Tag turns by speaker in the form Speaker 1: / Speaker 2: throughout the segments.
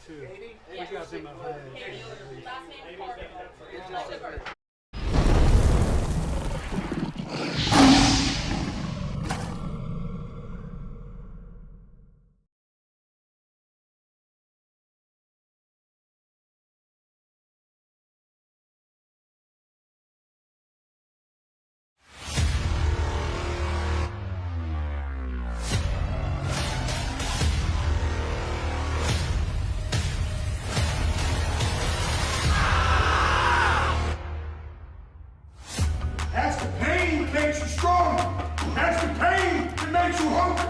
Speaker 1: 82. We got them at home.
Speaker 2: That's the pain that makes you strong. That's the pain that makes you hungry.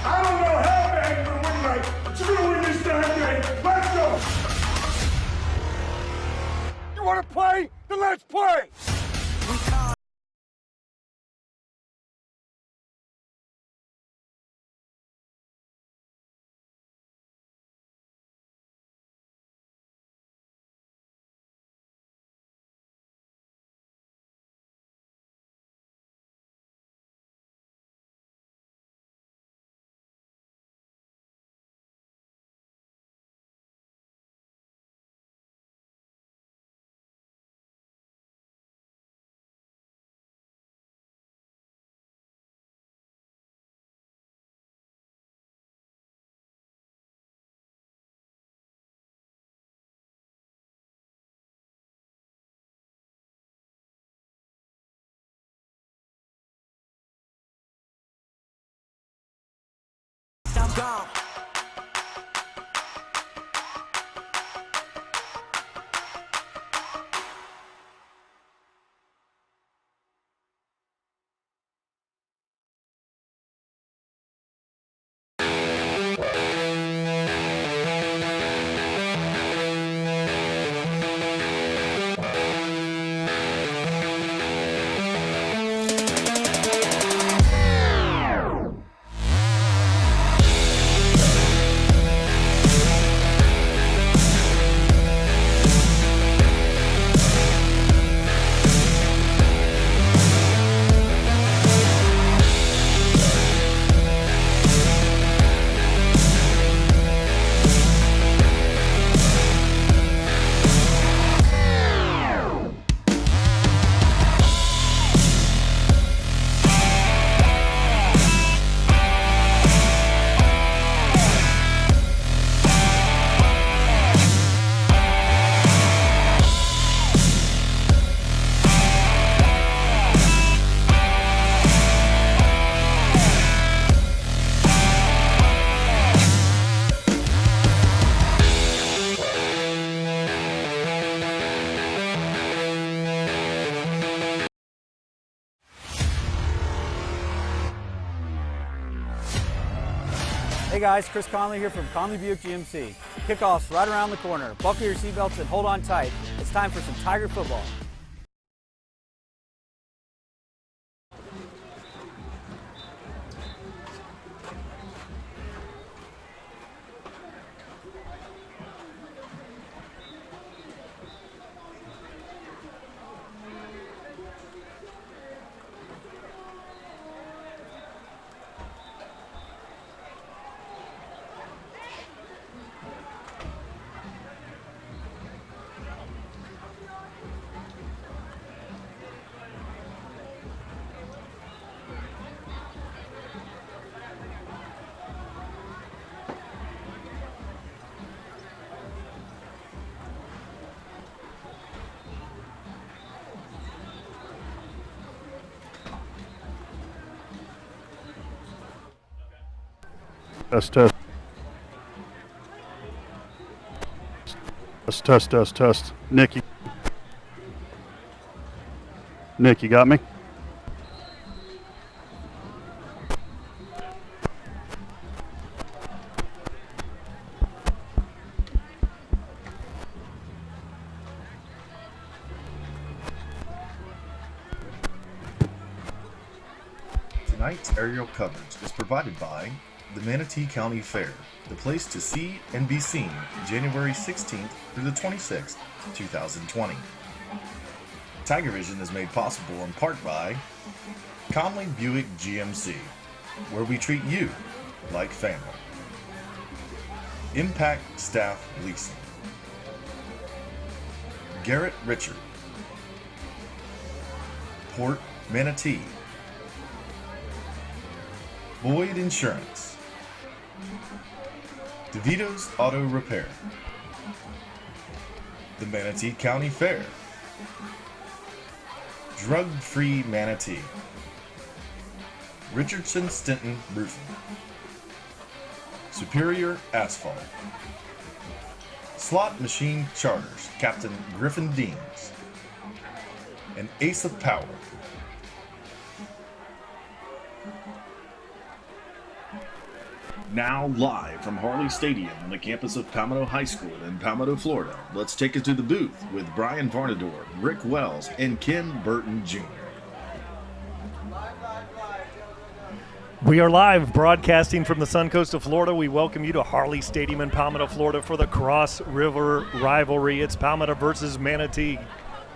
Speaker 2: I don't know how bad you're gonna win tonight, but you're gonna win this damn game. Let's go. You wanna play? Then let's play.
Speaker 3: I'm gone.
Speaker 4: Hey guys, Chris Conley here from Conley Buick GMC. Kickoff's right around the corner. Buckle your seatbelts and hold on tight. It's time for some Tiger football.
Speaker 5: Test, test. Test, test, test. Nick, you got me?
Speaker 6: Tonight's aerial coverage is provided by the Manatee County Fair, the place to see and be seen, January 16th through the 26th, 2020. Tiger Vision is made possible in part by Conley Buick GMC, where we treat you like family. Impact Staff Leasing. Garrett Richard. Port Manatee. Boyd Insurance. DeVito's Auto Repair. The Manatee County Fair. Drug Free Manatee. Richardson Stinton Roofing. Superior Asphalt. Slot Machine Charters, Captain Griffin Deans. And Ace of Power. Now live from Harley Stadium on the campus of Palmetto High School in Palmetto, Florida, let's take it to the booth with Brian Varnador, Rick Wells, and Ken Burton Jr.
Speaker 7: We are live broadcasting from the Suncoast of Florida. We welcome you to Harley Stadium in Palmetto, Florida for the Cross River rivalry. It's Palmetto versus Manatee.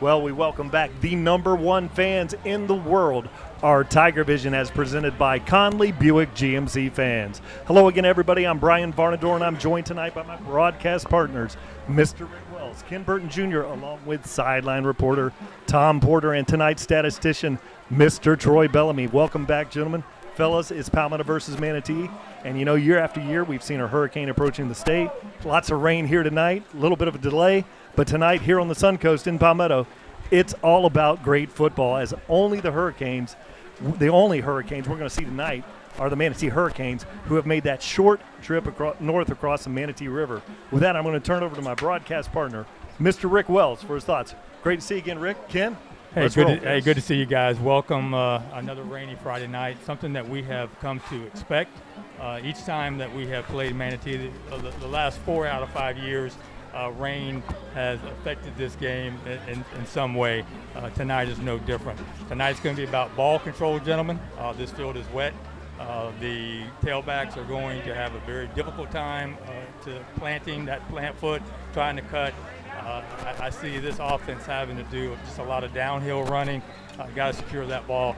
Speaker 7: Well, we welcome back the number one fans in the world, our Tiger Vision, as presented by Conley Buick GMC fans. Hello again, everybody. I'm Brian Varnador, and I'm joined tonight by my broadcast partners, Mr. Rick Wells, Ken Burton Jr., along with sideline reporter Tom Porter, and tonight's statistician, Mr. Troy Bellamy. Welcome back, gentlemen. Fellas, it's Palmetto versus Manatee, and you know, year after year, we've seen a hurricane approaching the state. Lots of rain here tonight, a little bit of a delay, but tonight here on the Suncoast in Palmetto, it's all about great football, as the only hurricanes we're going to see tonight are the Manatee Hurricanes, who have made that short trip north across the Manatee River. With that, I'm going to turn over to my broadcast partner, Mr. Rick Wells, for his thoughts. Great to see you again, Rick. Ken?
Speaker 8: Hey, good to see you guys. Welcome another rainy Friday night, something that we have come to expect. Each time that we have played Manatee, the last 4 out of 5 years, rain has affected this game in some way. Tonight is no different. Tonight's going to be about ball control, gentlemen. This field is wet. The tailbacks are going to have a very difficult time to planting that plant foot, trying to cut. I see this offense having to do just a lot of downhill running. Got to secure that ball.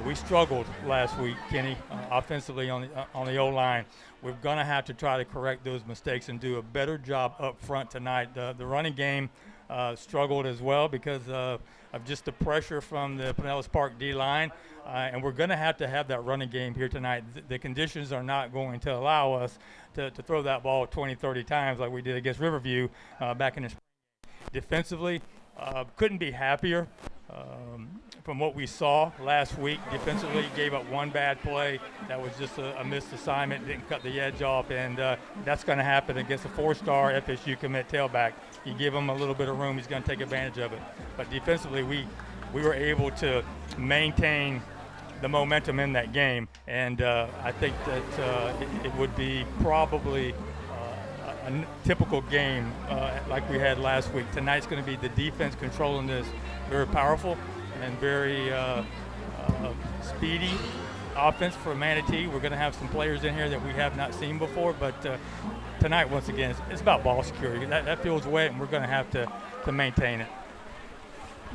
Speaker 8: We struggled last week, Kenny, offensively on the O-line. We're going to have to try to correct those mistakes and do a better job up front tonight. The running game struggled as well because of just the pressure from the Pinellas Park D-line. And we're going to have that running game here tonight. The conditions are not going to allow us to throw that ball 20, 30 times like we did against Riverview back in the spring. Defensively, couldn't be happier from what we saw last week. Defensively, gave up one bad play. That was just a missed assignment, didn't cut the edge off, and that's going to happen against a 4-star FSU commit tailback. You give him a little bit of room, he's going to take advantage of it. But defensively, we were able to maintain the momentum in that game, and I think that it would be probably a typical game like we had last week. Tonight's going to be the defense controlling this. Very powerful and very speedy offense for Manatee. We're going to have some players in here that we have not seen before, but tonight, once again, it's about ball security. That field's wet, and we're going to have to maintain it.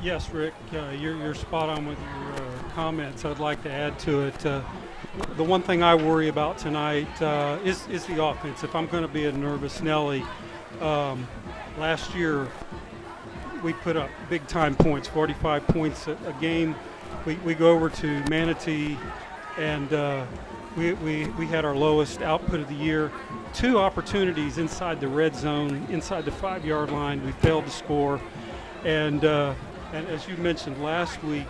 Speaker 1: Yes, Rick, you're spot on with your comments. I'd like to add to it. The one thing I worry about tonight is the offense. If I'm going to be a nervous Nelly, last year we put up big-time points, 45 points a game. We go over to Manatee, and we had our lowest output of the year. 2 opportunities inside the red zone, inside the 5-yard line. We failed to score, and as you mentioned last week,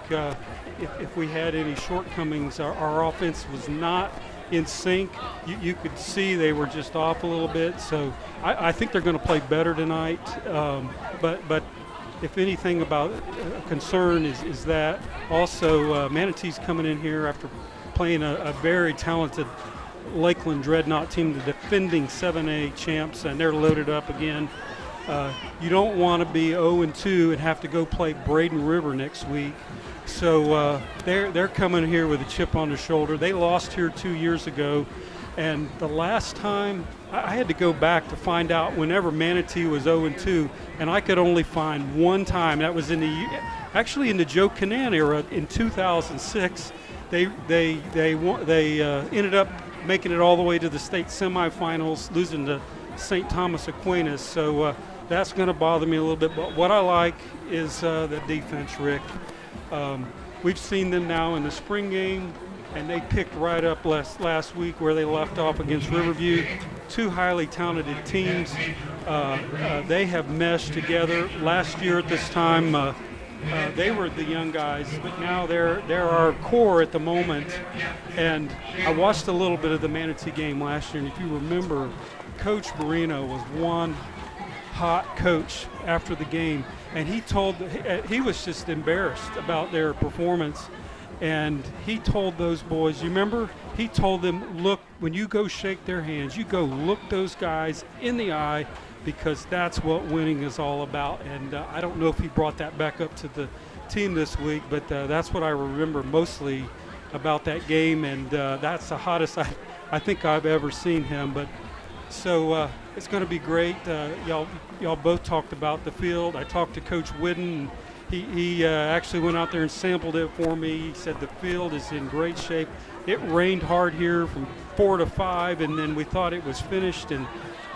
Speaker 1: if we had any shortcomings, our offense was not in sync. You could see they were just off a little bit. So I think they're going to play better tonight. But if anything about concern is that also Manatee's coming in here after playing a very talented Lakeland Dreadnought team, the defending 7A champs, and they're loaded up again. You don't want to be 0-2 and have to go play Braden River next week. So they're coming here with a chip on their shoulder. They lost here 2 years ago, and the last time I had to go back to find out whenever Manatee was 0-2, and I could only find one time. That was in the Joe Canaan era in 2006. They ended up making it all the way to the state semifinals, losing to St. Thomas Aquinas. So that's going to bother me a little bit. But what I like is the defense, Rick. We've seen them now in the spring game, and they picked right up last week where they left off against Riverview. Two highly talented teams. They have meshed together. Last year at this time, they were the young guys, but now they're our core at the moment. And I watched a little bit of the Manatee game last year, and if you remember, Coach Marino was one hot coach after the game, and he was just embarrassed about their performance. And he told those boys, you remember, he told them, look, when you go shake their hands, you go look those guys in the eye, because that's what winning is all about. And I don't know if he brought that back up to the team this week, but that's what I remember mostly about that game, and that's the hottest I think I've ever seen him. But so it's going to be great. Y'all both talked about the field. I talked to Coach Whidden. He actually went out there and sampled it for me. He said the field is in great shape. It rained hard here from 4 to 5, and then we thought it was finished, and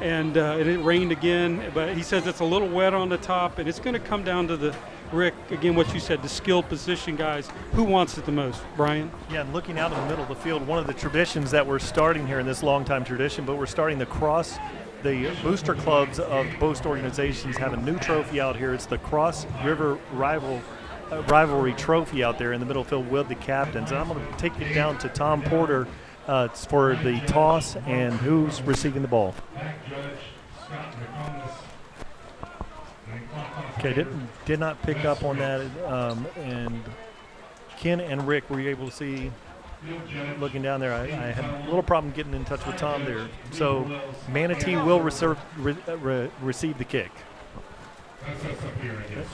Speaker 1: it rained again. But he says it's a little wet on the top, and it's going to come down to the, Rick, again, what you said, the skilled position guys. Who wants it the most? Brian?
Speaker 7: Yeah, and looking out in the middle of the field, one of the traditions that we're starting here in this long-time tradition, but we're starting the cross. The booster clubs of both organizations have a new trophy out here. It's the Cross River Rivalry Trophy out there in the middle field with the captains. And I'm going to take it down to Tom Porter for the toss and who's receiving the ball. Okay, did not pick up on that. And Ken and Rick, were you able to see? Looking down there, I had a little problem getting in touch with Tom there. So Manatee will receive the kick,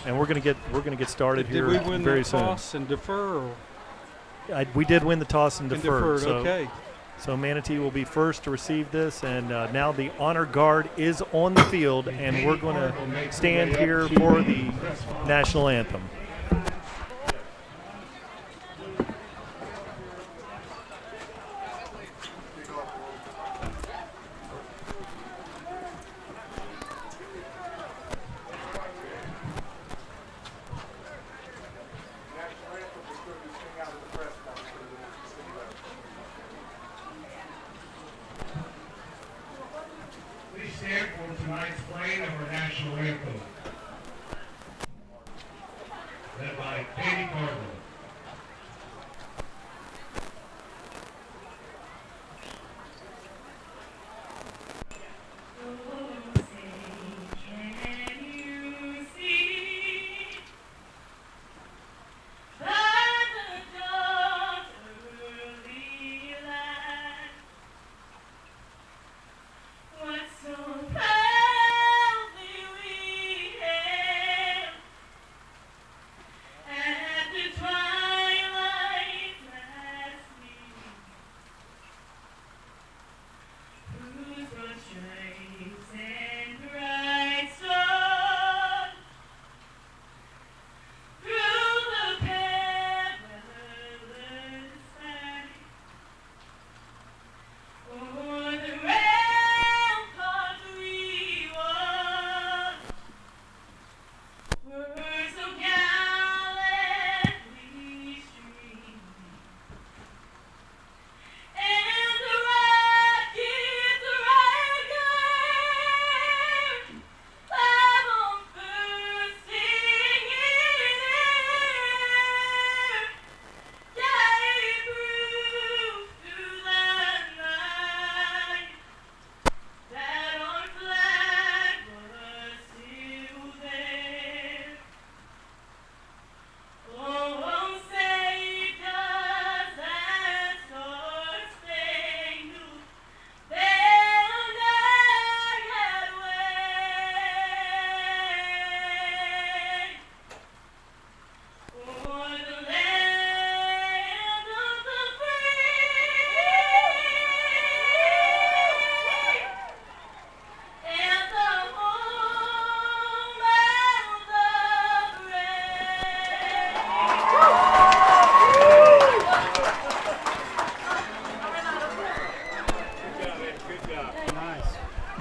Speaker 7: and we're gonna get started here very soon.
Speaker 1: Did we win the toss and defer?
Speaker 7: We did win the toss and defer.
Speaker 1: So, okay.
Speaker 7: So Manatee will be first to receive this, and now the honor guard is on the field, and we're going to stand here for the national anthem.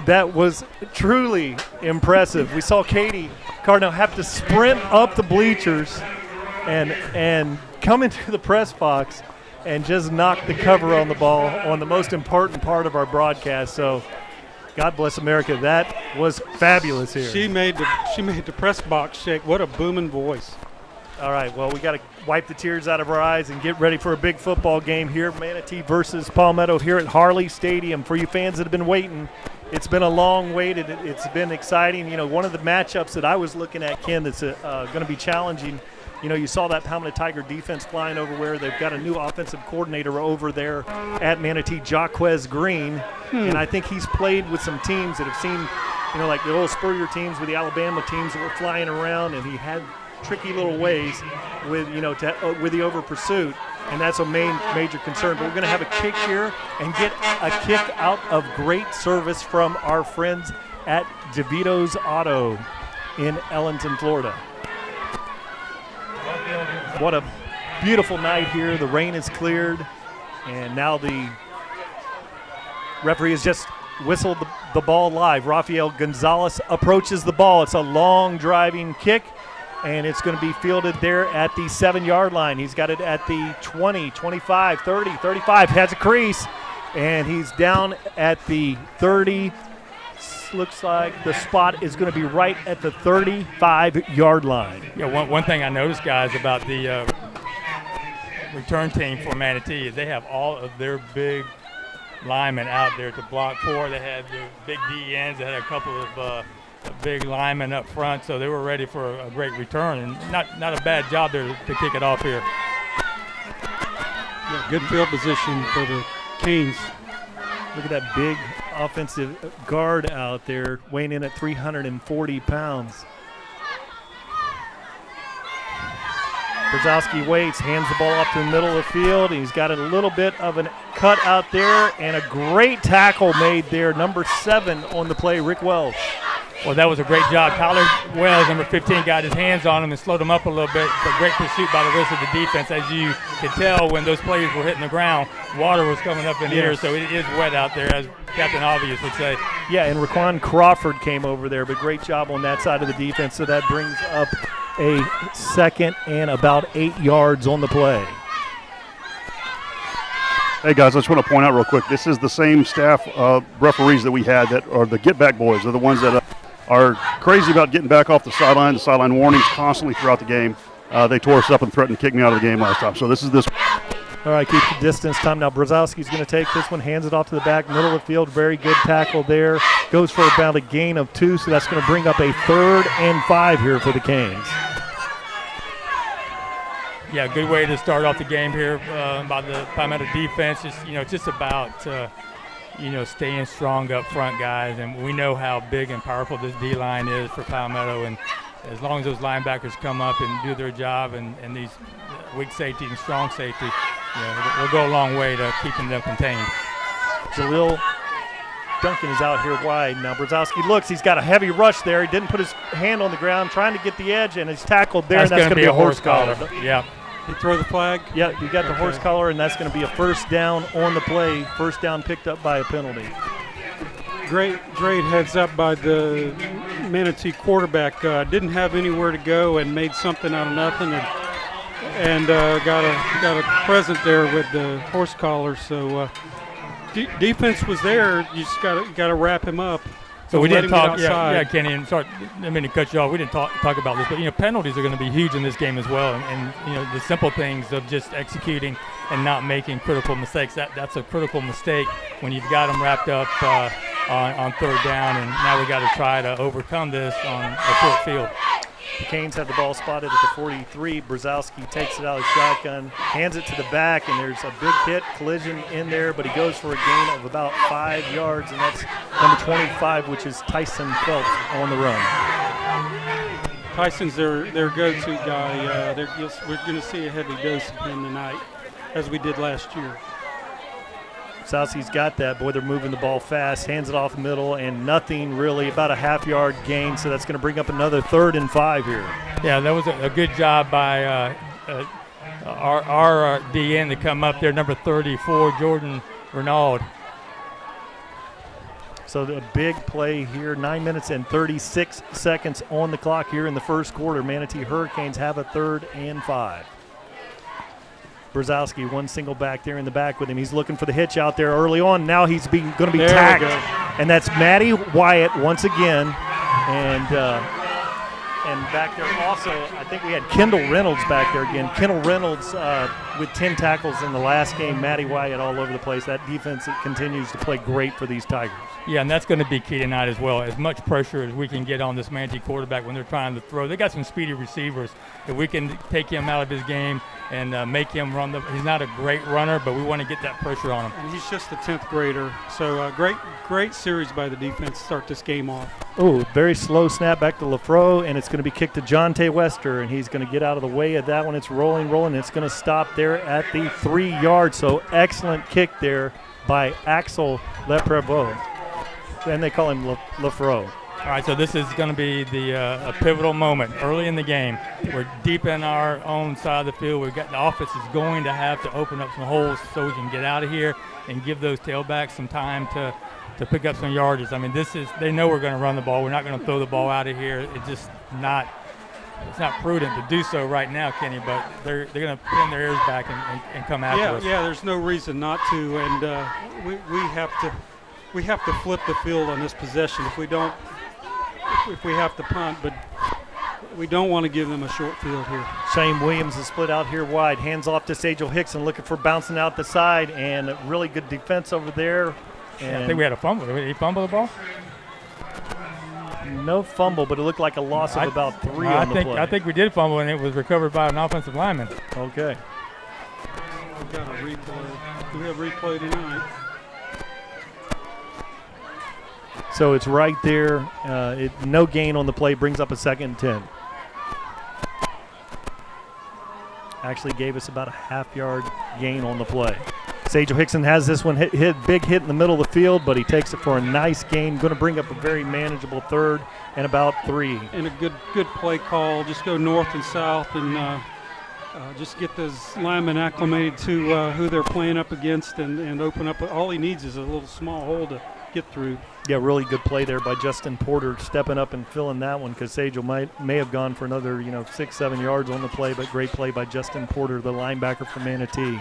Speaker 7: That was truly impressive. We saw Katie Cardinal have to sprint up the bleachers and come into the press box and just knock the cover on the ball on the most important part of our broadcast. So God bless America. That was fabulous here.
Speaker 1: She made the press box shake. What a booming voice.
Speaker 7: All right, well, we got to wipe the tears out of our eyes and get ready for a big football game here. Manatee versus Palmetto here at Harley Stadium. For you fans that have been waiting, it's been a long wait. It's been exciting. You know, one of the matchups that I was looking at, Ken, that's going to be challenging. You know, you saw that Palmetto Tiger defense flying over where they've got a new offensive coordinator over there at Manatee, Jaquez Green. And I think he's played with some teams that have seen, you know, like the old Spurrier teams with the Alabama teams that were flying around, and he had tricky little ways with, you know, with the over pursuit, and that's a major concern. But we're going to have a kick here and get a kick out of great service from our friends at DeVito's Auto in Ellenton, Florida. What a beautiful night here. The rain is cleared, and now the referee has just whistled the ball live. Rafael Gonzalez approaches the ball. It's a long driving kick, and it's going to be fielded there at the 7-yard line. He's got it at the 20, 25, 30, 35. Has a crease, and he's down at the 30. Looks like the spot is going to be right at the 35-yard line.
Speaker 8: Yeah, one thing I noticed, guys, about the return team for Manatee is they have all of their big linemen out there to block for. They had their big DNs. They had a couple of big linemen up front, so they were ready for a great return. And not a bad job there to kick it off here.
Speaker 1: Yeah, good field position for the Canes.
Speaker 7: Look at that big offensive guard out there, weighing in at 340 pounds. Brzezowski waits, hands the ball off to the middle of the field. He's got a little bit of a cut out there, and a great tackle made there. Number 7 on the play, Rick Wells.
Speaker 8: Well, that was a great job. Tyler Wells, number 15, got his hands on him and slowed him up a little bit. But great pursuit by the rest of the defense. As you could tell when those players were hitting the ground, water was coming up in here, so it is wet out there, as Captain Obvious would say.
Speaker 7: Yeah, and Raquan Crawford came over there, but great job on that side of the defense. So that brings up a second and about 8 yards on the play.
Speaker 5: Hey guys, I just want to point out real quick, this is the same staff referees that we had that are the get back boys. They're the ones that are crazy about getting back off the sideline warnings constantly throughout the game. They tore us up and threatened to kick me out of the game last time. So this is this.
Speaker 7: All right, keep the distance. Time now. Brzezowski's going to take this one, hands it off to the back, middle of the field. Very good tackle there. Goes for about a gain of 2, so that's going to bring up a 3rd and 5 here for the Canes.
Speaker 8: Yeah, good way to start off the game here by the Palmetto defense. Just about staying strong up front, guys. And we know how big and powerful this D-line is for Palmetto. And as long as those linebackers come up and do their job, and these weak safety and strong safety, we'll go a long way to keeping them contained.
Speaker 7: Jaleel Duncan is out here wide. Now Brzezowski looks. He's got a heavy rush there. He didn't put his hand on the ground, trying to get the edge, and he's tackled there.
Speaker 8: That's going to be a horse collar.
Speaker 1: Yeah. You throw the flag?
Speaker 7: Yeah, you got the horse collar, and that's going to be a first down on the play. First down picked up by a penalty.
Speaker 1: Great heads up by the Manatee quarterback. Didn't have anywhere to go and made something out of nothing, and got a present there with the horse collar. So defense was there. You just got to wrap him up.
Speaker 8: So we didn't talk. Yeah, Kenny. And sorry, I mean to cut you off. We didn't talk about this, but penalties are going to be huge in this game as well. And the simple things of just executing and not making critical mistakes. That's a critical mistake when you've got them wrapped up on 3rd down, and now we got to try to overcome this on a short field.
Speaker 7: The Canes have the ball spotted at the 43. Brzezowski takes it out of the shotgun, hands it to the back, and there's a big hit, collision in there, but he goes for a gain of about 5 yards, and that's number 25, which is Tyson Phelps on the run.
Speaker 1: Tyson's their go-to guy. We're going to see a heavy dose of him tonight, as we did last year.
Speaker 7: Brzezowski's got that. Boy, they're moving the ball fast. Hands it off middle, and nothing really, about a half-yard gain, so that's going to bring up another 3rd and 5 here.
Speaker 8: Yeah, that was a good job by our DN to come up there, number 34, Jordan Renaud.
Speaker 7: So a big play here, 9 minutes and 36 seconds on the clock here in the first quarter. Manatee Hurricanes have a 3rd and 5. Brzezowski, one single back there in the back with him. He's looking for the hitch out there early on. Now he's going to be tagged. And that's Matty Wyatt once again. And back there also, I think we had Kendall Reynolds back there again. Kendall Reynolds with 10 tackles in the last game. Matty Wyatt all over the place. That defense continues to play great for these Tigers.
Speaker 8: Yeah, and that's going to be key tonight as well. As much pressure as we can get on this Manatee quarterback when they're trying to throw. They got some speedy receivers. If we can take him out of his game and make him run he's not a great runner, but we want to get that pressure on him.
Speaker 1: And he's just a 10th grader. So great series by the defense to start this game off.
Speaker 7: Oh, very slow snap back to LaFro, and it's going to be kicked to Jonte Wester, and he's going to get out of the way of that one. It's rolling. It's going to stop there at the 3 yard. So excellent kick there by Axel Leprevaux. And they call him LaFro.
Speaker 8: All right, so this is going to be a pivotal moment early in the game. We're deep in our own side of the field. We've got the offense is going to have to open up some holes so we can get out of here and give those tailbacks some time to pick up some yardage. I mean, they know we're going to run the ball. We're not going to throw the ball out of here. It's not prudent to do so right now, Kenny, but they're going to pin their ears back and come after us.
Speaker 1: Yeah, there's no reason not to, and we have to flip the field on this possession. If we have to punt, but we don't want to give them a short field here.
Speaker 7: Shane Williams is split out here wide. Hands off to Sajel Hickson, looking for bouncing out the side, and really good defense over there.
Speaker 8: I think we had a fumble. Did he fumble the ball?
Speaker 7: No fumble, but it looked like a loss of about 3 on the play.
Speaker 8: I think we did fumble, and it was recovered by an offensive lineman.
Speaker 7: Okay.
Speaker 1: We've got a replay. Do we have replay tonight?
Speaker 7: So it's right there. No gain on the play, brings up a 2nd and 10. Actually gave us about a half-yard gain on the play. Sajel Hickson has this one big hit in the middle of the field, but he takes it for a nice gain. Going to bring up a very manageable 3rd and about 3.
Speaker 1: And a good play call. Just go north and south and just get those linemen acclimated to who they're playing up against and open up. All he needs is a little small hole to get through.
Speaker 7: Yeah, really good play there by Justin Porter, stepping up and filling that one, because Sajel may have gone for another 6-7 yards on the play, but great play by Justin Porter, the linebacker for Manatee.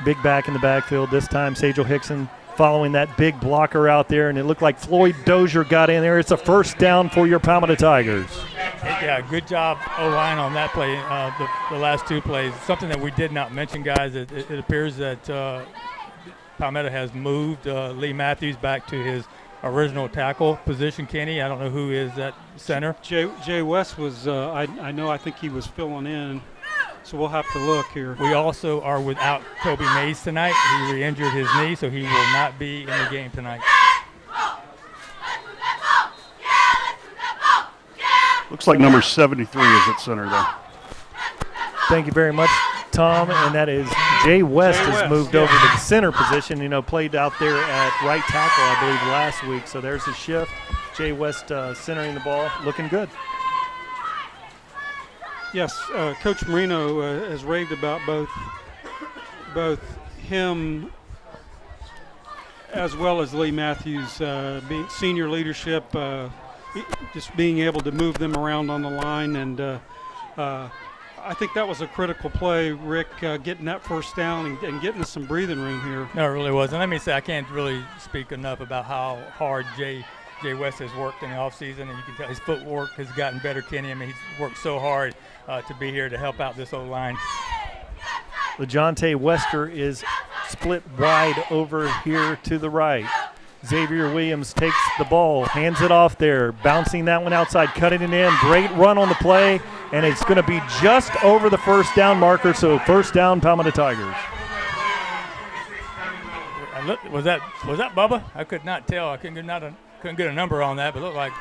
Speaker 7: Big back in the backfield this time. Sajel Hickson following that big blocker out there, and it looked like Floyd Dozier got in there. It's a 1st down for your Palmetto Tigers.
Speaker 8: Yeah, good job O-line on that play, the last 2 plays. Something that we did not mention, guys, it appears that Palmetto has moved Lee Matthews back to his original tackle position. Kenny, I don't know who is at center.
Speaker 1: Jay West was, I think he was filling in. So we'll have to look here.
Speaker 8: We also are without Kobe Mays tonight. He re-injured his knee, so he will not be in the game tonight.
Speaker 5: Looks like number 73 is at center there.
Speaker 7: Thank you very much, Tom. And that is Jay West has moved over to the center position. Played out there at right tackle, I believe, last week. So there's a shift. Jay West centering the ball, looking good.
Speaker 1: Yes, Coach Marino has raved about both him as well as Lee Matthews, being senior leadership, just being able to move them around on the line. And I think that was a critical play, Rick, getting that 1st down and getting us some breathing room here.
Speaker 8: No, it really wasn't. Let me say, I can't really speak enough about how hard Jay West has worked in the offseason, and you can tell his footwork has gotten better, Kenny. I mean, he's worked so hard to be here to help out this O-line.
Speaker 7: LeJontay Wester is split wide over here to the right. Xavier Williams takes the ball, hands it off there, bouncing that one outside, cutting it in. Great run on the play, and it's going to be just over the 1st down marker, so 1st down Palmetto Tigers.
Speaker 8: Was that Bubba? I could not tell. I couldn't get a number on that, but it looked like.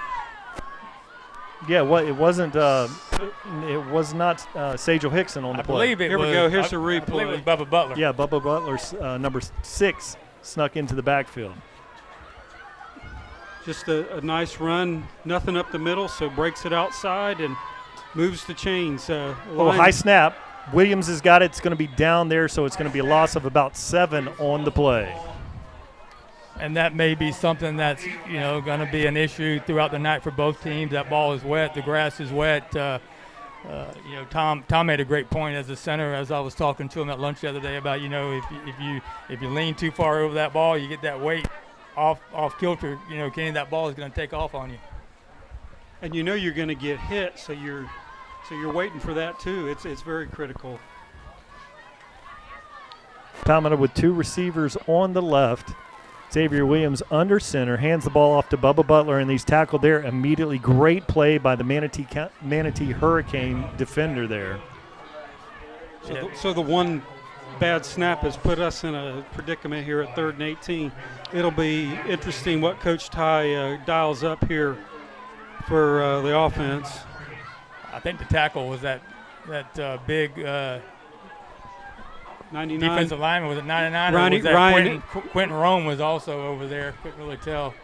Speaker 7: Yeah, it wasn't. It was not Sajel Hickson on the play.
Speaker 1: Here we go. Here's the replay.
Speaker 8: I believe it was Bubba Butler.
Speaker 7: Yeah, Bubba Butler, number 6, snuck into the backfield.
Speaker 1: Just a nice run, nothing up the middle, so breaks it outside and moves the chains.
Speaker 7: High snap. Williams has got it. It's going to be down there, so it's going to be a loss of about 7 on the play.
Speaker 8: and that may be something that's going to be an issue throughout the night for both teams. That ball is wet, the grass is wet. Tom made a great point as a center, as I was talking to him at lunch the other day about if you lean too far over that ball, you get that weight off kilter. Kenny, that ball is going to take off on you.
Speaker 1: And you're going to get hit, so you're waiting for that too. It's very critical.
Speaker 7: Palmetto with two receivers on the left. Xavier Williams under center, hands the ball off to Bubba Butler, and he's tackled there immediately. Great play by the Manatee Hurricane defender there.
Speaker 1: So the one bad snap has put us in a predicament here at 3rd and 18. It'll be interesting what Coach Ty dials up here for the offense.
Speaker 8: I think the tackle was that big
Speaker 1: 99.
Speaker 8: Defensive lineman. Was it 99? Or was that Quentin Rome was also over there. Couldn't really tell.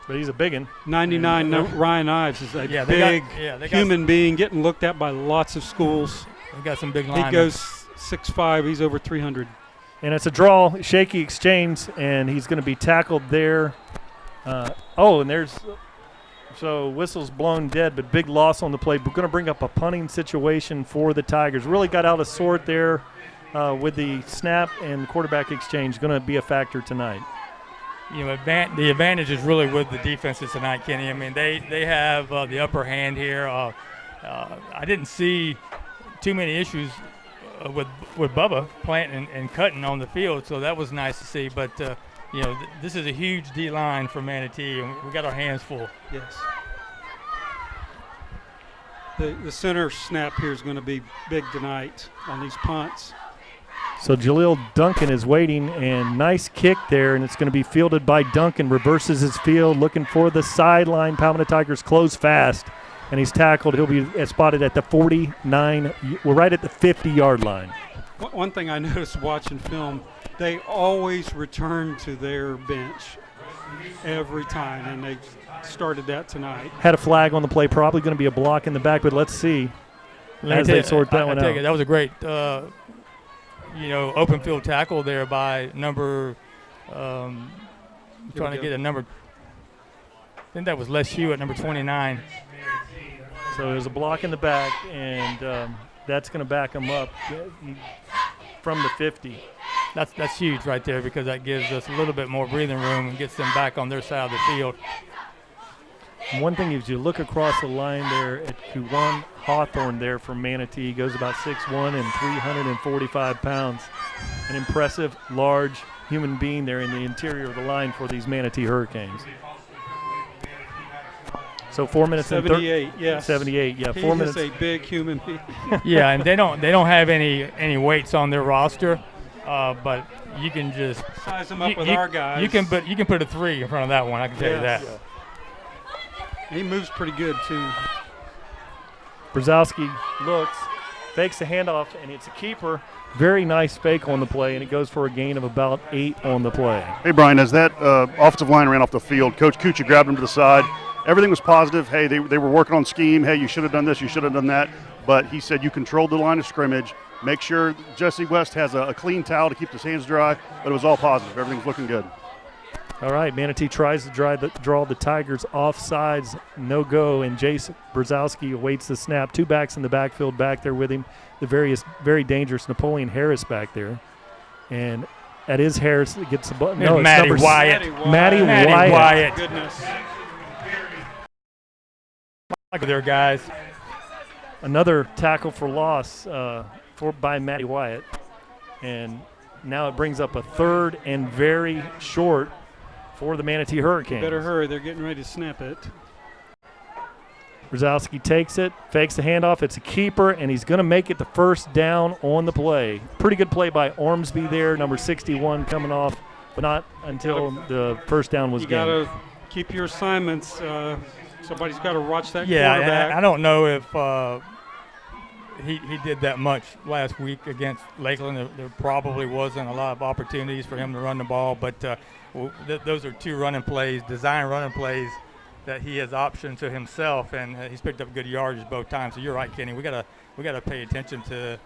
Speaker 7: But he's a big one.
Speaker 1: 99, Ryan Ives is a big human being getting looked at by lots of schools.
Speaker 8: They got some big linemen.
Speaker 1: He goes 6'5", he's over 300.
Speaker 7: And it's a draw, shaky exchange, and he's going to be tackled there. So whistle's blown dead, but big loss on the play. We're going to bring up a punting situation for the Tigers. Really got out of sort there with the snap and quarterback exchange. Going to be a factor tonight.
Speaker 8: The advantage is really with the defenses tonight, Kenny. I mean, they have the upper hand here. I didn't see too many issues with Bubba planting and cutting on the field, so that was nice to see. But this is a huge D line for Manatee, and we got our hands full.
Speaker 1: Yes. The center snap here is going to be big tonight on these punts.
Speaker 7: So Jaleel Duncan is waiting, and nice kick there, and it's going to be fielded by Duncan. Reverses his field, looking for the sideline. Palmetto Tigers close fast, and he's tackled. He'll be spotted at the 49. We're right at the 50-yard line.
Speaker 1: One thing I noticed watching film, they always return to their bench every time, and they started that tonight.
Speaker 7: Had a flag on the play, probably going to be a block in the back, but let's see as they sort that one out.
Speaker 8: That was a great open field tackle there by number trying to get a number. I think that was Les Hugh at number 29.
Speaker 7: So there's a block in the back, and that's going to back him up from the 50.
Speaker 8: That's huge right there, because that gives us a little bit more breathing room and gets them back on their side of the field.
Speaker 7: And one thing is, you look across the line there at Kuwan Hawthorne there from Manatee. He goes about 6'1" and 345 pounds. An impressive, large human being there in the interior of the line for these Manatee Hurricanes. So 4 minutes
Speaker 1: 78, yes.
Speaker 7: 78, yeah. 4 minutes.
Speaker 1: He is a big human being.
Speaker 8: Yeah, and they don't have any weights on their roster, but you can just
Speaker 1: size them up with our guys.
Speaker 8: You can put a 3 in front of that one. I can tell you that. Yeah.
Speaker 1: He moves pretty good too.
Speaker 7: Brzezowski looks, fakes the handoff, and it's a keeper. Very nice fake on the play, and it goes for a gain of about 8 on the play.
Speaker 5: Hey, Brian, as that offensive line ran off the field, Coach Kucha grabbed him to the side. Everything was positive. Hey, they were working on scheme. Hey, you should have done this, you should have done that. But he said you controlled the line of scrimmage. Make sure Jesse West has a clean towel to keep his hands dry. But it was all positive. Everything's looking good.
Speaker 7: All right, Manatee tries to draw the Tigers offsides, no go, and Jace Brzezowski awaits the snap. 2 backs in the backfield back there with him. The very dangerous Napoleon Harris back there. And that is Harris that gets the ball. No, it's
Speaker 8: Matty Wyatt.
Speaker 7: Matty Wyatt.
Speaker 1: Goodness.
Speaker 8: Look at their guys.
Speaker 7: Another tackle for loss by Matty Wyatt. And now it brings up a 3rd and very short for the Manatee Hurricanes.
Speaker 1: Better hurry. They're getting ready to snap it.
Speaker 7: Brzezowski takes it, fakes the handoff. It's a keeper, and he's going to make it the first down on the play. Pretty good play by Ormsby there, number 61 coming off, but not until the first down was gained.
Speaker 1: You got to keep your assignments. Somebody's got to watch that
Speaker 8: quarterback.
Speaker 1: Yeah,
Speaker 8: I don't know if he did that much last week against Lakeland. There probably wasn't a lot of opportunities for him to run the ball, but those are 2 design running plays that he has optioned to himself, and he's picked up good yardage both times. So you're right, Kenny. We gotta pay attention to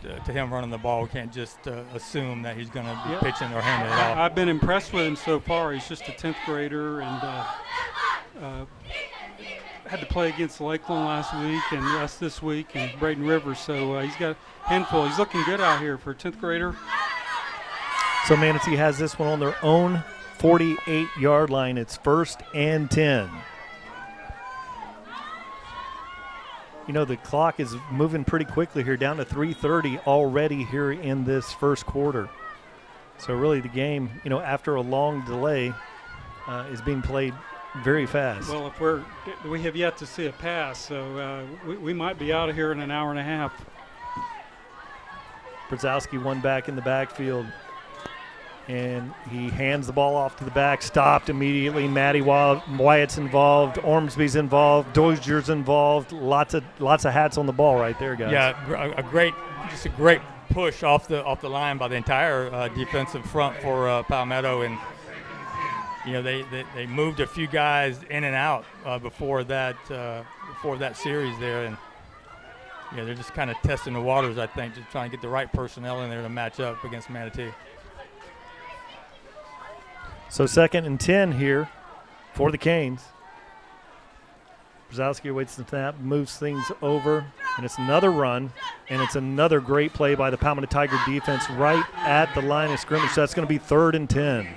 Speaker 8: to him running the ball. We can't just assume that he's going to be pitching or handing it off.
Speaker 1: I've been impressed with him so far. He's just a 10th grader, and had to play against Lakeland last week and us this week and Braden Rivers, so he's got a handful. He's looking good out here for a 10th grader.
Speaker 7: So Manatee has this one on their own 48-yard line. It's 1st and 10. You know, the clock is moving pretty quickly here, down to 3:30 already here in this first quarter. So really the game, you know, after a long delay is being played very fast.
Speaker 1: Well, we have yet to see a pass, so we might be out of here in an hour and a half.
Speaker 7: Brzezowski one back in the backfield, and he hands the ball off to the back, stopped immediately. Matty Wyatt's involved, Ormsby's involved, Dozier's involved. Lots of hats on the ball right there, guys.
Speaker 8: Yeah, a great push off the line by the entire defensive front for Palmetto, and you know they moved a few guys in and out before that series there, and yeah, they're just kind of testing the waters, I think, just trying to get the right personnel in there to match up against Manatee.
Speaker 7: So 2nd and 10 here for the Canes. Brzezowski awaits the snap, moves things over, and it's another run, and it's another great play by the Palmetto Tiger defense right at the line of scrimmage. So that's going to be 3rd and 10.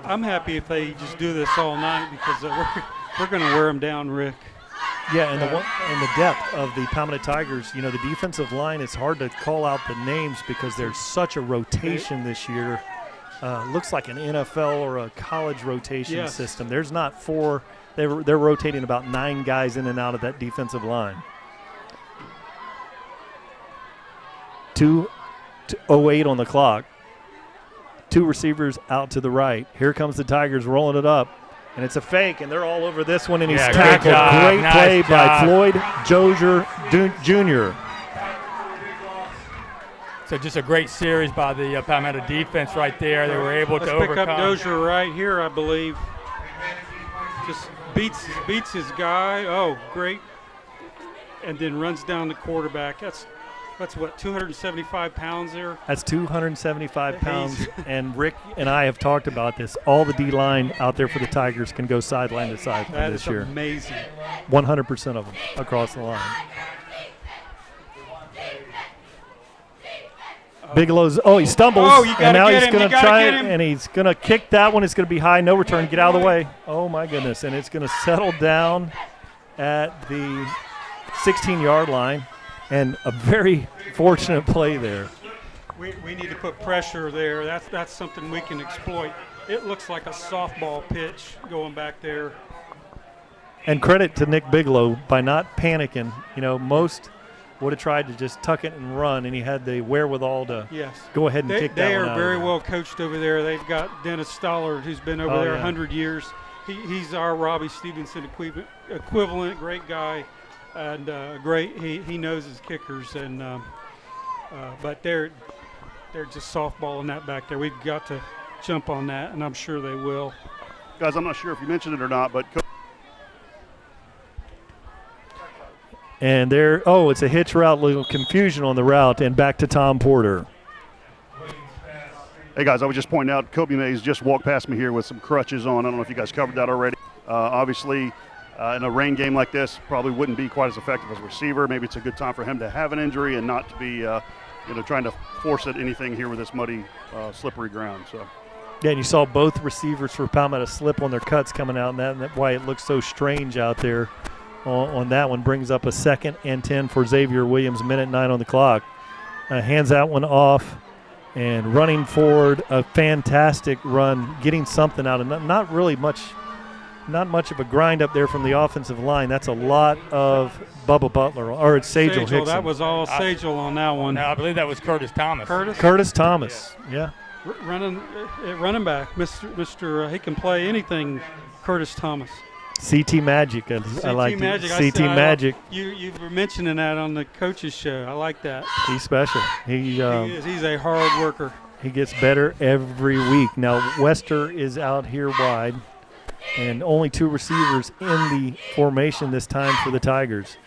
Speaker 1: I'm happy if they just do this all night because we're going to wear them down, Rick.
Speaker 7: Yeah, and the depth of the Palmetto Tigers, you know, the defensive line, it's hard to call out the names because there's such a rotation this year. Looks like an NFL or a college rotation system. There's not 4. They're rotating about 9 guys in and out of that defensive line. 2:08 on the clock. 2 receivers out to the right. Here comes the Tigers rolling it up. And it's a fake, and they're all over this one, and he's tackled. Great play by Floyd Dozier Jr.
Speaker 8: So just a great series by the Palmetto defense right there. They were able to overcome.
Speaker 1: Let's pick up Dozier right here, I believe. Just beats his guy. Oh, great. And then runs down the quarterback. That's what, 275 pounds there?
Speaker 7: That's 275 pounds, and Rick and I have talked about this. All the D-line out there for the Tigers can go sideline to sideline this year.
Speaker 1: That is amazing.
Speaker 7: 100% of them across the line. Bigelow's, he stumbles, and now he's going to try it, and he's going to kick that one. It's going to be high, no return. Get out of the way. Oh, my goodness, and it's going to settle down at the 16-yard line. And a very fortunate play there.
Speaker 1: We need to put pressure there. That's something we can exploit. It looks like a softball pitch going back there.
Speaker 7: And credit to Nick Bigelow by not panicking. You know, most would have tried to just tuck it and run, and he had the wherewithal to go ahead and kick that one out.
Speaker 1: They are very well coached over there. They've got Dennis Stollard, who's been over there 100 years. He's our Robbie Stevenson equivalent, great guy. And great, he knows his kickers, and but they're just softballing that back there. We've got to jump on that, and I'm sure they will.
Speaker 5: Guys, I'm not sure if you mentioned it or not, but
Speaker 7: and there, it's a hitch route, little confusion on the route, and back to Tom Porter.
Speaker 5: Hey guys, I was just pointing out, Kobe Mays just walked past me here with some crutches on. I don't know if you guys covered that already. Obviously. In a rain game like this, probably wouldn't be quite as effective as a receiver. Maybe it's a good time for him to have an injury and not to be, trying to force it anything here with this muddy, slippery ground. So,
Speaker 7: yeah, and you saw both receivers for Palmetto slip on their cuts coming out, and that's why it looks so strange out there. On that one, brings up a 2nd and 10 for Xavier Williams. 1:09 on the clock. Hands that one off, and running forward, a fantastic run, getting something out of not really much. Not much of a grind up there from the offensive line. That's a lot of Bubba Butler, or it's Sagel Hickson.
Speaker 1: That was all Sagel on that one.
Speaker 8: No, I believe that was Curtis Thomas.
Speaker 7: Curtis Thomas, yeah.
Speaker 1: Running back, Mr. He can play anything, Curtis Thomas.
Speaker 7: CT Magic, I like
Speaker 1: Magic.
Speaker 7: CT Magic.
Speaker 1: You were mentioning that on the coach's show. I like that.
Speaker 7: He's special. He's
Speaker 1: a hard worker.
Speaker 7: He gets better every week. Now, Wester is out here wide. And only 2 receivers in the formation this time for the Tigers.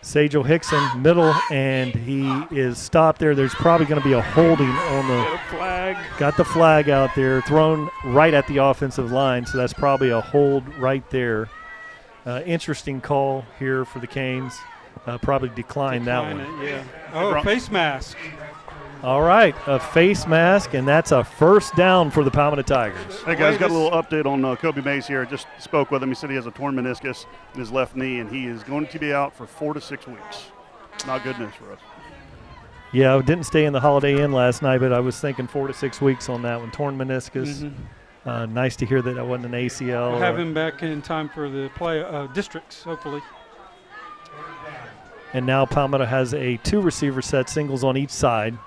Speaker 7: Sajel Hickson, middle, and he is stopped there. There's probably going to be a holding on the flag. Got the flag out there, thrown right at the offensive line, so that's probably a hold right there. Interesting call here for the Canes. Probably decline that one.
Speaker 1: Yeah. Oh, face mask.
Speaker 7: All right, a face mask, and that's a first down for the Palmetto Tigers.
Speaker 5: Hey, guys, got a little update on Kobe Mays here. Just spoke with him. He said he has a torn meniscus in his left knee, and he is going to be out for 4 to 6 weeks. Not good news for us.
Speaker 7: Yeah, I didn't stay in the Holiday Inn last night, but I was thinking 4 to 6 weeks on that one. Torn meniscus. Nice to hear that wasn't an ACL.
Speaker 1: We'll have him back in time for the play districts, hopefully.
Speaker 7: And now Palmetto has a 2 receiver set, singles on each side.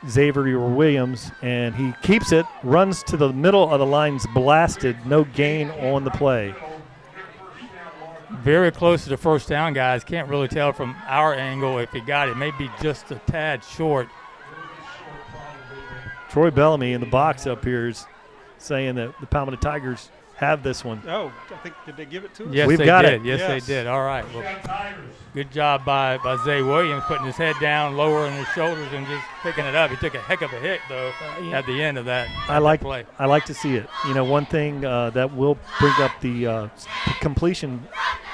Speaker 7: Xavier Williams, and he keeps it, runs to the middle of the lines, blasted, no gain on the play.
Speaker 8: Very close to the first down, guys. Can't really tell from our angle if he got it. Maybe just a tad short.
Speaker 7: Troy Bellamy in the box up here is saying that the Palmetto Tigers have this one.
Speaker 1: Oh, I think, did they give it to us?
Speaker 8: Yes,
Speaker 7: We've
Speaker 8: they
Speaker 7: got
Speaker 8: did.
Speaker 7: it.
Speaker 8: Yes, they did. All right. Well, good job by Zay Williams putting his head down, lowering his shoulders, and just picking it up. He took a heck of a hit, though, at the end of that play.
Speaker 7: I like to see it. You know, one thing that will bring up the completion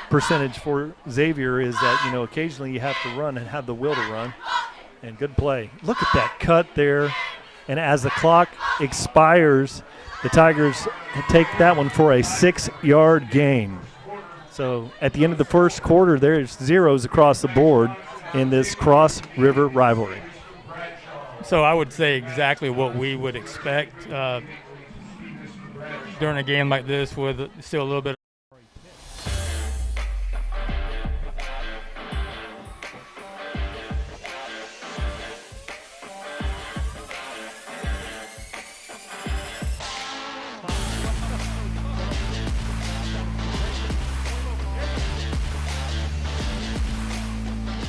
Speaker 7: percentage for Xavier is that, you know, occasionally you have to run and have the will to run. And good play. Look at that cut there. And as the clock expires, the Tigers take that one for a 6-yard gain. So at the end of the first quarter, there's zeros across the board in this Cross River rivalry.
Speaker 8: So I would say exactly what we would expect during a game like this, with still a little bit.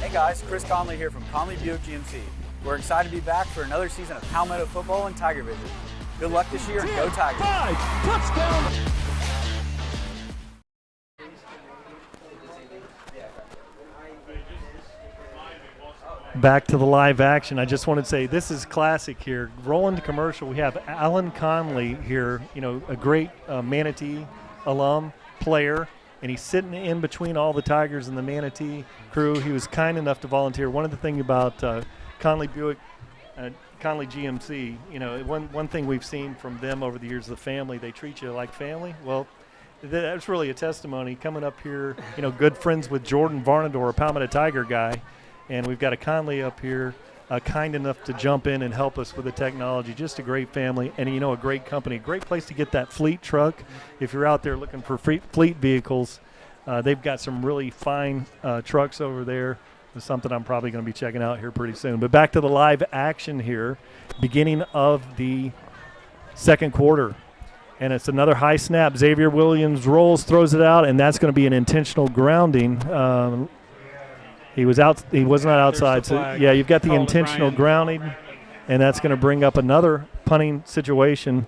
Speaker 4: Hey guys, Chris Conley here from Conley Buick GMC. We're excited to be back for another season of Palmetto football and Tiger Vision. Good luck this year and go Tigers.
Speaker 3: Touchdown!
Speaker 7: Back to the live action. I just want to say this is classic here. Rolling to commercial, we have Alan Conley here, you know, a great Manatee alum, player, and he's sitting in between all the Tigers and the Manatee crew. He was kind enough to volunteer. One of the things about Conley Buick, Conley GMC, you know, one thing we've seen from them over the years, the family, they treat you like family. Well, that's really a testimony. Coming up here, you know, good friends with Jordan Varnador, a Palmetto Tiger guy, and we've got a Conley up here, kind enough to jump in and help us with the technology. Just a great family, and, you know, a great company. Great place to get that fleet truck. If you're out there looking for fleet vehicles, they've got some really fine trucks over there. It's something I'm probably going to be checking out here pretty soon. But back to the live action here, beginning of the second quarter. And it's another high snap. Xavier Williams rolls, throws it out, and that's going to be an intentional grounding. He was out. He was not outside. So, yeah, you've got the intentional grounding, and that's going to bring up another punting situation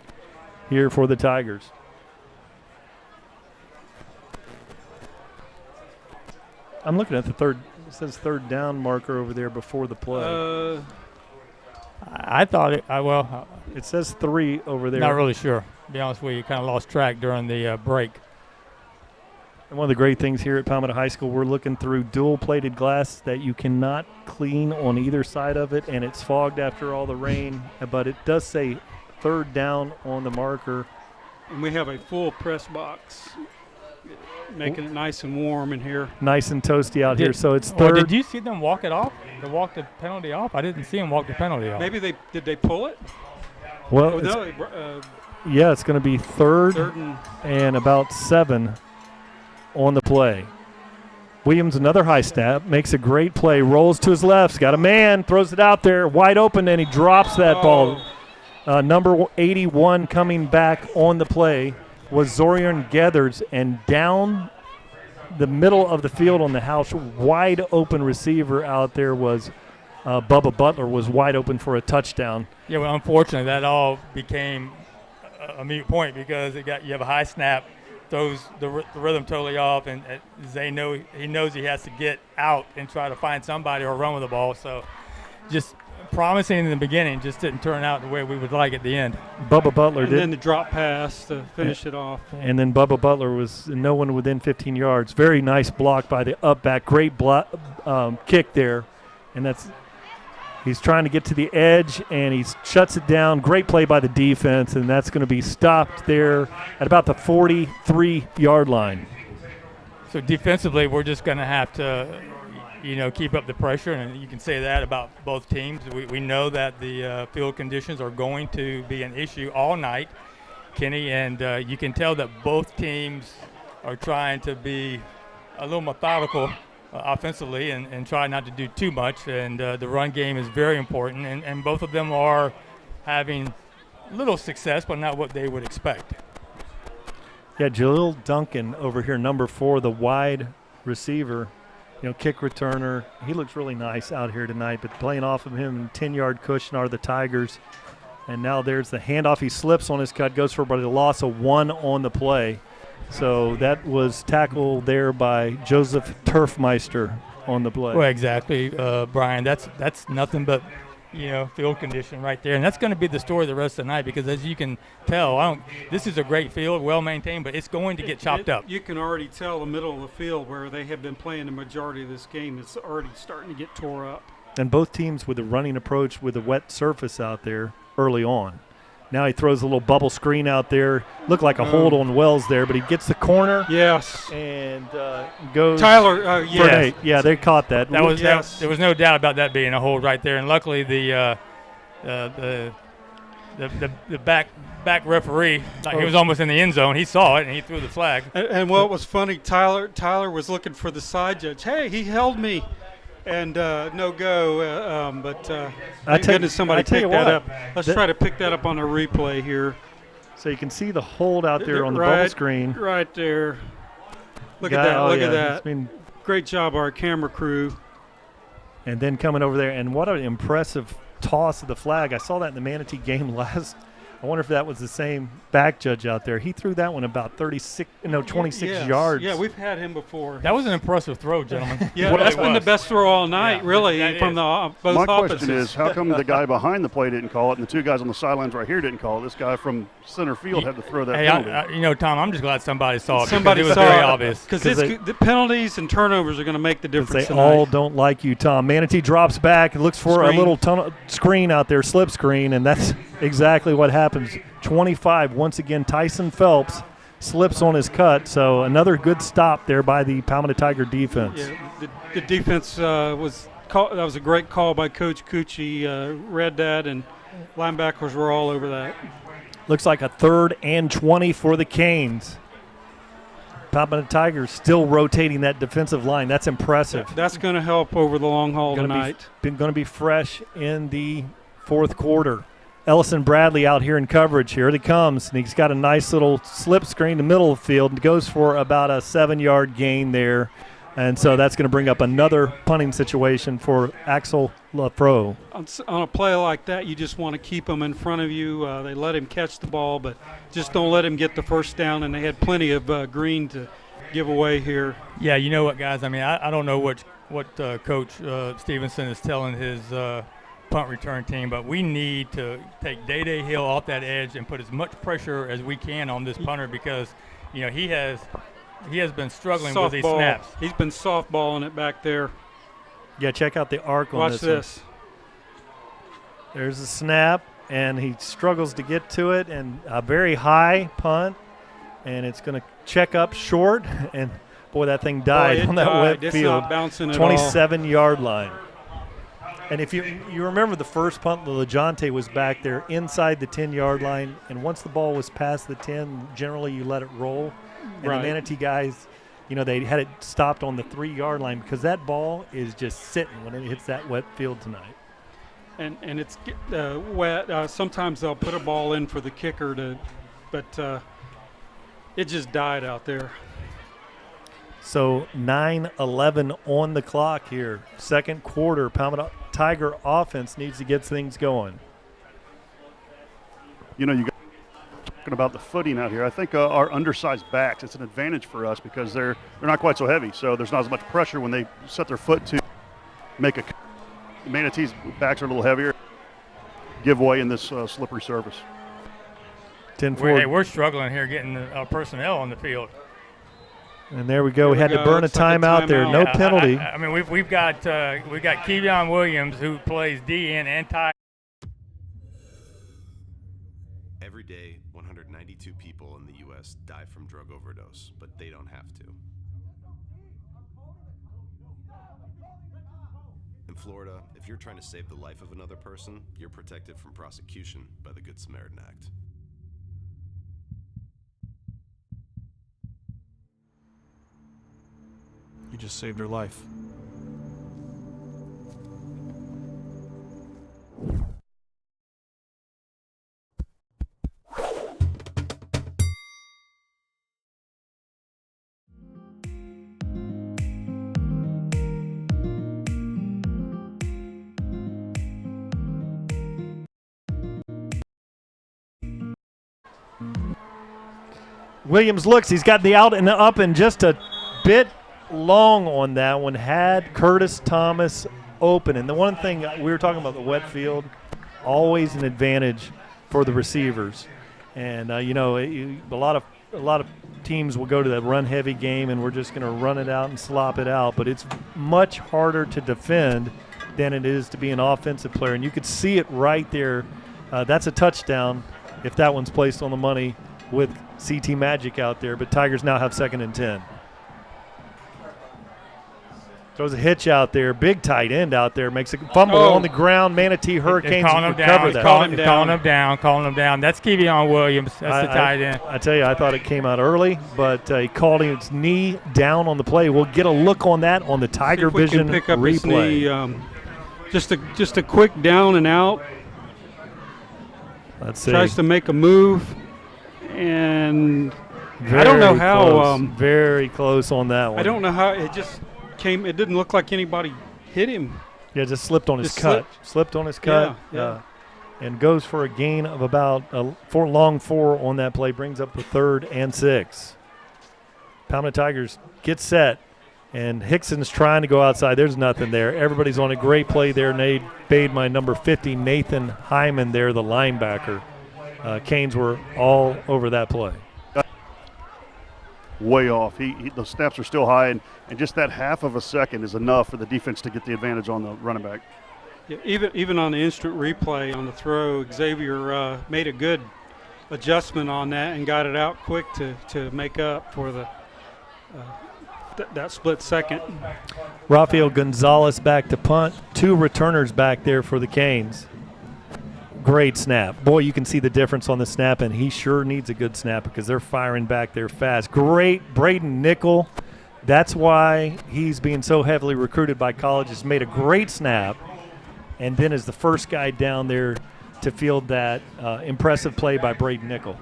Speaker 7: here for the Tigers. I'm looking at the third. It says third down marker over there before the play.
Speaker 8: I thought it.
Speaker 7: It says 3 over there.
Speaker 8: Not really sure. To be honest with you, kind of lost track during the break.
Speaker 7: And one of the great things here at Palmetto High School, we're looking through dual-plated glass that you cannot clean on either side of it, and it's fogged after all the rain. But it does say third down on the marker.
Speaker 1: And we have a full press box, making it nice and warm in here.
Speaker 7: Nice and toasty out here. So it's third.
Speaker 8: Did you see them walk it off? They walk the penalty off? I didn't see them walk the penalty off.
Speaker 1: Maybe did they pull it?
Speaker 7: Well,
Speaker 1: no,
Speaker 7: it's going to be third and about 7 on the play. Williams, another high snap, makes a great play, rolls to his left, got a man, throws it out there, wide open, and he drops that ball. Number 81 coming back on the play was Zorian Geathers, and down the middle of the field on the house, wide open receiver out there was Bubba Butler, was wide open for a touchdown.
Speaker 8: Yeah, well, unfortunately, that all became a moot point because you have a high snap throws the rhythm totally off, and he knows he has to get out and try to find somebody or run with the ball. So just promising in the beginning, just didn't turn out the way we would like at the end.
Speaker 7: Bubba Butler
Speaker 1: and then the drop pass to finish it off.
Speaker 7: And then Bubba Butler was no one within 15 yards. Very nice block by the up back. Great kick there. And he's trying to get to the edge, and he shuts it down. Great play by the defense, and that's going to be stopped there at about the 43-yard line.
Speaker 8: So defensively, we're just going to have to keep up the pressure, and you can say that about both teams. We know that the field conditions are going to be an issue all night, Kenny, and you can tell that both teams are trying to be a little methodical offensively and try not to do too much, and the run game is very important, and both of them are having little success, but not what they would expect.
Speaker 7: Yeah, Jaleel Duncan over here, number 4, the wide receiver, kick returner. He looks really nice out here tonight, but playing off of him, 10-yard cushion are the Tigers. And now there's the handoff. He slips on his cut, goes for about a loss of 1 on the play. So that was tackled there by Joseph Turfmeister on the play.
Speaker 8: Well, exactly, Brian. That's nothing but field condition right there, and that's going to be the story the rest of the night, because as you can tell, this is a great field, well maintained, but it's going to get chopped up.
Speaker 1: You can already tell the middle of the field where they have been playing the majority of this game is already starting to get tore up.
Speaker 7: And both teams with a running approach with a wet surface out there early on. Now he throws a little bubble screen out there. Looked like a hold on Wells there, but he gets the corner.
Speaker 1: Yes.
Speaker 7: And goes.
Speaker 1: Tyler, yes.
Speaker 7: Yeah, they caught that.
Speaker 8: There was no doubt about that being a hold right there. And luckily the back referee, he was almost in the end zone. He saw it and he threw the flag.
Speaker 1: And what was funny, Tyler was looking for the side judge. Hey, he held me. And no go, but thank goodness somebody picked that up. Let's try to pick that up on a replay here.
Speaker 7: So you can see the hold out there on the bubble screen.
Speaker 1: Right there. Look at that, look at that.
Speaker 7: I mean,
Speaker 1: great job, our camera crew.
Speaker 7: And then coming over there, and what an impressive toss of the flag. I saw that in the Manatee game last. I wonder if that was the same back judge out there. He threw that one about 26 yards.
Speaker 1: Yeah, we've had him before.
Speaker 8: That was an impressive throw, gentlemen.
Speaker 1: Yeah, that's been the best throw all night, really, from both offenses.
Speaker 5: My question is, how come the guy behind the play didn't call it, and the two guys on the sidelines right here didn't call it? This guy from center field had to throw that penalty.
Speaker 8: Tom, I'm just glad somebody saw it.
Speaker 1: Somebody
Speaker 8: it was
Speaker 1: saw
Speaker 8: very
Speaker 1: it,
Speaker 8: obvious.
Speaker 1: Because the penalties and turnovers are going to make the difference
Speaker 7: They
Speaker 1: tonight.
Speaker 7: all don't like you, Tom. Manatee drops back, looks for a little screen out there, slip screen, and that's exactly what happens. 25, once again, Tyson Phelps slips on his cut, so another good stop there by the Palmetto Tiger defense.
Speaker 1: Yeah, the defense that was a great call by Coach Cucci. Read that, and linebackers were all over that.
Speaker 7: Looks like a 3rd and 20 for the Canes. Palmetto Tigers still rotating that defensive line. That's impressive.
Speaker 1: That's going to help over the long haul tonight.
Speaker 7: Going to be fresh in the 4th quarter. Ellison Bradley out here in coverage. Here he comes, and he's got a nice little slip screen in the middle of the field and goes for about a 7-yard gain there. And so that's going to bring up another punting situation for Axel Lafro.
Speaker 1: On a play like that, you just want to keep him in front of you. They let him catch the ball, but just don't let him get the first down, and they had plenty of green to give away here.
Speaker 8: Yeah, you know what, guys? I mean, I don't know what Coach Stevenson is telling his punt return team, but we need to take Day Hill off that edge and put as much pressure as we can on this punter, because he has been struggling with these snaps.
Speaker 1: He's been softballing it back there.
Speaker 7: Yeah, check out the arc on
Speaker 1: Watch
Speaker 7: this.
Speaker 1: this.
Speaker 7: There's a snap, and he struggles to get to it, and a very high punt, and it's going to check up short, and boy, that thing died on that wet
Speaker 1: it's
Speaker 7: field.
Speaker 1: Not bouncing at all.
Speaker 7: 27-yard line. And if you remember the first punt, LeJonte was back there inside the 10-yard line, and once the ball was past the 10, generally you let it roll. And the Manatee guys, they had it stopped on the 3-yard line, because that ball is just sitting when it hits that wet field tonight.
Speaker 1: And it's wet. Sometimes they'll put a ball in for the kicker but it just died out there.
Speaker 7: So 9:11 on the clock here. 2nd quarter, Palmetto Tiger offense needs to get things going.
Speaker 5: You got about the footing out here. I think our undersized backs, it's an advantage for us because they're not quite so heavy, so there's not as much pressure when they set their foot to make a. Manatee's backs are a little heavier, give way in this slippery surface.
Speaker 7: 10-4.
Speaker 8: We're struggling here getting personnel on the field.
Speaker 7: And there we go. We had to burn a timeout there. No penalty.
Speaker 8: I mean, we've got Kevion Williams, who plays DN and tight.
Speaker 9: Every day, 192 people in the U.S. die from drug overdose, but they don't have to. In Florida, if you're trying to save the life of another person, you're protected from prosecution by the Good Samaritan Act.
Speaker 10: You just saved her life.
Speaker 7: Williams looks. He's got the out and the up and just a bit long on that one. Had Curtis Thomas open. And the one thing we were talking about, the wet field, always an advantage for the receivers. And, a lot of teams will go to that run-heavy game, and we're just going to run it out and slop it out. But it's much harder to defend than it is to be an offensive player. And you could see it right there. That's a touchdown if that one's placed on the money with CT Magic out there. But Tigers now have 2nd and 10. Throws a hitch out there. Big tight end out there. Makes a fumble on the ground. Manatee Hurricanes recover that.
Speaker 8: Calling him down. That's Kevion Williams. That's the tight end.
Speaker 7: I tell you, I thought it came out early, but he called his knee down on the play. We'll get a look on that on the Tiger Vision
Speaker 1: pick up
Speaker 7: replay.
Speaker 1: His knee, just a quick down and out.
Speaker 7: Let's see.
Speaker 1: Tries to make a move, and
Speaker 7: Very
Speaker 1: I don't know how.
Speaker 7: close. Very close on that one.
Speaker 1: I don't know how it just came. It didn't look like anybody hit him.
Speaker 7: Yeah, just slipped on his
Speaker 1: Just
Speaker 7: cut. Slipped on his cut.
Speaker 1: Yeah.
Speaker 7: And goes for a gain of about a long four on that play. Brings up the 3rd and 6. Palmetto Tigers get set. And Hickson's trying to go outside. There's nothing there. Everybody's on a great play there. Nate bade my number 50, Nathan Hyman there, the linebacker. Canes were all over that play.
Speaker 5: Way off. The snaps are still high, and just that half of a second is enough for the defense to get the advantage on the running back.
Speaker 1: Yeah, even on the instant replay on the throw, Xavier made a good adjustment on that and got it out quick to make up for the that split second.
Speaker 7: Rafael Gonzalez back to punt. 2 returners back there for the Canes. Great snap. Boy, you can see the difference on the snap, and he sure needs a good snap because they're firing back there fast. Great Braden Nickel. That's why he's being so heavily recruited by colleges. Made a great snap, and then is the first guy down there to field that impressive play by Braden Nickel.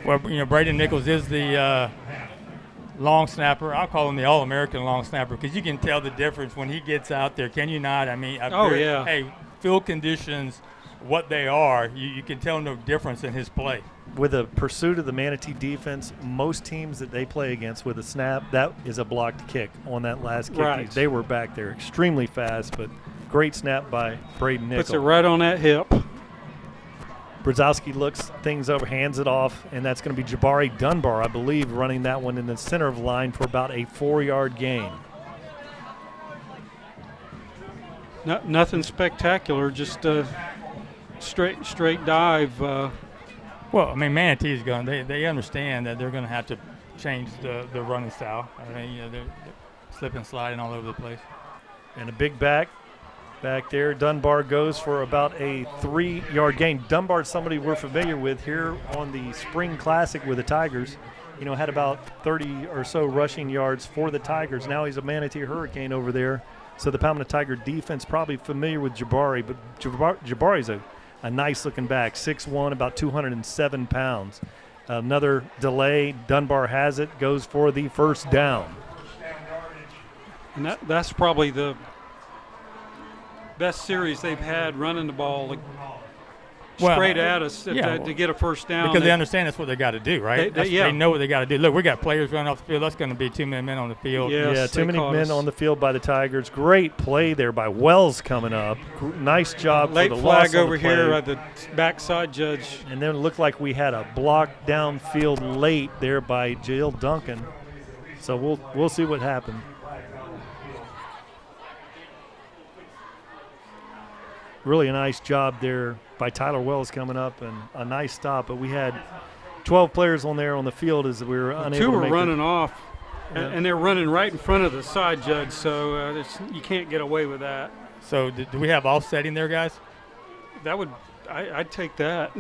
Speaker 8: Well, Braden Nichols is the long snapper. I'll call him the All-American long snapper because you can tell the difference when he gets out there. Can you not? I mean,
Speaker 1: yeah.
Speaker 8: Hey, field conditions, what they are, you can tell no difference in his play.
Speaker 7: With a pursuit of the Manatee defense, most teams that they play against with a snap, that is a blocked kick on that last kick.
Speaker 1: Right.
Speaker 7: They were back there extremely fast, but great snap by Braden Nickel.
Speaker 1: Puts it right on that hip.
Speaker 7: Brzezowski looks things over, hands it off, and that's going to be Jabari Dunbar, I believe, running that one in the center of the line for about a 4-yard gain.
Speaker 1: Nothing spectacular, just a straight dive.
Speaker 8: Well, I mean, Manatee's going. They understand that they're going to have to change the running style. I mean, they're slipping, sliding all over the place.
Speaker 7: And a big back there. Dunbar goes for about a 3-yard gain. Dunbar's somebody we're familiar with here on the Spring Classic with the Tigers. Had about 30 or so rushing yards for the Tigers. Now he's a Manatee Hurricane over there. So the Palmetto Tiger defense probably familiar with Jabari, but Jabari's a nice-looking back, 6'1", about 207 pounds. Another delay. Dunbar has it, goes for the first down.
Speaker 1: And that's probably the best series they've had running the ball straight at us to get a first down.
Speaker 8: Because they understand that's what they got to do, right? They know what they got to do. Look, we got players running off the field. That's going to be too many men on the field.
Speaker 1: Yes,
Speaker 7: too many men on the field by the Tigers. Great play there by Wells coming up. Nice job
Speaker 1: late
Speaker 7: for the
Speaker 1: flag
Speaker 7: loss on
Speaker 1: over
Speaker 7: the play.
Speaker 1: here at the backside judge.
Speaker 7: And then it looked like we had a block downfield late there by Jill Duncan. So we'll see what happened. Really a nice job there by Tyler Wells coming up, and a nice stop. But we had 12 players on there on the field as we were unable to make
Speaker 1: Two were running off, and they're running right in front of the side judge, so you can't get away with that.
Speaker 8: So do we have offsetting there, guys?
Speaker 1: I'd take that.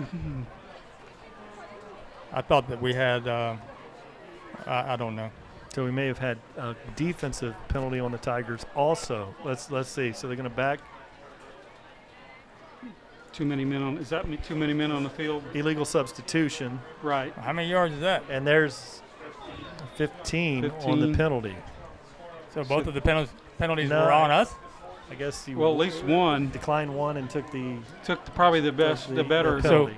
Speaker 8: I thought that we had, I don't know.
Speaker 7: So we may have had a defensive penalty on the Tigers also. Let's see. So they're going to back.
Speaker 1: Too many men on. Is that too many men on the field?
Speaker 7: Illegal substitution.
Speaker 1: Right.
Speaker 8: How many yards is that?
Speaker 7: And there's 15 on the penalty.
Speaker 8: So both of the penalties were on us.
Speaker 7: I guess
Speaker 1: at least one
Speaker 7: declined one and took
Speaker 1: probably the better
Speaker 7: penalty.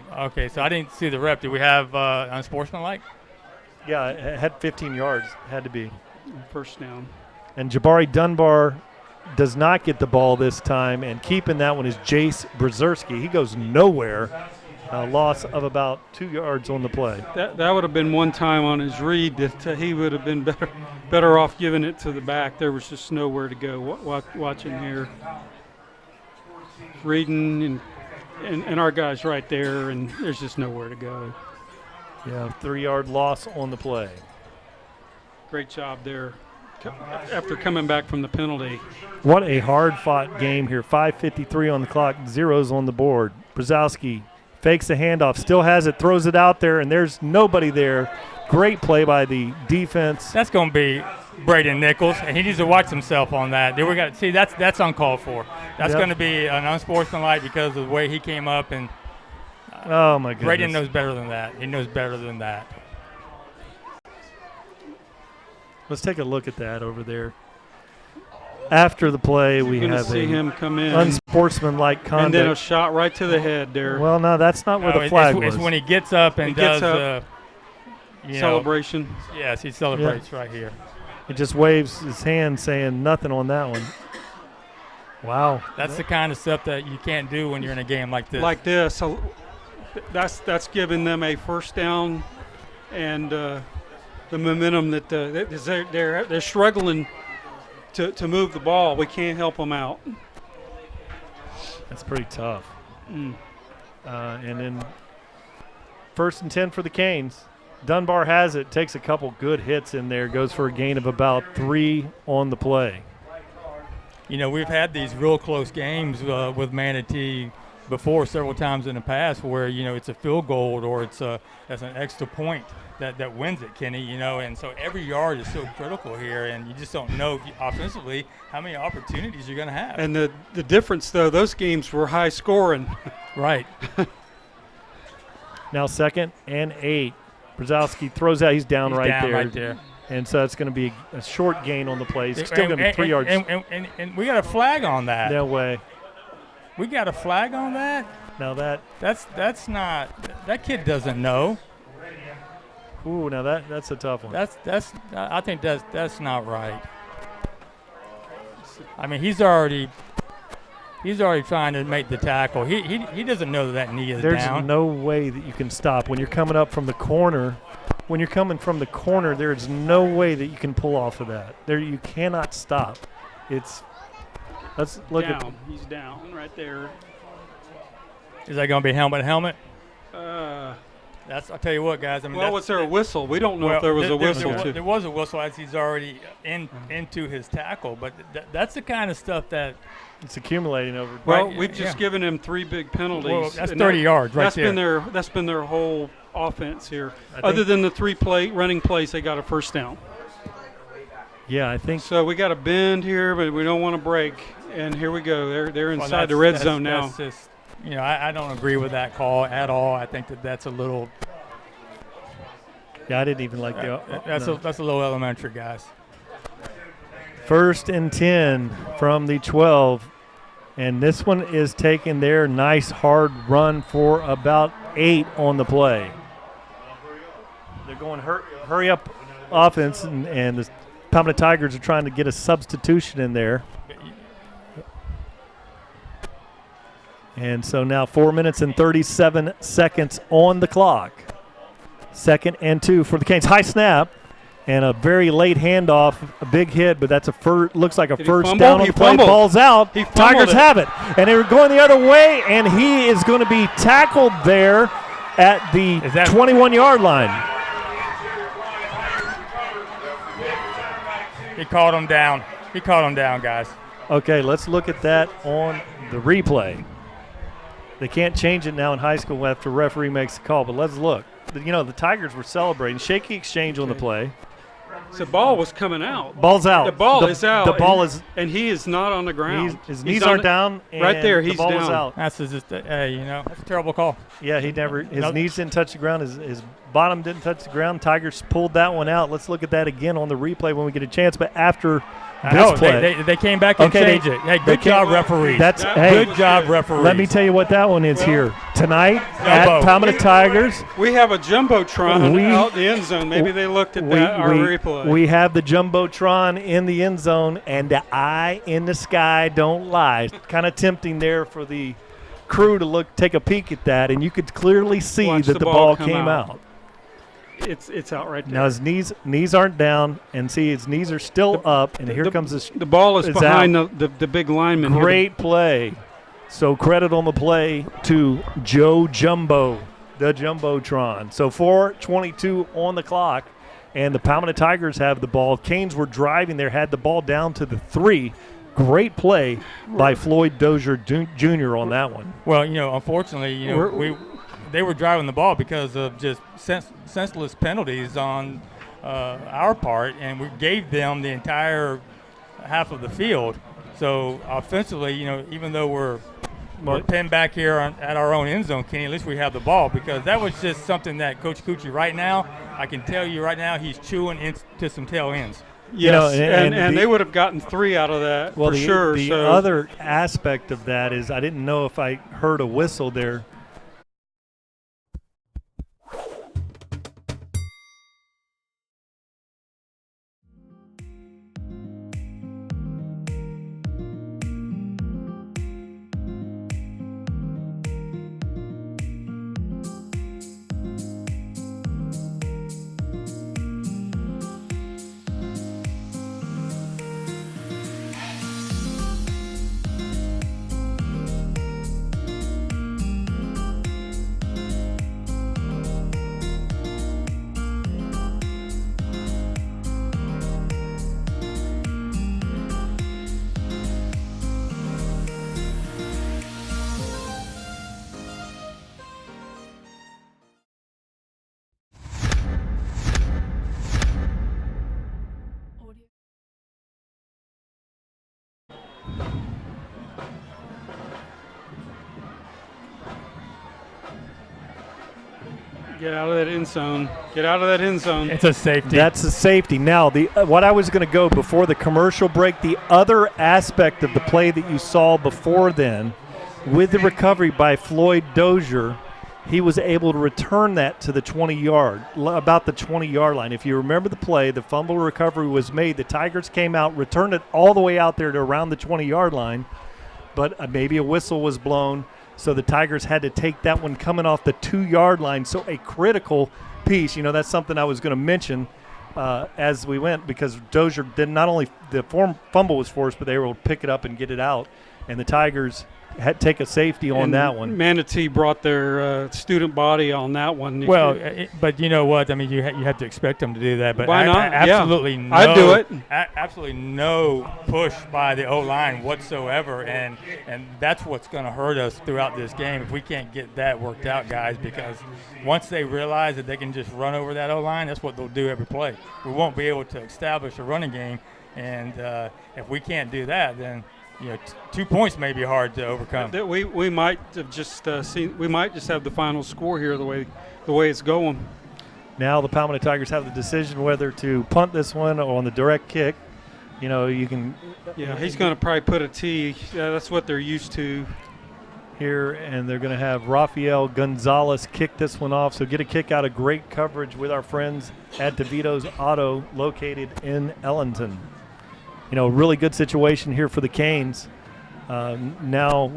Speaker 8: So I didn't see the rep. Did we have unsportsmanlike?
Speaker 7: Yeah, it had 15 yards. Had to be
Speaker 1: first down.
Speaker 7: And Jabari Dunbar does not get the ball this time, and keeping that one is Jace Brzezowski. He goes nowhere. A loss of about 2 yards on the play.
Speaker 1: That would have been one time on his read that he would have been better off giving it to the back. There was just nowhere to go. Watching here, reading and our guy's right there, and there's just nowhere to go.
Speaker 7: Yeah, 3-yard loss on the play.
Speaker 1: Great job there after coming back from the penalty.
Speaker 7: What a hard-fought game here. 5:53 on the clock, zeros on the board. Brzezowski fakes the handoff, still has it, throws it out there, and there's nobody there. Great play by the defense.
Speaker 8: That's going to be Braden Nichols, and he needs to watch himself on that. That's uncalled for. That's going to be an unsportsmanlike because of the way he came up. And
Speaker 7: oh my goodness,
Speaker 8: Braden knows better than that. He knows better than that.
Speaker 7: Let's take a look at that over there. After the play, we have
Speaker 1: see him come in,
Speaker 7: unsportsmanlike conduct.
Speaker 1: And then a shot right to the head there.
Speaker 7: Well, no, that's not where the flag was.
Speaker 8: It's when he gets up and does
Speaker 1: celebration.
Speaker 8: Yes, he celebrates right here.
Speaker 7: He just waves his hand saying nothing on that one. Wow.
Speaker 8: That's the kind of stuff that you can't do when you're in a game like this.
Speaker 1: Like this. So that's giving them a first down and the momentum that they're struggling to move the ball. We can't help them out.
Speaker 7: That's pretty tough. And then 1st and 10 for the Canes. Dunbar has it, takes a couple good hits in there, goes for a gain of about 3 on the play.
Speaker 8: You know, we've had these real close games with Manatee before several times in the past where, you know, it's a field goal or it's an extra point that wins it, Kenny, you know, and so every yard is so critical here, and you just don't know offensively how many opportunities you're going to have.
Speaker 1: And the difference, though, those games were high scoring.
Speaker 8: Right.
Speaker 7: Now 2nd and 8. Brzezowski throws out. He's down right
Speaker 8: there.
Speaker 7: And so it's going to be a short gain on the play. It's still going to be 3 yards.
Speaker 8: And we got a flag on that.
Speaker 7: No way.
Speaker 8: We got a flag on that?
Speaker 7: Now
Speaker 8: that's not – that kid doesn't know.
Speaker 7: Ooh, now that's a tough one.
Speaker 8: I think that's not right. I mean, he's already trying to make the tackle. He doesn't know that knee is down.
Speaker 7: There's no way that you can stop when you're coming up from the corner. When you're coming from the corner, there's no way that you can pull off of that. You cannot stop. Let's look
Speaker 1: down. He's down right there.
Speaker 8: Is that going to be helmet? I'll tell you what, guys. I mean,
Speaker 1: was there a whistle? We don't know if there was a whistle.
Speaker 8: There was a whistle as he's already into his tackle, but that's the kind of stuff that
Speaker 7: it's accumulating over.
Speaker 1: Well, we've just given him 3 big penalties.
Speaker 8: Well, that's 30 yards right there.
Speaker 1: That's been their whole offense here. Other than the 3 running plays, they got a first down.
Speaker 7: Yeah, I think
Speaker 1: so. We got a bend here, but we don't want to break. And here we go. They're inside the red zone now.
Speaker 8: That's just, you know, I don't agree with that call at all. I think that's a little.
Speaker 7: Yeah, I didn't even like
Speaker 8: that's a little elementary, guys.
Speaker 7: 1st and 10 from the 12. And this one is taken there. Nice hard run for about 8 on the play. They're going hurry up offense, and the Palmetto Tigers are trying to get a substitution in there. And so now 4 minutes and 37 seconds on the clock. 2nd and 2 for the Canes. High snap and a very late handoff, a big hit, but that's looks like a first down on the play. Ball's out. Tigers have it. And they were going the other way, and he is going to be tackled there at the 21-yard line.
Speaker 8: He called him down. He called him down, guys.
Speaker 7: Okay, let's look at that on the replay. They can't change it now in high school after a referee makes the call, but let's look. You know, the Tigers were celebrating. Shaky exchange on the play.
Speaker 1: So the ball was coming out.
Speaker 7: Ball's out.
Speaker 1: The ball is out.
Speaker 7: The ball is.
Speaker 1: And he is not on the ground.
Speaker 7: His knees aren't down. And
Speaker 1: right there, he's
Speaker 7: the ball
Speaker 1: down.
Speaker 7: is out.
Speaker 8: That's just, that's a terrible call.
Speaker 7: Yeah, his knees didn't touch the ground. His bottom didn't touch the ground. Tigers pulled that one out. Let's look at that again on the replay when we get a chance. But after this play.
Speaker 8: They came back and changed it. Hey, good job, referees. Good job, referees.
Speaker 7: Let me tell you what that one is here. Tonight at Palmetto Tigers.
Speaker 1: We have a Jumbotron out the end zone. Maybe they looked at our replay.
Speaker 7: We have the Jumbotron in the end zone, and the eye in the sky don't lie. Kind of tempting there for the crew to take a peek at that, and you could clearly see that the ball came out.
Speaker 1: It's out right there.
Speaker 7: Now his knees aren't down, and see his knees are still up, and here comes this.
Speaker 1: The ball is behind the big lineman.
Speaker 7: Great play. So credit on the play to Joe Jumbo, the Jumbotron. So 4:22 on the clock, and the Palmetto Tigers have the ball. Canes were driving there, had the ball down to the 3. Great play by Floyd Dozier Jr. on that one.
Speaker 8: Well, unfortunately, they were driving the ball because of just senseless penalties on our part, and we gave them the entire half of the field. So offensively, even though we're pinned back here at our own end zone, Kenny, at least we have the ball, because that was just something that Coach Cucci right now, I can tell you right now, he's chewing into some tail ends.
Speaker 1: Yes, and they would have gotten 3 out of that for sure.
Speaker 7: The other aspect of that is I didn't know if I heard a whistle there.
Speaker 1: Get out of that end zone. Get out of that end zone.
Speaker 8: It's a safety.
Speaker 7: That's a safety. Now, what I was going to go before the commercial break, the other aspect of the play that you saw before then, with the recovery by Floyd Dozier, he was able to return that to the 20-yard, about the 20-yard line. If you remember the play, the fumble recovery was made. The Tigers came out, returned it all the way out there to around the 20-yard line, but maybe a whistle was blown. So the Tigers had to take that one coming off the 2-yard line. So a critical piece. That's something I was going to mention as we went, because Dozier did not only the fumble was forced, but they were able to pick it up and get it out. And the Tigers had to take a safety on that one.
Speaker 1: Manatee brought their student body on that one.
Speaker 8: Well, but you know what? I mean, you have to expect them to do that. But
Speaker 1: why not?
Speaker 8: Absolutely
Speaker 1: no.
Speaker 8: I'd
Speaker 1: do it.
Speaker 8: Absolutely no push by the O-line whatsoever, and that's what's going to hurt us throughout this game if we can't get that worked out, guys. Because once they realize that they can just run over that O-line, that's what they'll do every play. We won't be able to establish a running game, and if we can't do that, then 2 points may be hard to overcome.
Speaker 1: We might have just we might just have the final score here the way it's going.
Speaker 7: Now the Palmetto Tigers have the decision whether to punt this one or on the direct kick. You can.
Speaker 1: Yeah, he's going to probably put a tee. That's what they're used to.
Speaker 7: Here, and they're going to have Rafael Gonzalez kick this one off. So get a kick out of great coverage with our friends at DeVito's Auto, located in Ellington. Really good situation here for the Canes. Now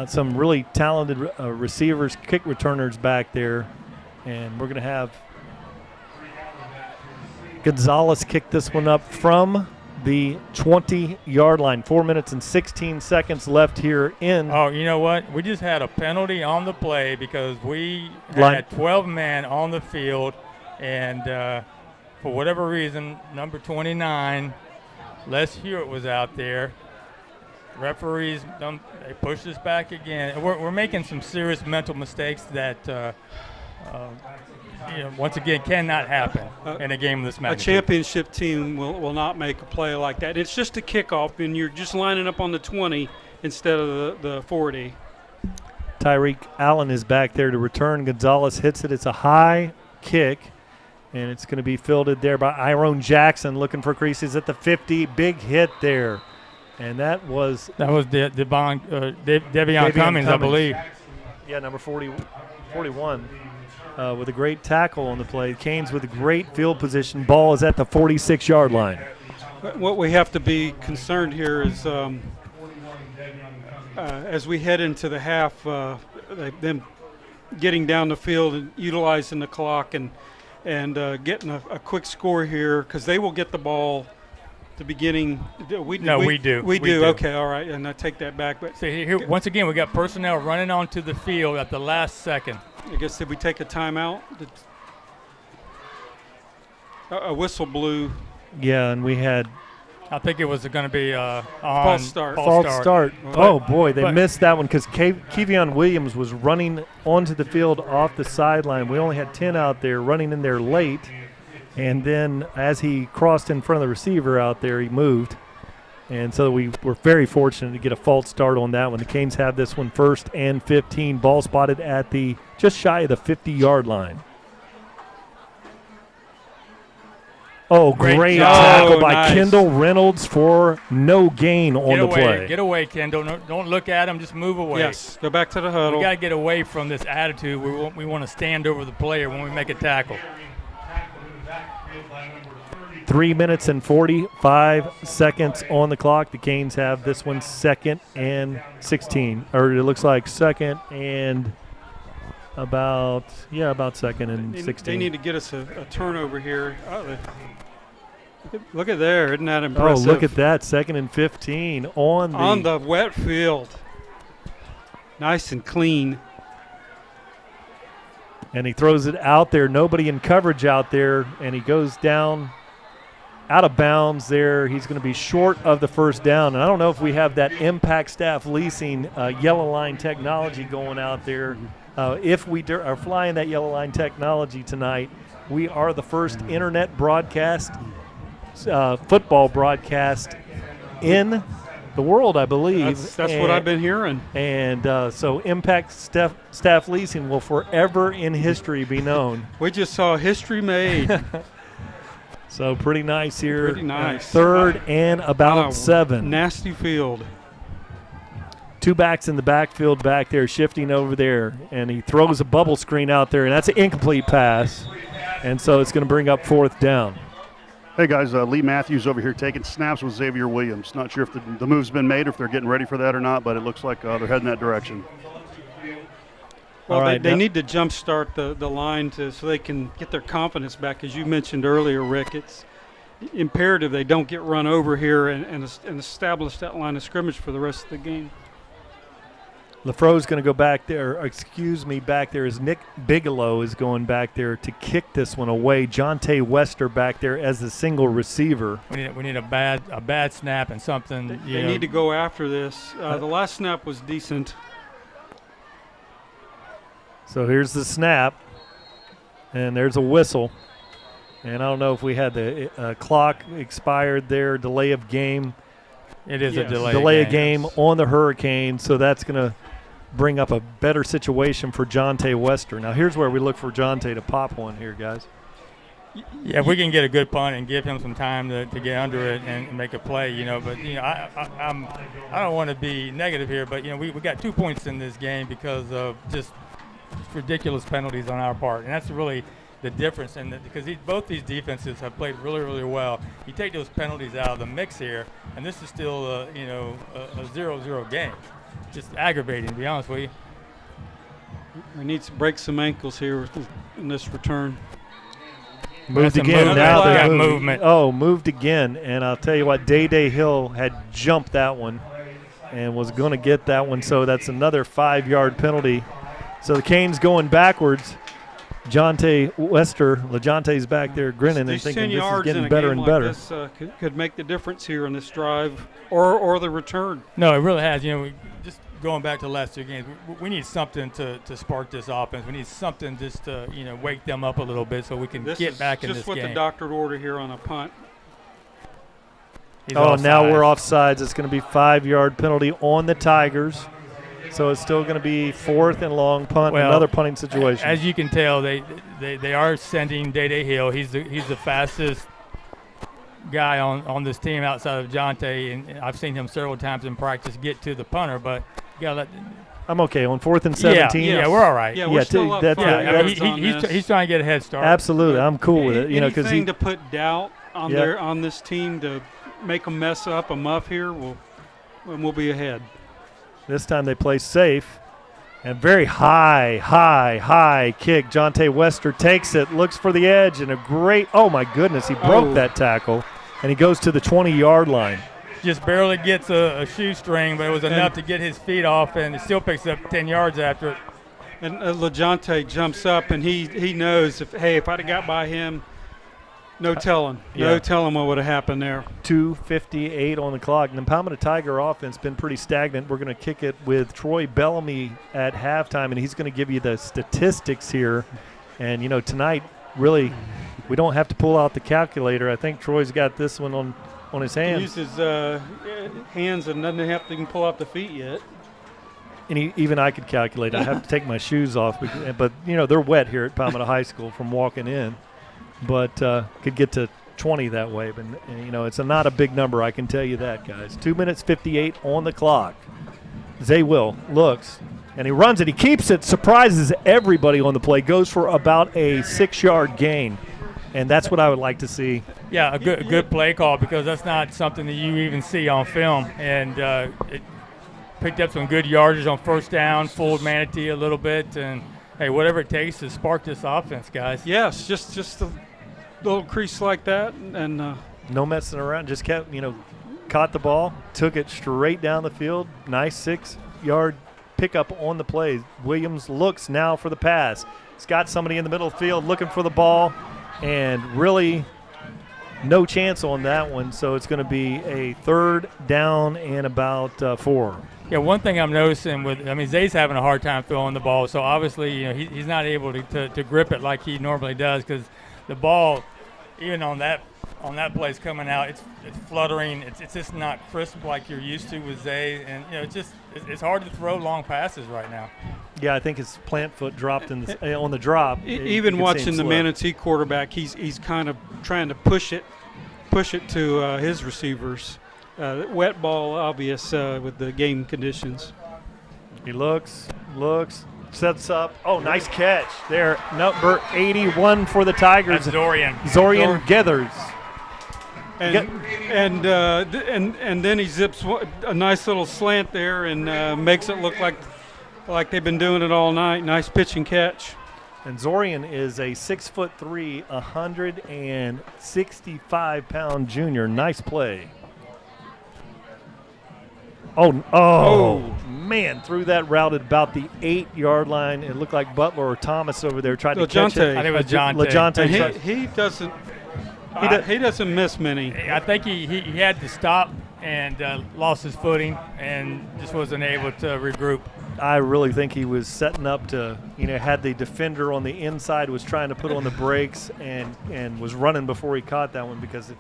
Speaker 7: some really talented receivers, kick returners back there, and we're going to have Gonzalez kick this one up from the 20-yard line. 4 minutes and 16 seconds left here in.
Speaker 8: Oh, you know what? We just had a penalty on the play because we had 12 men on the field, and for whatever reason, number 29, Les Hewitt, was out there. Referees, they pushed us back again. We're making some serious mental mistakes that once again, cannot happen in a game of this magnitude.
Speaker 1: A championship team will not make a play like that. It's just a kickoff, and you're just lining up on the 20 instead of the 40.
Speaker 7: Tyreek Allen is back there to return. Gonzalez hits it. It's a high kick, and it's going to be fielded there by Iron Jackson, looking for creases at the 50. Big hit there, and that was
Speaker 8: Devion Cummings, I believe.
Speaker 7: Yeah, number 41. With a great tackle on the play. Canes with a great field position. Ball is at the 46-yard line.
Speaker 1: What we have to be concerned here is as we head into the half, them getting down the field and utilizing the clock and getting a quick score here, because they will get the ball at the beginning. We do. Okay, all right, and I take that back. But
Speaker 8: see, here once again, we got personnel running onto the field at the last second.
Speaker 1: I guess, did we take a timeout? A whistle blew.
Speaker 7: Yeah, and we had.
Speaker 8: I think it was going to be
Speaker 1: false start.
Speaker 7: False start. Oh, boy, they missed that one because Kevion Williams was running onto the field off the sideline. We only had 10 out there running in there late. And then as he crossed in front of the receiver out there, he moved. And so we were very fortunate to get a false start on that one. The Canes have this one 1st and 15. Ball spotted at the just shy of the 50-yard line. Oh, great tackle by Kendall Reynolds for no gain on the play.
Speaker 8: Get away, Kendall. No, don't look at him. Just move away.
Speaker 1: Yes, go back to the huddle.
Speaker 8: We got to get away from this attitude. We want to stand over the player when we make a tackle.
Speaker 7: 3 minutes and 45 seconds on the clock. The Canes have this one 2nd and 16. Or it looks like 2nd and about 2nd and 16.
Speaker 1: They need to get us a turnover here. Look at there. Isn't that impressive?
Speaker 7: Oh, look at that. 2nd and 15 on
Speaker 1: the wet field. Nice and clean.
Speaker 7: And he throws it out there. Nobody in coverage out there. And he goes down out of bounds there. He's going to be short of the first down. And I don't know if we have that Impact Staff Leasing yellow line technology going out there. If we are flying that yellow line technology tonight, we are the first internet broadcast, football broadcast in the world, I believe.
Speaker 1: That's what I've been hearing.
Speaker 7: And so Impact Staff Leasing will forever in history be known.
Speaker 1: We just saw history made.
Speaker 7: So pretty nice here.
Speaker 1: Pretty nice.
Speaker 7: 3rd and about 7.
Speaker 1: Nasty field.
Speaker 7: 2 backs in the backfield back there, shifting over there. And he throws a bubble screen out there, and that's an incomplete pass. And so it's going to bring up 4th down.
Speaker 5: Hey, guys, Lee Matthews over here taking snaps with Xavier Williams. Not sure if the move's been made or if they're getting ready for that or not, but it looks like they're heading that direction.
Speaker 1: Well, they need to jumpstart the line so they can get their confidence back. As you mentioned earlier, Rick, it's imperative they don't get run over here and establish that line of scrimmage for the rest of the game.
Speaker 7: LaFro's going to go back there. Back there is Nick Bigelow is going back there to kick this one away. Jonte Wester back there as the single receiver.
Speaker 8: We need a bad snap and something.
Speaker 1: They need to go after this. The last snap was decent.
Speaker 7: So here's the snap, and there's a whistle. And I don't know if we had the clock expired there, delay of game.
Speaker 8: It is a delay.
Speaker 7: Delay of game on the Hurricane, so that's going to bring up a better situation for Jonte Wester. Now here's where we look for Jonte to pop one here, guys.
Speaker 8: Yeah, if we can get a good punt and give him some time to get under it and make a play, but I don't want to be negative here, but we got 2 points in this game because of just ridiculous penalties on our part, and that's really the difference. And because both these defenses have played really, really well, you take those penalties out of the mix here, and this is still a 0-0 game. Just aggravating, to be honest with you.
Speaker 1: We need to break some ankles here in this return.
Speaker 7: Moved
Speaker 8: That's
Speaker 7: again. Now
Speaker 8: got
Speaker 7: they're
Speaker 8: movement.
Speaker 7: Oh, moved again. And I'll tell you what, Day Hill had jumped that one and was going to get that one. So that's another 5-yard penalty. So the Canes going backwards. LeJonte's back there grinning and thinking this is getting better and better.
Speaker 1: This could make the difference here in this drive or the return.
Speaker 8: No, it really has. Just going back to the last 2 games, we need something to spark this offense. We need something just to wake them up a little bit so we can get back in this game.
Speaker 1: Just what the doctor ordered here on a punt.
Speaker 7: Now we're offsides. It's going to be 5-yard penalty on the Tigers. So it's still going to be 4th and long punt, another punting situation.
Speaker 8: As you can tell, they are sending Day Hill. He's the fastest guy on this team outside of Jonte, and I've seen him several times in practice get to the punter, but you got to let.
Speaker 7: I'm okay on 4th and 17.
Speaker 8: Yeah, we're all right.
Speaker 1: Yeah, we're still up 5 yards on this.
Speaker 8: He's trying to get a head start.
Speaker 7: Absolutely, I'm cool with it.
Speaker 1: Anything to put doubt on this team to make them mess up a muff here, we'll be ahead.
Speaker 7: This time they play safe. And very high kick. Jonte Wester takes it, looks for the edge, and a great – oh, my goodness, he broke that tackle, and he goes to the 20-yard line.
Speaker 8: Just barely gets a shoestring, but it was enough to get his feet off, and it still picks up 10 yards after it.
Speaker 1: And LeJonte jumps up, and he knows, if I'd have got by him, no telling. No telling what would have happened there.
Speaker 7: 2:58 on the clock. And the Palmetto Tiger offense been pretty stagnant. We're going to kick it with Troy Bellamy at halftime, and he's going to give you the statistics here. And, tonight, really, we don't have to pull out the calculator. I think Troy's got this one on his hands.
Speaker 1: He uses hands and doesn't have to even pull out the feet yet.
Speaker 7: And even I could calculate. I have to take my shoes off. But, they're wet here at Palmetto High School from walking in. But could get to 20 that way. But, it's not a big number, I can tell you that, guys. 2 minutes 58 on the clock. Zaywell looks, and he runs it. He keeps it, surprises everybody on the play, goes for about a 6-yard gain. And that's what I would like to see.
Speaker 8: Yeah, a good play call, because that's not something that you even see on film. And it picked up some good yardage on first down, fooled Manatee a little bit, and, hey, whatever it takes to spark this offense, guys.
Speaker 1: Yes, just a little crease like that, and
Speaker 7: no messing around. Just kept, caught the ball, took it straight down the field. Nice 6-yard pickup on the play. Williams looks now for the pass. He's got somebody in the middle of the field looking for the ball, and really no chance on that one. So it's going to be a 3rd down and about 4.
Speaker 8: Yeah, one thing I'm noticing Zay's having a hard time throwing the ball, so obviously, he's not able to grip it like he normally does, because the ball, even on that play's coming out, it's fluttering. It's just not crisp like you're used to with Zay, and it's hard to throw long passes right now.
Speaker 7: Yeah, I think his plant foot dropped on the drop.
Speaker 1: Even watching the Manatee quarterback, he's kind of trying to push it to his receivers. Wet ball, obvious with the game conditions.
Speaker 7: He looks, sets up. Oh, nice catch there. Number 81 for the Tigers.
Speaker 8: That's Zorian
Speaker 7: Gethers.
Speaker 1: And then he zips a nice little slant there and makes it look like they've been doing it all night. Nice pitch and catch.
Speaker 7: And Zorian is a 6'3", 165-pound junior. Nice play. Oh, man, threw that route at about the 8-yard line. It looked like Butler or Thomas over there tried to catch it.
Speaker 8: I think it was Jonte.
Speaker 7: LeJonte.
Speaker 1: He doesn't miss many.
Speaker 8: I think he had to stop and lost his footing and just wasn't able to regroup.
Speaker 7: I really think he was setting up to, had the defender on the inside, was trying to put on the brakes and was running before he caught that one because,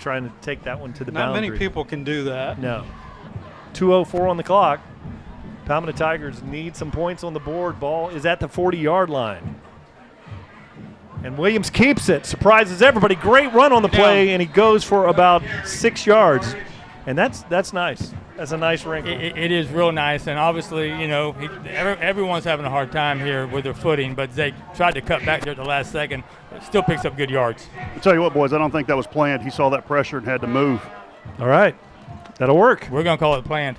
Speaker 7: trying to take that one to the boundary.
Speaker 1: Not many people can do that.
Speaker 7: No. 2:04 on the clock. Palmetto Tigers need some points on the board. Ball is at the 40-yard line. And Williams keeps it, surprises everybody. Great run on the play, and he goes for about 6 yards. And that's nice. That's a nice wrinkle.
Speaker 8: It is real nice, and obviously, you know, everyone's having a hard time here with their footing, but they tried to cut back there at the last second, but still picks up good yards.
Speaker 5: I'll tell you what, boys, I don't think that was planned. He saw that pressure and had to move.
Speaker 7: All right. That'll work.
Speaker 8: We're going to call it planned.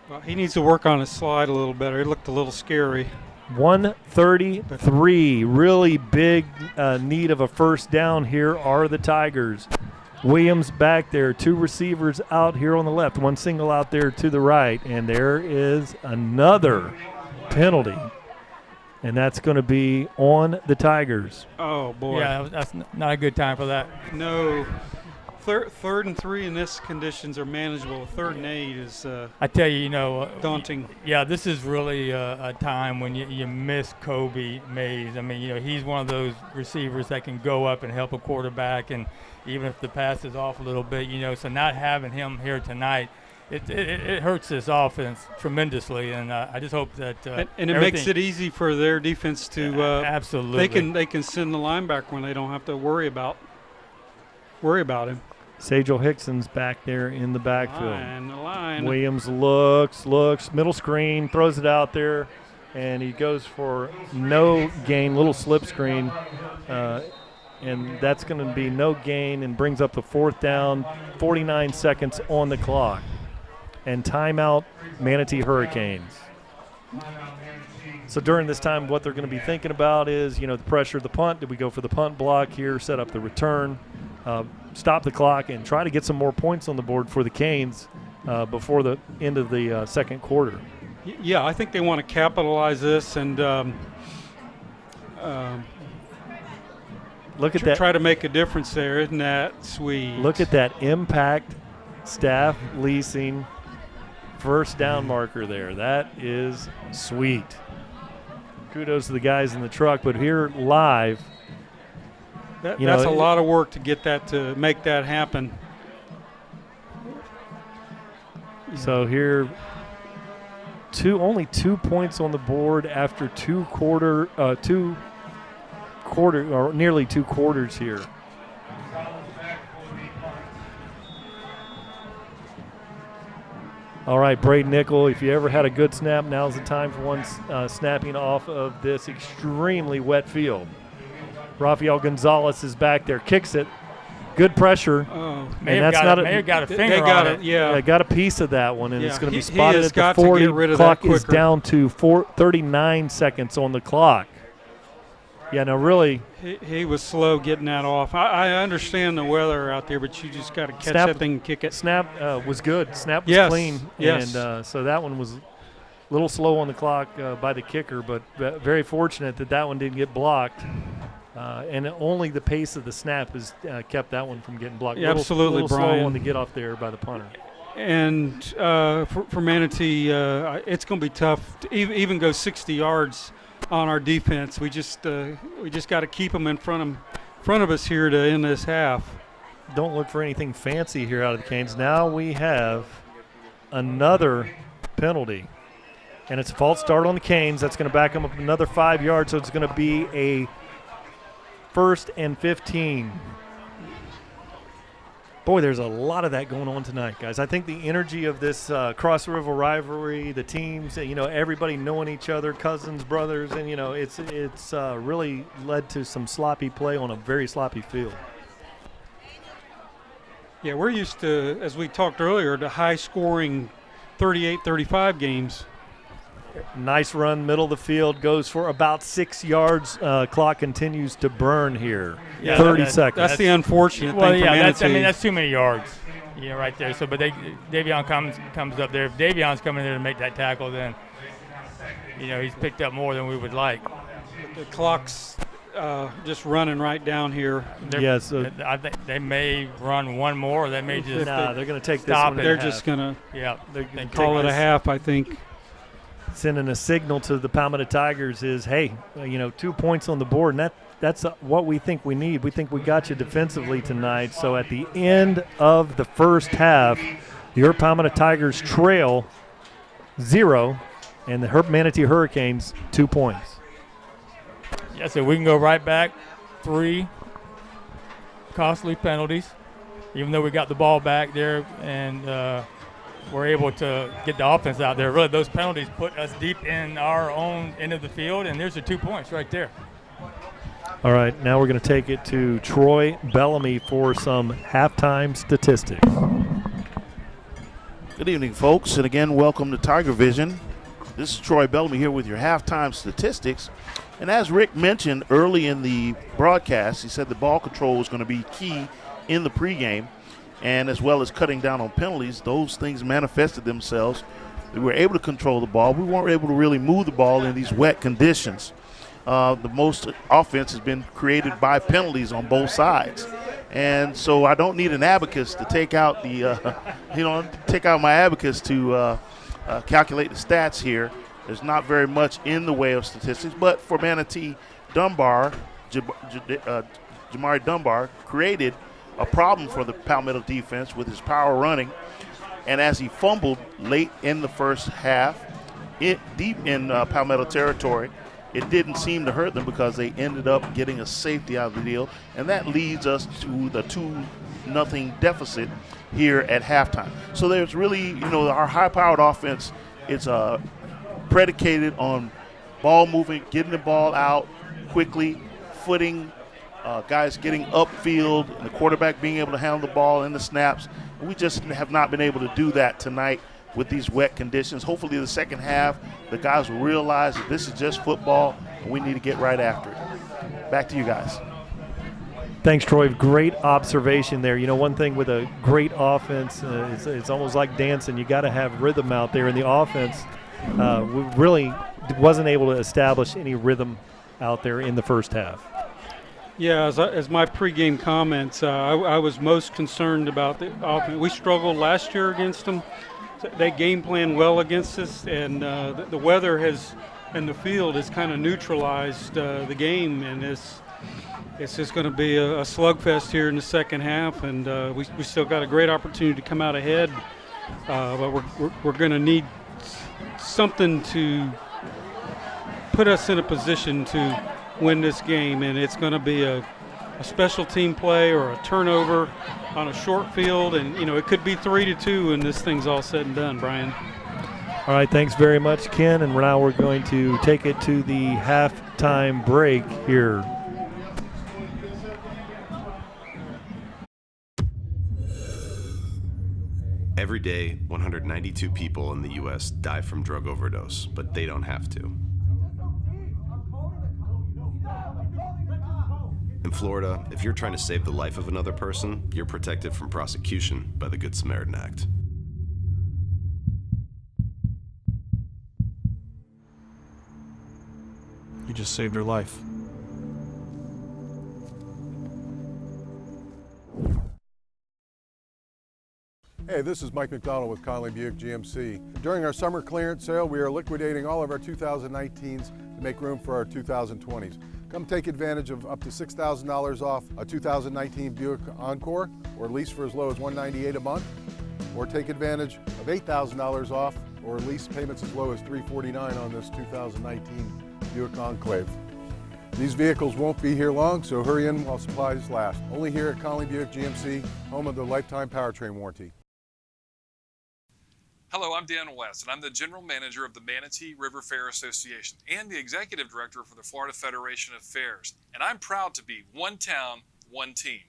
Speaker 1: Well, he needs to work on his slide a little better. It looked a little scary.
Speaker 7: 133. Really big need of a first down here are the Tigers. Williams back there, 2 receivers out here on the left, 1 single out there to the right, and there is another penalty, and that's going to be on the Tigers.
Speaker 1: Oh, boy.
Speaker 8: Yeah, that's not a good time for that.
Speaker 1: No. Third and 3 in this conditions are manageable. 3rd and 8 is
Speaker 8: I tell you, you know,
Speaker 1: daunting.
Speaker 8: Yeah, this is really a time when you miss Kobe Mays. I mean, you know, he's one of those receivers that can go up and help a quarterback, and even if the pass is off a little bit, you know, so not having him here tonight, it hurts this offense tremendously, and I just hope that
Speaker 1: and it makes it easy for their defense to
Speaker 8: absolutely
Speaker 1: they can send the linebacker when they don't have to worry about him.
Speaker 7: Sajal Hickson's back there in the backfield.
Speaker 1: The line.
Speaker 7: Williams looks, middle screen, throws it out there, and he goes for no gain, little slip screen, and that's going to be no gain and brings up the 4th down, 49 seconds on the clock. And timeout, Manatee Hurricanes. So during this time, what they're going to be thinking about is, you know, the pressure of the punt. Did we go for the punt block here, set up the return, stop the clock, and try to get some more points on the board for the Canes before the end of the second quarter?
Speaker 1: Yeah, I think they want to capitalize this and
Speaker 7: look at that.
Speaker 1: Try to make a difference there. Isn't that sweet?
Speaker 7: Look at that impact staff leasing first down marker there. That is sweet. Kudos to the guys in the truck, but here live,
Speaker 1: that's a lot of work to get that, to make that happen.
Speaker 7: So here, only 2 points on the board after nearly 2 quarters here. All right, Braden Nickel, if you ever had a good snap, now's the time for one snapping off of this extremely wet field. Rafael Gonzalez is back there, kicks it. Good pressure.
Speaker 8: May have got a finger on it.
Speaker 7: Yeah, got a piece of that one, and it's going to be
Speaker 1: he
Speaker 7: spotted
Speaker 1: has
Speaker 7: at the
Speaker 1: got
Speaker 7: 40.
Speaker 1: to get rid of
Speaker 7: Clock
Speaker 1: that
Speaker 7: is down to 39 seconds on the clock. Yeah, no, really.
Speaker 1: He was slow getting that off. I understand the weather out there, but you just got to catch that thing and kick it.
Speaker 7: Snap was good. Snap was clean.
Speaker 1: Yes.
Speaker 7: And so that one was a little slow on the clock by the kicker, but very fortunate that one didn't get blocked. And only the pace of the snap has kept that one from getting blocked.
Speaker 1: Yeah, absolutely,
Speaker 7: little
Speaker 1: Brian.
Speaker 7: slow on the get off there by the punter.
Speaker 1: And for Manatee, it's going to be tough to even go 60 yards on our defense. We just got to keep them in front of us here to end this half.
Speaker 7: Don't look for anything fancy here out of the Canes. Now we have another penalty, and it's a false start on the Canes. That's going to back them up another 5 yards, so it's going to be a 1st and 15. Boy, there's a lot of that going on tonight, guys. I think the energy of this Cross River rivalry, the teams, everybody knowing each other, cousins, brothers, and it's really led to some sloppy play on a very sloppy field.
Speaker 1: Yeah, we're used to, as we talked earlier, to high-scoring 38-35 games.
Speaker 7: Nice run, middle of the field, goes for about 6 yards. Clock continues to burn here.
Speaker 8: Yeah,
Speaker 7: 30 seconds.
Speaker 1: That's the unfortunate thing for Manatee.
Speaker 8: that's too many yards, right there. So, but Davion comes up there. If Davion's coming there to make that tackle, then he's picked up more than we would like.
Speaker 1: The clock's just running right down here.
Speaker 8: I think they may run one more. They may just
Speaker 7: they're going to take this
Speaker 8: stop
Speaker 7: one.
Speaker 8: it.
Speaker 1: They're just going to
Speaker 8: they
Speaker 1: call it a half, I think.
Speaker 7: Sending a signal to the Palmetto Tigers is, hey, 2 points on the board, and that's what we think we need. We think we got you defensively tonight. So at the end of the first half, your Palmetto Tigers trail 0, and the Manatee Hurricanes 2 points.
Speaker 8: Yeah, so we can go right back. 3 costly penalties, even though we got the ball back there and we're able to get the offense out there. Really, those penalties put us deep in our own end of the field, and there's the 2 points right there.
Speaker 7: All right, now we're going to take it to Troy Bellamy for some halftime statistics.
Speaker 11: Good evening, folks, and again, welcome to Tiger Vision. This is Troy Bellamy here with your halftime statistics. And as Rick mentioned early in the broadcast, he said the ball control was going to be key in the pregame, and as well as cutting down on penalties. Those things manifested themselves. We were able to control the ball. We weren't able to really move the ball in these wet conditions. The most offense has been created by penalties on both sides. And so I don't need an abacus to take out take out my abacus to calculate the stats here. There's not very much in the way of statistics, but for Manatee, Jamari Dunbar created a problem for the Palmetto defense with his power running. And as he fumbled late in the first half, deep in Palmetto territory, it didn't seem to hurt them because they ended up getting a safety out of the deal, and that leads us to the 2-0 deficit here at halftime. So there's really, our high-powered offense is predicated on ball movement, getting the ball out quickly, footing, guys getting upfield, and the quarterback being able to handle the ball in the snaps. We just have not been able to do that tonight with these wet conditions. Hopefully the second half, the guys will realize that this is just football and we need to get right after it. Back to you guys.
Speaker 7: Thanks, Troy. Great observation there. One thing with a great offense, it's almost like dancing. You got to have rhythm out there, and the offense really wasn't able to establish any rhythm out there in the first half.
Speaker 1: Yeah, as my pregame comments, I was most concerned about the offense. We struggled last year against them. They game plan well against us, and the weather and the field has kind of neutralized the game, and it's just going to be a slugfest here in the second half, and we still got a great opportunity to come out ahead, but we're going to need something to put us in a position to win this game, and it's going to be a special team play or a turnover on a short field, and it could be 3-2 when this thing's all said and done, Brian.
Speaker 7: All right, thanks very much, Ken, and now we're going to take it to the halftime break here.
Speaker 9: Every day, 192 people in the U.S. die from drug overdose, but they don't have to. In Florida, if you're trying to save the life of another person, you're protected from prosecution by the Good Samaritan Act.
Speaker 10: You just saved her life.
Speaker 12: Hey, this is Mike McDonald with Conley Buick GMC. During our summer clearance sale, we are liquidating all of our 2019s to make room for our 2020s. Come take advantage of up to $6,000 off a 2019 Buick Encore, or lease for as low as $198 a month, or take advantage of $8,000 off, or lease payments as low as $349 on this 2019 Buick Enclave. These vehicles won't be here long, so hurry in while supplies last. Only here at Conley Buick GMC, home of the lifetime powertrain warranty.
Speaker 13: Hello, I'm Dan West, and I'm the General Manager of the Manatee River Fair Association and the Executive Director for the Florida Federation of Fairs. And I'm proud to be one town, one team.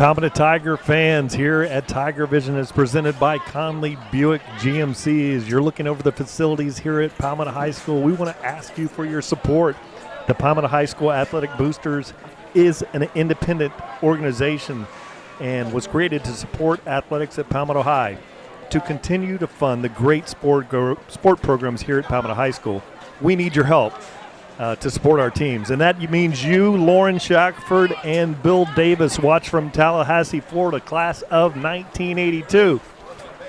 Speaker 7: Palmetto Tiger fans, here at Tiger Vision is presented by Conley Buick GMC. As you're looking over the facilities here at Palmetto High School, we want to ask you for your support. The Palmetto High School Athletic Boosters is an independent organization and was created to support athletics at Palmetto High, to continue to fund the great sport programs here at Palmetto High School. We need your help to support our teams, and that means you, Lauren Shackford, and Bill Davis, watch from Tallahassee, Florida, class of 1982.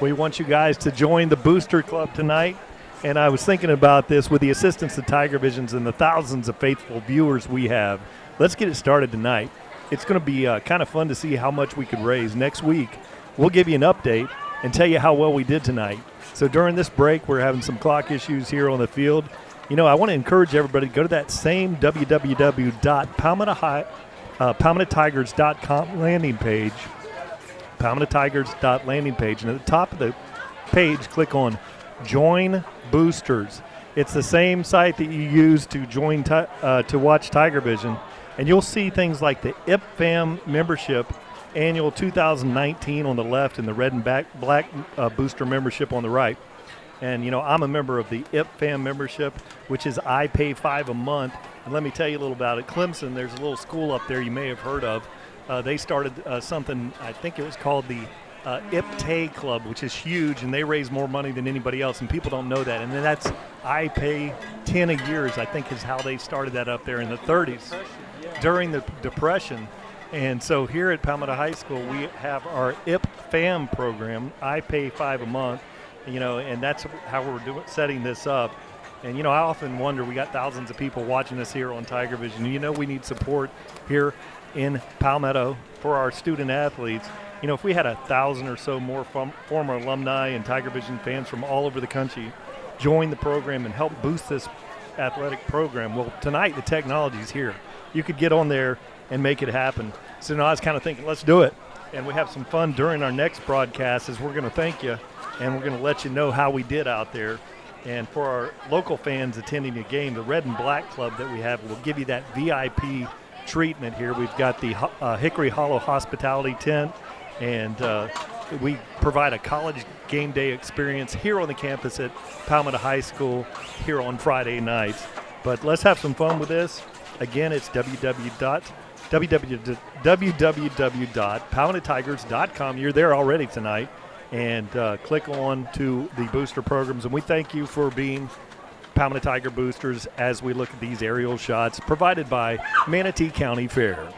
Speaker 7: We want you guys to join the Booster Club tonight, and I was thinking about this with the assistance of Tiger Visions and the thousands of faithful viewers we have. Let's get it started tonight. It's going to be kind of fun to see how much we could raise. Next week, we'll give you an update and tell you how well we did tonight. So during this break, we're having some clock issues here on the field. You know, I want to encourage everybody to go to that same www.palmettotigers.com landing page, palmettotigers.landing page, and at the top of the page, click on Join Boosters. It's the same site that you use to join to watch Tiger Vision, and you'll see things like the IPFAM membership annual 2019 on the left and the red and black booster membership on the right. And, you know, I'm a member of the IPFAM membership, which is I pay $5 a month. And let me tell you a little about it. Clemson, there's a little school up there you may have heard of. They started something, I think it was called the IPTAY Club, which is huge, and they raise more money than anybody else, and people don't know that. And then that's I pay 10 a year, I think is how they started that up there in the 30s during the Depression. And so here at Palmetto High School, we have our IPFAM program, I pay $5 a month. You know, and that's how we're setting this up. And, you know, I often wonder, we got thousands of people watching us here on Tiger Vision. You know, we need support here in Palmetto for our student athletes. You know, if we had 1,000 or so more former alumni and Tiger Vision fans from all over the country join the program and help boost this athletic program, well, tonight the technology's here. You could get on there and make it happen. So, you know, I was kind of thinking, let's do it. And we have some fun during our next broadcast as we're going to thank you. And we're going to let you know how we did out there. And for our local fans attending the game, the Red and Black Club that we have will give you that VIP treatment here. We've got the Hickory Hollow Hospitality Tent, and we provide a college game day experience here on the campus at Palmetto High School here on Friday nights. But let's have some fun with this. Again, it's www.palmettotigers.com. You're there already tonight. And click on to the booster programs. And we thank you for being Palmetto Tiger boosters as we look at these aerial shots provided by Manatee County Fair.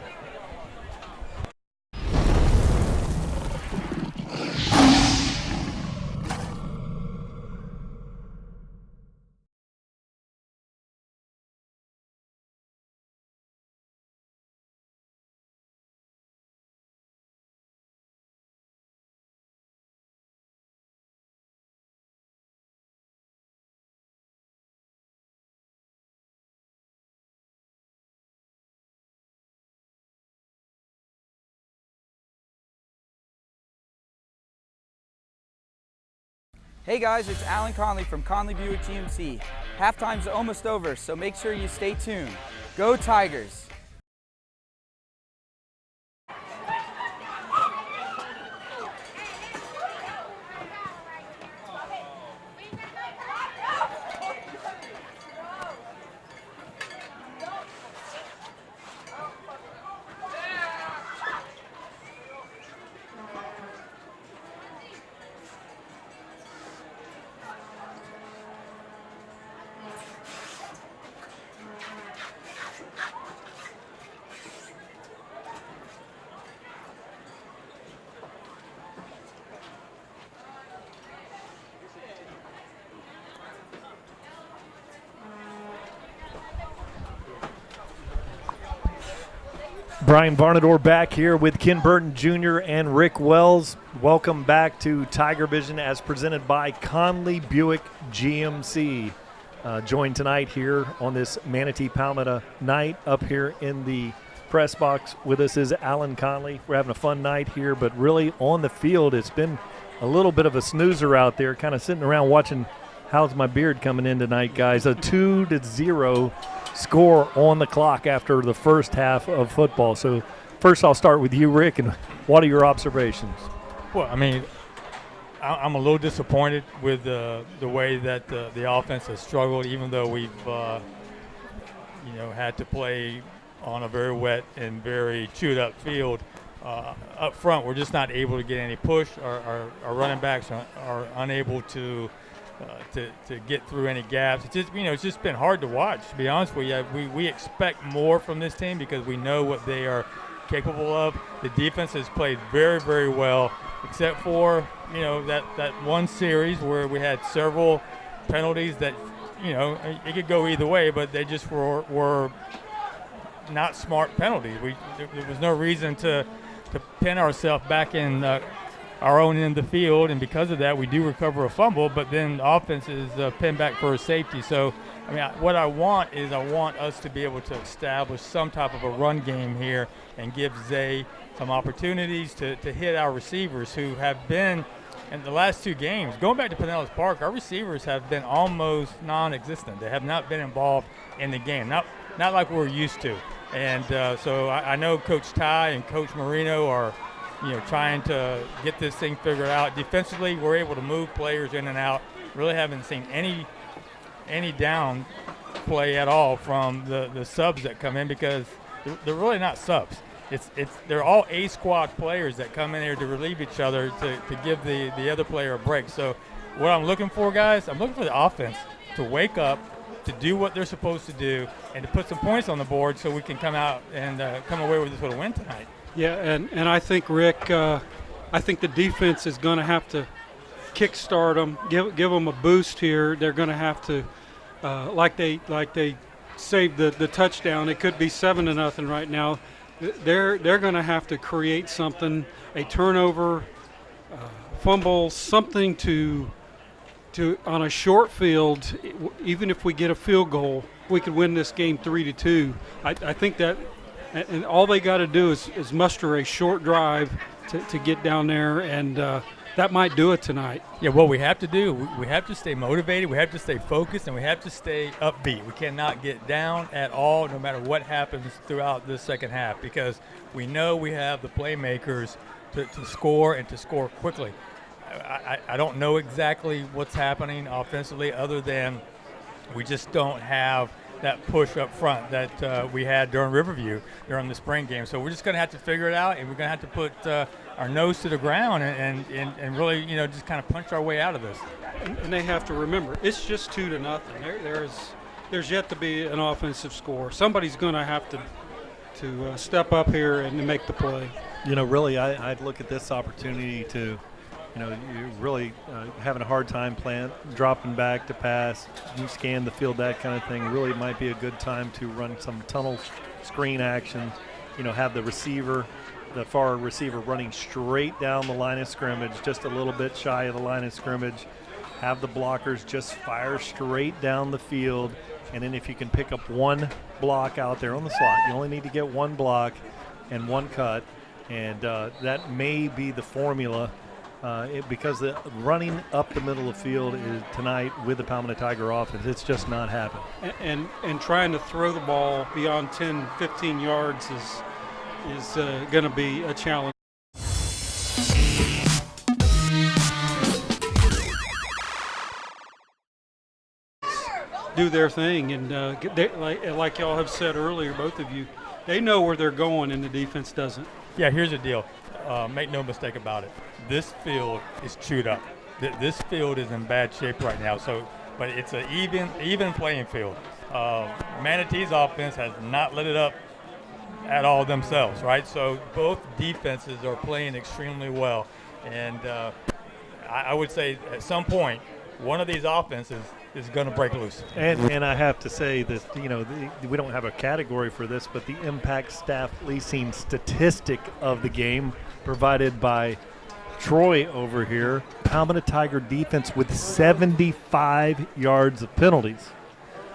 Speaker 14: Hey guys, it's Alan Conley from Conley Buick GMC. Halftime's almost over, so make sure you stay tuned. Go Tigers!
Speaker 7: Brian Varnador back here with Ken Burton Jr. and Rick Wells. Welcome back to Tiger Vision as presented by Conley Buick GMC. Joined tonight here on this Manatee Palmetto night. Up here in the press box with us is Alan Conley. We're having a fun night here, but really on the field it's been a little bit of a snoozer out there, kind of sitting around watching how's my beard coming in tonight, guys. A 2-0 score on the clock after the first half of football. So first I'll start with you, Rick, and what are your observations?
Speaker 8: Well, I mean, I'm a little disappointed with the way that the offense has struggled, even though we've had to play on a very wet and very chewed up field. Up front, we're just not able to get any push. Our running backs are unable to get through any gaps. It's just been hard to watch, to be honest with you. We expect more from this team because we know what they are capable of. The defense has played very, very well, except for that one series where we had several penalties that it could go either way, but they just were not smart penalties. There was no reason to pin ourselves back in our own end of the field, and because of that, we do recover a fumble, but then the offense is pinned back for a safety. So, I mean, what I want us to be able to establish some type of a run game here and give Zay some opportunities to hit our receivers who have been, in the last two games, going back to Pinellas Park, our receivers have been almost non-existent. They have not been involved in the game, not like we're used to. And so I know Coach Ty and Coach Marino are, trying to get this thing figured out. Defensively, we're able to move players in and out. Really haven't seen any down play at all from the subs that come in because they're really not subs. They're all A squad players that come in here to relieve each other to give the other player a break. So what I'm looking for, guys, I'm looking for the offense to wake up, to do what they're supposed to do, and to put some points on the board so we can come out and come away with this little win tonight.
Speaker 1: Yeah, and I think, Rick, I think the defense is going to have to kickstart them, give them a boost here. They're going to have to, like they saved the touchdown. It could be 7-0 right now. They're going to have to create something, a turnover, fumble, something to on a short field. Even if we get a field goal, we could win this game 3-2. I think that, and all they got to do is muster a short drive to get down there, and that might do it tonight.
Speaker 8: Yeah, what we have to do, we have to stay motivated, we have to stay focused, and we have to stay upbeat. We cannot get down at all, no matter what happens throughout this second half, because we know we have the playmakers to score and to score quickly. I don't know exactly what's happening offensively other than we just don't have that push up front that we had during Riverview during the spring game. So we're just going to have to figure it out, and we're going to have to put our nose to the ground and really, just kind of punch our way out of this.
Speaker 1: And they have to remember, it's just 2-0. There's yet to be an offensive score. Somebody's going to have to step up here and make the play.
Speaker 7: Really, I'd look at this opportunity to, you're really having a hard time dropping back to pass, you scan the field, that kind of thing. Really might be a good time to run some tunnel screen action, have the far receiver running straight down the line of scrimmage, just a little bit shy of the line of scrimmage. Have the blockers just fire straight down the field, and then if you can pick up one block out there on the slot, you only need to get one block and one cut, and that may be the formula. Because the running up the middle of the field is tonight with the Palmetto Tiger offense, it's just not happening.
Speaker 1: And trying to throw the ball beyond 10, 15 yards is going to be a challenge. Do their thing, and like y'all have said earlier, both of you, they know where they're going, and the defense doesn't.
Speaker 8: Yeah, here's the deal. Make no mistake about it. This field is chewed up. This field is in bad shape right now. But it's an even playing field. Manatee's offense has not let it up at all themselves, right? So both defenses are playing extremely well, and I would say at some point one of these offenses is going to break loose.
Speaker 7: And I have to say that, we don't have a category for this, but the impact staff leasing statistic of the game provided by Troy over here, Palmetto Tiger defense with 75 yards of penalties.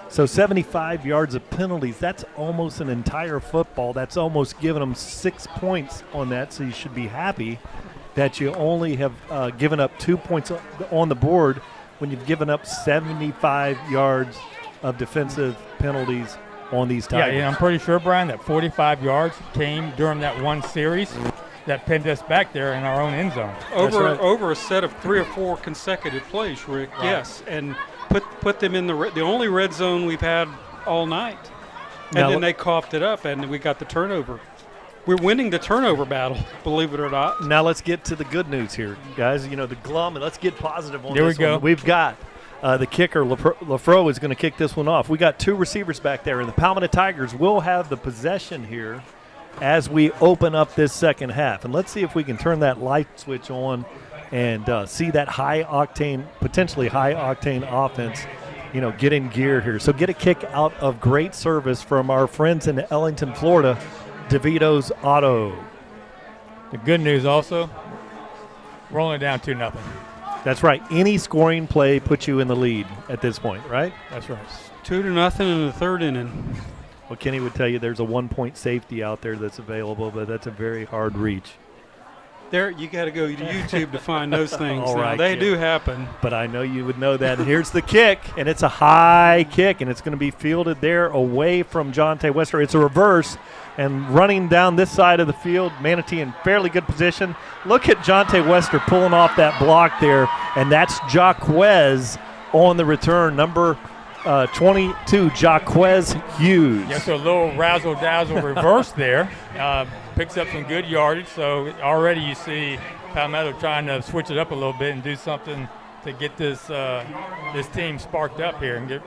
Speaker 7: So 75 yards of penalties, that's almost an entire football. That's almost giving them 6 points on that, so you should be happy that you only have given up 2 points on the board when you've given up 75 yards of defensive penalties on these
Speaker 8: Yeah,
Speaker 7: Tigers.
Speaker 8: and I'm pretty sure, Brian, that 45 yards came during that one series that pinned us back there in our own end zone.
Speaker 1: Over a set of 3 or 4 consecutive plays, Rick.
Speaker 8: Right.
Speaker 1: Yes, and put them in the only red zone we've had all night. And
Speaker 7: Now,
Speaker 1: then they coughed it up, and we got the turnover. We're winning the turnover battle, believe it or not.
Speaker 7: Now let's get to the good news here, guys. You know, the glum, and let's get positive on
Speaker 8: There
Speaker 7: this
Speaker 8: we go.
Speaker 7: one. We've got the kicker, Lafro, is going to kick this one off. We got 2 receivers back there, and the Palmetto Tigers will have the possession here as we open up this second half. And let's see if we can turn that light switch on and see that potentially high-octane offense, you know, get in gear here. So get a kick out of great service from our friends in Ellington, Florida, DeVito's Auto.
Speaker 8: The good news also, we're only down 2-0.
Speaker 7: That's right. Any scoring play puts you in the lead at this point, right?
Speaker 8: That's right.
Speaker 1: 2-0 in the third inning.
Speaker 7: Well, Kenny would tell you there's a 1-point safety out there that's available, but that's a very hard reach.
Speaker 1: There, you got to go to YouTube to find those things.
Speaker 7: All
Speaker 1: now.
Speaker 7: right,
Speaker 1: They
Speaker 7: yeah.
Speaker 1: do happen.
Speaker 7: But I know you would know that. And here's the kick, and it's a high kick, and it's going to be fielded there away from Jonte Wester. It's a reverse, and running down this side of the field, Manatee in fairly good position. Look at Jonte Wester pulling off that block there, and that's Jaquez on the return, number 22, Jaquez Hughes.
Speaker 8: Yeah, so a little razzle-dazzle reverse there. Picks up some good yardage, so already you see Palmetto trying to switch it up a little bit and do something to get this team sparked up here. And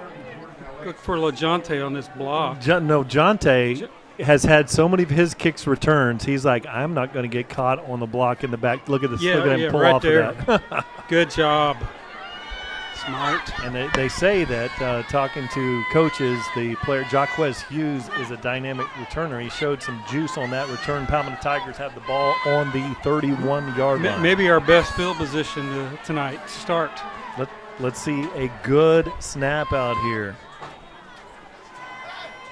Speaker 1: Look for LaJonte on this block.
Speaker 7: Jonte has had so many of his kicks returns. He's like, I'm not going to get caught on the block in the back. Look at this. Look at him pull
Speaker 1: right
Speaker 7: off
Speaker 1: there.
Speaker 7: of that.
Speaker 1: Good job. Smart.
Speaker 7: And they say that talking to coaches, the player Jaquez Hughes is a dynamic returner. He showed some juice on that return. Palmetto Tigers have the ball on the 31-yard line.
Speaker 1: Maybe our best field position tonight. Start.
Speaker 7: Let's see a good snap out here.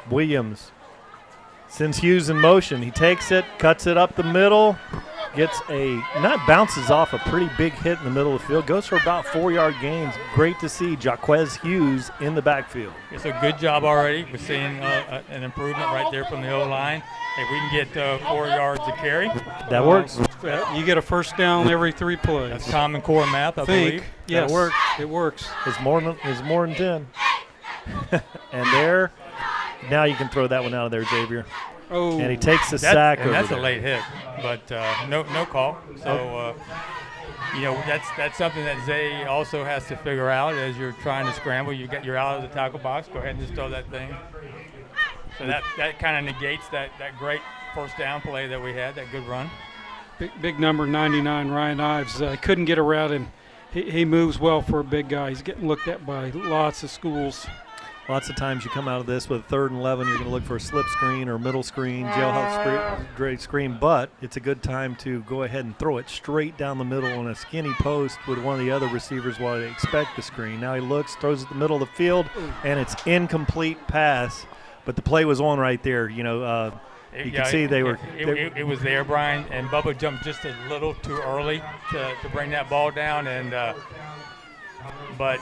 Speaker 7: Williams sends Hughes in motion. He takes it, cuts it up the middle, bounces off a pretty big hit in the middle of the field, goes for about 4-yard gains. Great to see Jaquez Hughes in the backfield.
Speaker 8: It's a good job already. We're seeing an improvement right there from the O-line. If we can get 4 yards to carry.
Speaker 7: That works.
Speaker 1: You get a first down every 3 plays.
Speaker 8: That's Common Core math, I believe.
Speaker 1: Yes,
Speaker 7: that works.
Speaker 1: It works.
Speaker 7: It's more than 10. And there, now you can throw that one out of there, Xavier.
Speaker 1: Oh,
Speaker 7: and he takes the sack over
Speaker 8: that's
Speaker 7: there.
Speaker 8: a late hit, but no call. So that's something that Zay also has to figure out as you're trying to scramble. You're out of the tackle box. Go ahead and just throw that thing. So that kind of negates that great first down play that we had, that good run.
Speaker 1: Big number 99, Ryan Ives. Couldn't get around him. He moves well for a big guy. He's getting looked at by lots of schools.
Speaker 7: Lots of times you come out of this with 3rd and 11, you're going to look for a slip screen or middle screen, jailhouse screen, but it's a good time to go ahead and throw it straight down the middle on a skinny post with one of the other receivers while they expect the screen. Now he looks, throws it the middle of the field, and it's incomplete pass, but the play was on right there. You can see they were.
Speaker 8: It was there, Brian, and Bubba jumped just a little too early to bring that ball down, and but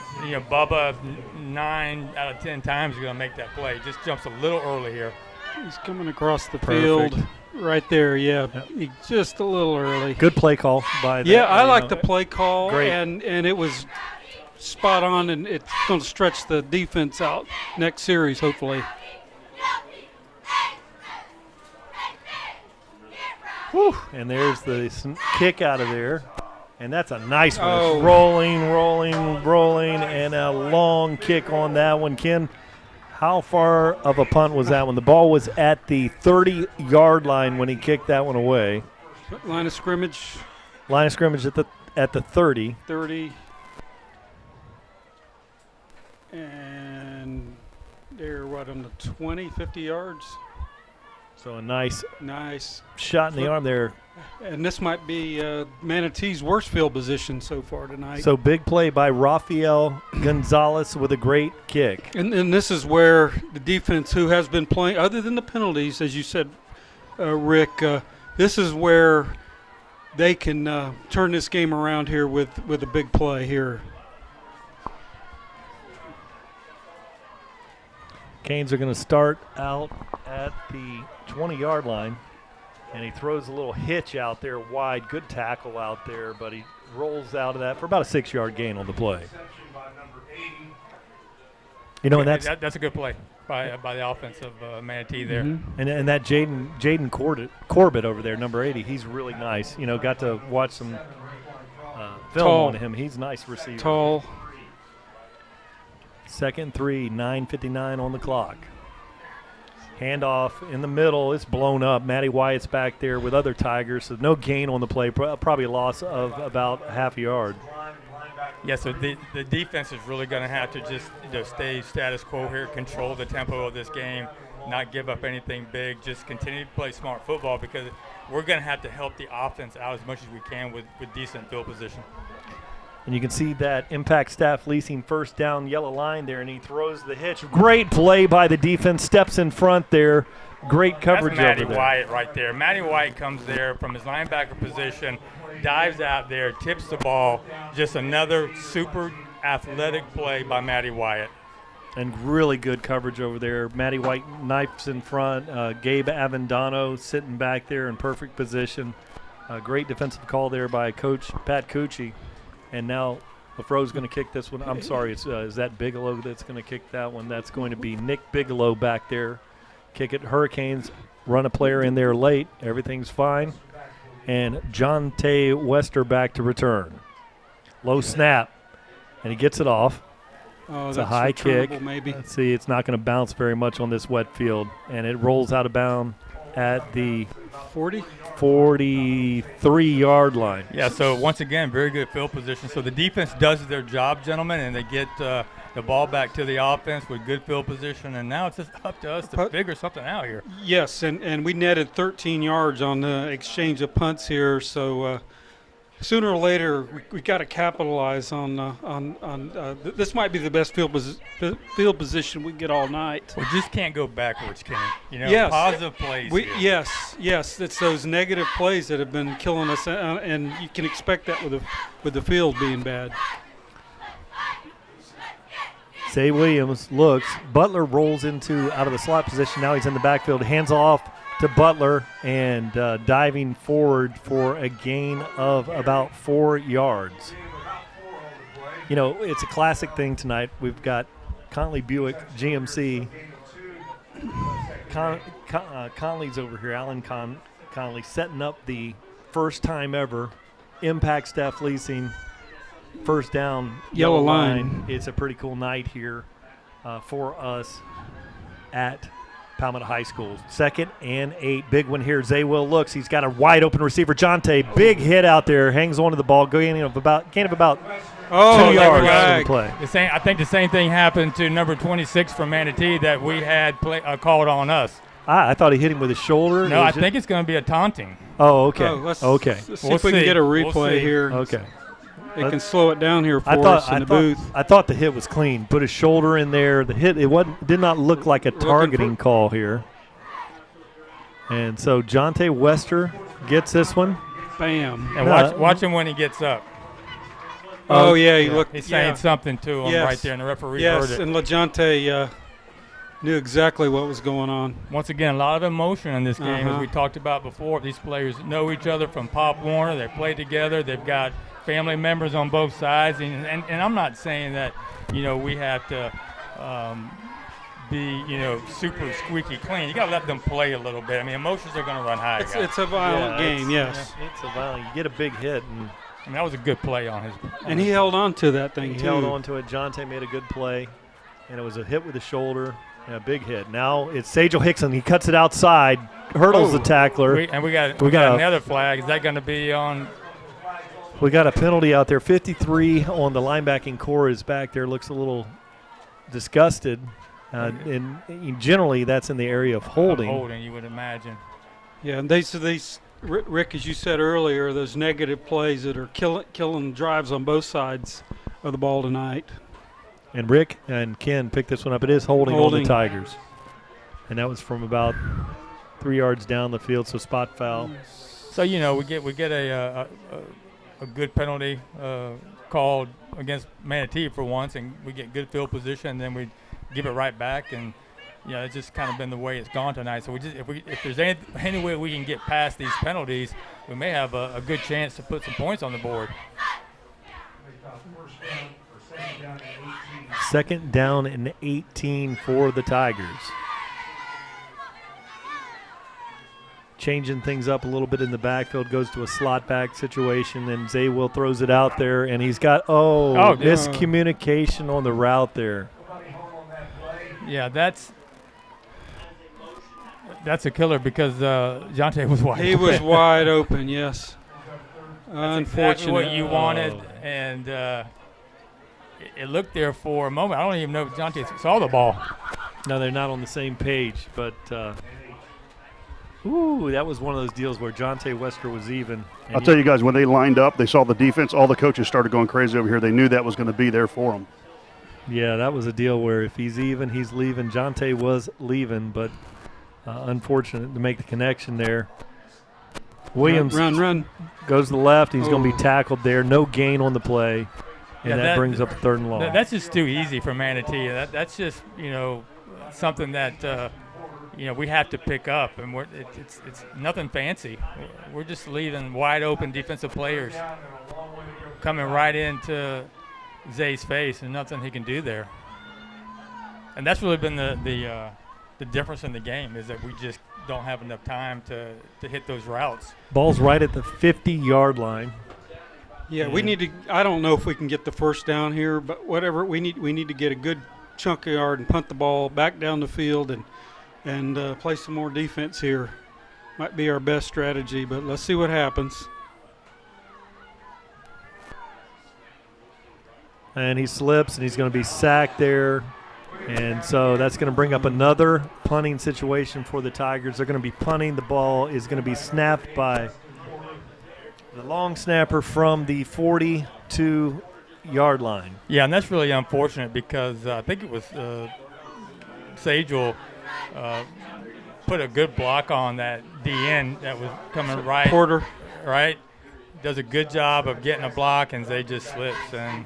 Speaker 8: Bubba 9 out of 10 times is going to make that play. He just jumps a little early here.
Speaker 1: He's coming across the field right there. Yeah, just a little early.
Speaker 7: Good play call by.
Speaker 1: I like the play call,
Speaker 7: Great.
Speaker 1: and it was spot on, and it's going to stretch the defense out next series, hopefully.
Speaker 7: Whew. And there's the kick out of there. And that's a nice one.
Speaker 1: Oh.
Speaker 7: Rolling, and a long kick on that one. Ken, how far of a punt was that one? The ball was at the 30-yard line when he kicked that one away.
Speaker 1: Line of scrimmage.
Speaker 7: Line of scrimmage at the 30.
Speaker 1: 30. And they're on the 20, 50 yards.
Speaker 7: So a nice shot in the arm there.
Speaker 1: And this might be Manatee's worst field position so far tonight.
Speaker 7: So big play by Rafael Gonzalez with a great kick.
Speaker 1: And this is where the defense, who has been playing, other than the penalties, as you said, Rick, this is where they can turn this game around here with a big play here.
Speaker 7: Canes are going to start out at the 20-yard line, and he throws a little hitch out there wide. Good tackle out there, but he rolls out of that for about a 6-yard gain on the play. You know, and
Speaker 8: that's a good play by the offense of Manatee there.
Speaker 7: Mm-hmm. And that Jaden Corbett over there, number 80, he's really nice. You know, got to watch some film on him. He's a nice receiver.
Speaker 1: Tall.
Speaker 7: 2nd and 3, 9:59 on the clock. Handoff in the middle. It's blown up. Matty Wyatt's back there with other Tigers, so no gain on the play. Probably a loss of about half a yard.
Speaker 8: Yeah, so the defense is really going to have to just stay status quo here, control the tempo of this game, not give up anything big, just continue to play smart football because we're going to have to help the offense out as much as we can with decent field position.
Speaker 7: And you can see that Impact Staff Leasing first down yellow line there, and he throws the hitch. Great play by the defense, steps in front there. Great coverage over there.
Speaker 8: That's Matty Wyatt right there. Matty Wyatt comes there from his linebacker position, dives out there, tips the ball. Just another super athletic play by Matty Wyatt.
Speaker 7: And really good coverage over there. Matty White knifes in front. Gabe Avendano sitting back there in perfect position. Great defensive call there by Coach Pat Cucci. And now LaFro's going to kick this one. I'm sorry, is that Bigelow that's going to kick that one? That's going to be Nick Bigelow back there. Kick it. Hurricanes run a player in there late. Everything's fine. And John Tay Wester back to return. Low snap. And he gets it off.
Speaker 1: Oh,
Speaker 7: it's a high kick.
Speaker 1: Maybe.
Speaker 7: Let's see, it's not going to bounce very much on this wet field. And it rolls out of bounds at the 43-yard line.
Speaker 8: Yeah, so once again, very good field position. So the defense does their job, gentlemen, and they get the ball back to the offense with good field position. And now it's just up to us to figure something out here.
Speaker 1: Yes, and we netted 13 yards on the exchange of punts here. So sooner or later, we got to capitalize on this. Might be the best field position we get all night.
Speaker 8: We just can't go backwards, Kenny. You know,
Speaker 1: yes.
Speaker 8: Positive plays.
Speaker 1: Yes. It's those negative plays that have been killing us, and you can expect that with the field being bad.
Speaker 7: Zay Williams looks. Butler rolls out of the slot position. Now he's in the backfield. Hands off to Butler and diving forward for a gain of about 4 yards. You know, it's a classic thing tonight. We've got Conley Buick GMC. Conley's over here, Alan Conley, setting up the first time ever Impact Staff Leasing first down yellow line. It's a pretty cool night here for us at Palmetto High School. 2nd and 8. Big one here. Zaywell looks. He's got a wide open receiver. Jonte, big hit out there. Hangs onto the ball. Gain of about 2 yards on the play.
Speaker 8: I think the same thing happened to number 26 from Manatee that we had called on us.
Speaker 7: I thought he hit him with his shoulder.
Speaker 8: No, I think it's going to be a taunting.
Speaker 7: Oh, okay.
Speaker 1: Let's see if we can get a replay here.
Speaker 7: Okay.
Speaker 1: They can slow it down here for us in the booth.
Speaker 7: I thought the hit was clean. Put his shoulder in there. The hit did not look like a targeting call here. And so Jonte Wester gets this one.
Speaker 1: Bam.
Speaker 8: And watch him when he gets up.
Speaker 1: Oh yeah, he looked.
Speaker 8: He's saying something to him right there, and the referee heard it.
Speaker 1: Yes, and LaJonte knew exactly what was going on.
Speaker 8: Once again, a lot of emotion in this game, as we talked about before. These players know each other from Pop Warner. They play together. They've got family members on both sides, and I'm not saying that we have to be super squeaky clean. You got to let them play a little bit. I mean, emotions are going to run high.
Speaker 1: It's a violent game. Yes,
Speaker 7: it's a violent. You get a big hit,
Speaker 8: and that was a good play on his.
Speaker 1: And he held on to that thing too.
Speaker 7: He held on to it. Jonte made a good play, and it was a hit with the shoulder and a big hit. Now it's Sajel Hickson. He cuts it outside, hurdles the tackler.
Speaker 8: We got another flag. Is that going to be on?
Speaker 7: We got a penalty out there. 53 on the linebacking core is back there. Looks a little disgusted. And generally, that's in the area of holding.
Speaker 8: Holding, you would imagine.
Speaker 1: Yeah, and these Rick, as you said earlier, those negative plays that are killing drives on both sides of the ball tonight.
Speaker 7: And Rick and Ken picked this one up. It is holding on the Tigers. And that was from about 3 yards down the field, so spot foul.
Speaker 8: So, we get a good penalty called against Manatee for once, and we get good field position, and then we give it right back. And, it's just kind of been the way it's gone tonight. So if there's any way we can get past these penalties, we may have a good chance to put some points on the board.
Speaker 7: Second down and 18 for the Tigers. Changing things up a little bit in the backfield, goes to a slot back situation, and Zaywell throws it out there, and he's got, miscommunication on the route there.
Speaker 8: Yeah, that's a killer because Jonte was wide open.
Speaker 1: He was wide open, yes. Unfortunate.
Speaker 8: Exactly what you wanted, and it looked there for a moment. I don't even know if Jonte saw the ball.
Speaker 7: No, they're not on the same page, but that was one of those deals where Jonte Wesker was even.
Speaker 5: I'll tell you guys, when they lined up, they saw the defense, all the coaches started going crazy over here. They knew that was going to be there for them.
Speaker 7: Yeah, that was a deal where if he's even, he's leaving. Jonte was leaving, but unfortunate to make the connection there. Williams
Speaker 1: run.
Speaker 7: Goes to the left. He's going to be tackled there. No gain on the play, and that brings up a 3rd and long.
Speaker 8: That's just too easy for Manatee. That's just, something that, we have to pick up, and it's nothing fancy. We're just leaving wide open defensive players coming right into Zay's face, and nothing he can do there. And that's really been the difference in the game, is that we just don't have enough time to hit those routes.
Speaker 7: Ball's right at the 50-yard line.
Speaker 1: Yeah, we need to. I don't know if we can get the first down here, but whatever, we need to get a good chunk of yard and punt the ball back down the field and play some more defense here. Might be our best strategy, but let's see what happens.
Speaker 7: And he slips, and he's going to be sacked there. And so that's going to bring up another punting situation for the Tigers. They're going to be punting. The ball is going to be snapped by the long snapper from the 42-yard line.
Speaker 8: Yeah, and that's really unfortunate because I think it was Sagel put a good block on that DN that was coming right.
Speaker 1: Porter.
Speaker 8: Right. Does a good job of getting a block, and Zay just slips. And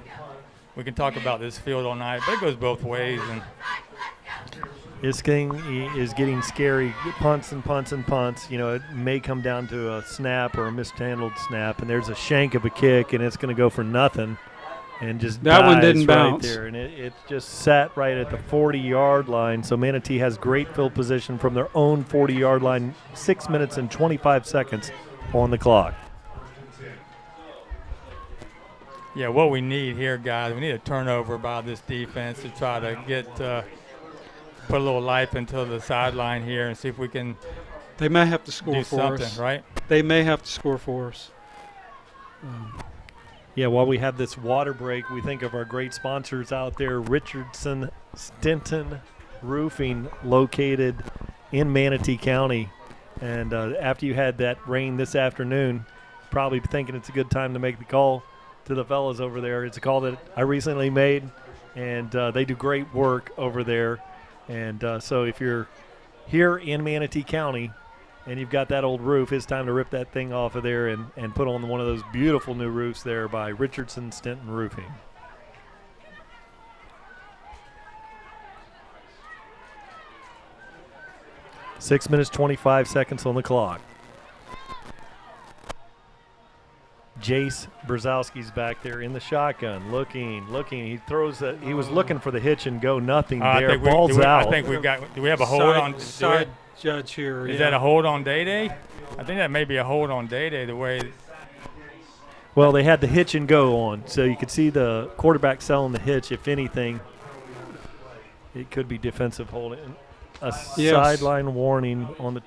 Speaker 8: we can talk about this field all night, but it goes both ways. And
Speaker 7: this thing is getting scary. Punts and punts and punts. It may come down to a snap or a mishandled snap, and there's a shank of a kick, and it's going to go for nothing. And just
Speaker 1: that one
Speaker 7: right
Speaker 1: didn't bounce
Speaker 7: there, and it just sat right at the 40-yard line. So Manatee has great field position from their own 40-yard line. 6 minutes and 25 seconds on the clock.
Speaker 8: Yeah, what we need here, guys, we need a turnover by this defense to try to get put a little life into the sideline here and see if we can.
Speaker 1: They may have to score for us,
Speaker 8: right?
Speaker 1: They may have to score for us.
Speaker 7: Yeah, while we have this water break, we think of our great sponsors out there, Richardson Stinton Roofing, located in Manatee County. And after you had that rain this afternoon, probably thinking it's a good time to make the call to the fellas over there. It's a call that I recently made, and they do great work over there. And so if you're here in Manatee County and you've got that old roof, it's time to rip that thing off of there and put on one of those beautiful new roofs there by Richardson Stinton Roofing. Six minutes, 25 seconds on the clock. Jace Brzezowski's back there in the shotgun, looking. He throws that. He was looking for the hitch and go, nothing there. Ball's out.
Speaker 8: I think we've got. Do we have a hold on?
Speaker 1: Side judge here.
Speaker 8: Is that a hold on Day? I think that may be a hold on Day. The way.
Speaker 7: Well, they had the hitch and go on, so you could see the quarterback selling the hitch. If anything, it could be defensive holding. A sideline warning on the.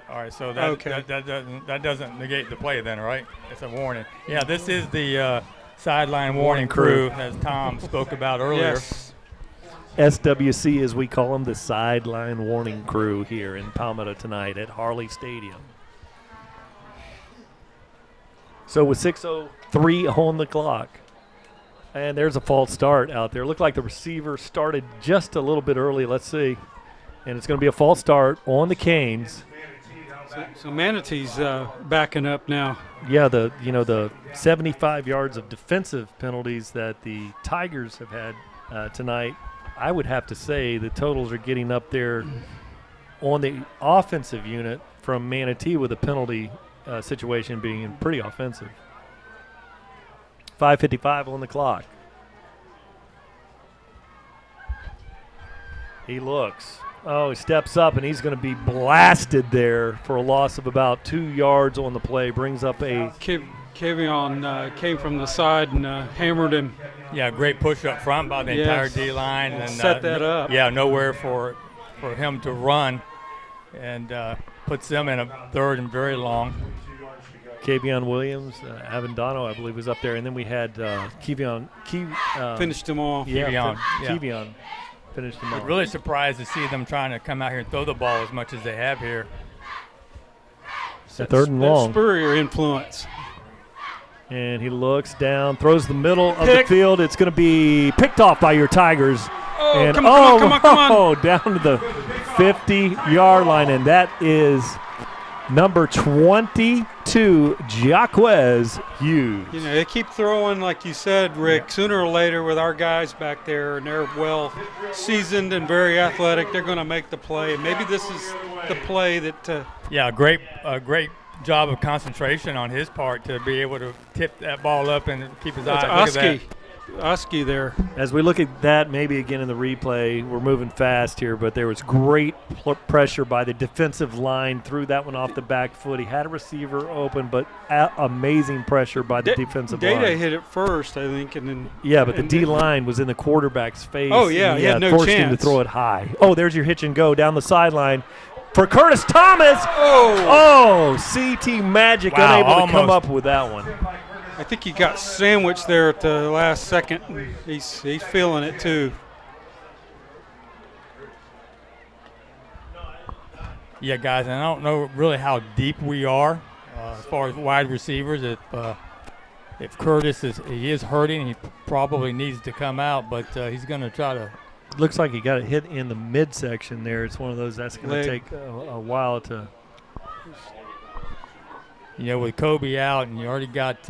Speaker 8: All right, so that doesn't negate the play then, right? It's a warning. Yeah, this is the sideline warning crew, as Tom spoke about earlier.
Speaker 1: Yes.
Speaker 7: SWC, as we call them, the sideline warning crew here in Palmetto tonight at Harley Stadium. So with 6:03 on the clock, and there's a false start out there. Looked like the receiver started just a little bit early. Let's see. And it's going to be a false start on the Canes.
Speaker 1: So Manatee's backing up now.
Speaker 7: Yeah, the 75 yards of defensive penalties that the Tigers have had tonight, I would have to say the totals are getting up there on the offensive unit from Manatee with a penalty situation being pretty offensive. 5:55 on the clock. He looks. Oh, he steps up, and he's going to be blasted there for a loss of about 2 yards on the play. Brings up a
Speaker 1: Kavion came from the side and hammered him.
Speaker 8: Yeah, great push up front by the entire D-line. And
Speaker 1: set that up.
Speaker 8: Yeah, nowhere for him to run, and puts them in a third and very long.
Speaker 7: Kavion Williams, Avendano, I believe, was up there. And then we had Kevion.
Speaker 1: Finished him off.
Speaker 8: Kevion.
Speaker 7: Kevion finished him off.
Speaker 8: Really surprised to see them trying to come out here and throw the ball as much as they have here.
Speaker 7: So third and long.
Speaker 1: Spurrier influence.
Speaker 7: And he looks down, throws the middle of the field. It's going to be picked off by your Tigers.
Speaker 1: Oh,
Speaker 7: and
Speaker 1: come on.
Speaker 7: Down to the 50-yard line, and that is number 22, Jaquez Hughes.
Speaker 1: You know, they keep throwing, like you said, Rick, sooner or later with our guys back there, and they're well seasoned and very athletic. They're going to make the play. Maybe this is the play that
Speaker 8: yeah, great job of concentration on his part to be able to tip that ball up and keep his eyes.
Speaker 1: Oski there.
Speaker 7: As we look at that, maybe again in the replay, we're moving fast here, but there was great pressure by the defensive line, threw that one off the back foot. He had a receiver open, but amazing pressure by the defensive line.
Speaker 1: Data hit it first, I think, and then
Speaker 7: but the D-line was in the quarterback's face.
Speaker 1: Oh, yeah, he had no
Speaker 7: forced
Speaker 1: chance.
Speaker 7: him to throw it high. Oh, there's your hitch and go down the sideline for Curtis Thomas. Oh, CT Magic unable to come up with that one.
Speaker 1: I think he got sandwiched there at the last second. He's feeling it too.
Speaker 8: Yeah, guys, and I don't know really how deep we are as far as wide receivers. If Curtis is hurting, he probably needs to come out, but he's going to try to.
Speaker 7: Looks like he got it hit in the midsection there. It's one of those that's going to take a while to.
Speaker 8: You know, with Kobe out, and you already got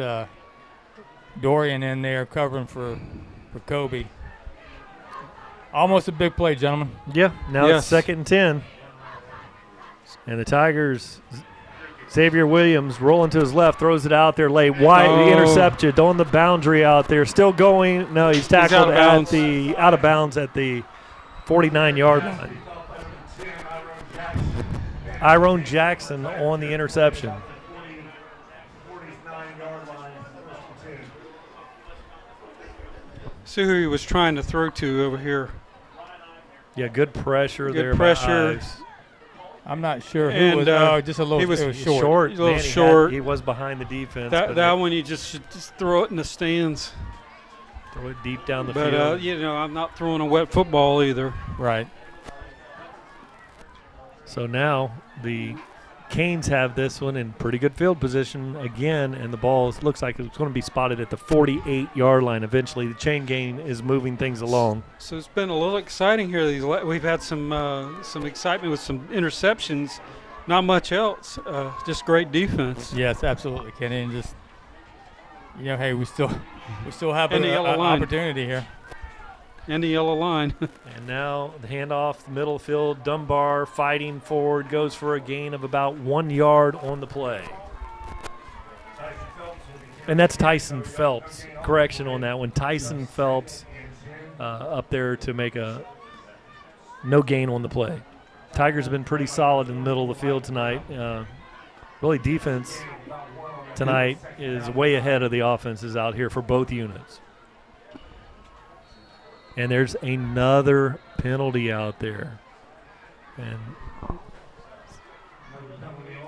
Speaker 8: Dorian in there covering for Kobe. Almost a big play, gentlemen.
Speaker 7: Yeah, now it's 2nd and 10. And the Tigers, Xavier Williams rolling to his left, throws it out there late. Wide, the interception on the boundary out there. Still going. No, he's tackled out of bounds at the 49-yard line. Iron Jackson on the interception.
Speaker 1: See who he was trying to throw to over here.
Speaker 7: Yeah, good pressure there.
Speaker 1: Good pressure.
Speaker 8: I'm not sure who was. Just a little.
Speaker 1: He was
Speaker 7: short.
Speaker 1: A little short.
Speaker 7: He was behind the defense.
Speaker 1: That one you should just throw it in the stands.
Speaker 7: Throw it deep down the
Speaker 1: field. But you know, I'm not throwing a wet football either.
Speaker 8: Right.
Speaker 7: So now the Canes have this one in pretty good field position again, and the ball looks like it's going to be spotted at the 48-yard line eventually. The chain gang is moving things along.
Speaker 1: So it's been a little exciting here. We've had some excitement with some interceptions, not much else. Just great defense.
Speaker 8: Yes, absolutely, Kenny. And just, you know, hey, we still have an
Speaker 1: line.
Speaker 8: opportunity here.
Speaker 1: And the yellow line.
Speaker 7: And now the handoff, the middle field, Dunbar fighting forward, goes for a gain of about 1 yard on the play. And that's Tyson Phelps. Correction on that one. Tyson Phelps up there to make a no gain on the play. Tigers have been pretty solid in the middle of the field tonight. Really, defense tonight is way ahead of the offenses out here for both units. And there's another penalty out there. And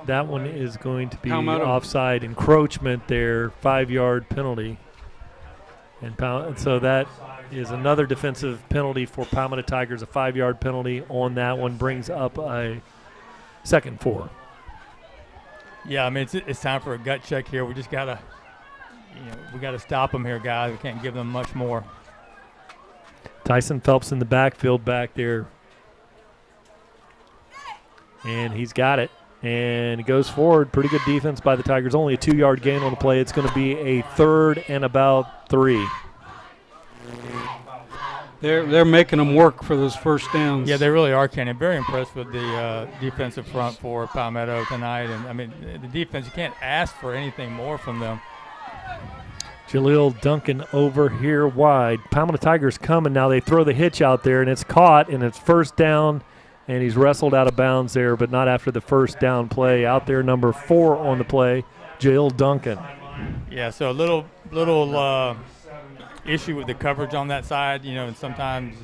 Speaker 7: that one is going to be offside encroachment there, 5-yard penalty. And so that is another defensive penalty for Palmetto Tigers. A 5-yard penalty on that one brings up a 2nd and 4.
Speaker 8: Yeah, I mean, it's time for a gut check here. We just got to, we got to stop them here, guys. We can't give them much more.
Speaker 7: Tyson Phelps in the backfield back there. And he's got it. And he goes forward. Pretty good defense by the Tigers. Only a 2-yard gain on the play. It's going to be a 3rd and about 3.
Speaker 1: They're making them work for those first downs.
Speaker 8: Yeah, they really are, Kenny. Very impressed with the defensive front for Palmetto tonight. And, I mean, the defense, you can't ask for anything more from them.
Speaker 7: Jaleel Duncan over here wide. Palmetto Tigers coming now. They throw the hitch out there, and it's caught, and it's first down, and he's wrestled out of bounds there, but not after the first down play. Out there, number 4 on the play, Jaleel Duncan.
Speaker 8: Yeah, so a little issue with the coverage on that side, and sometimes,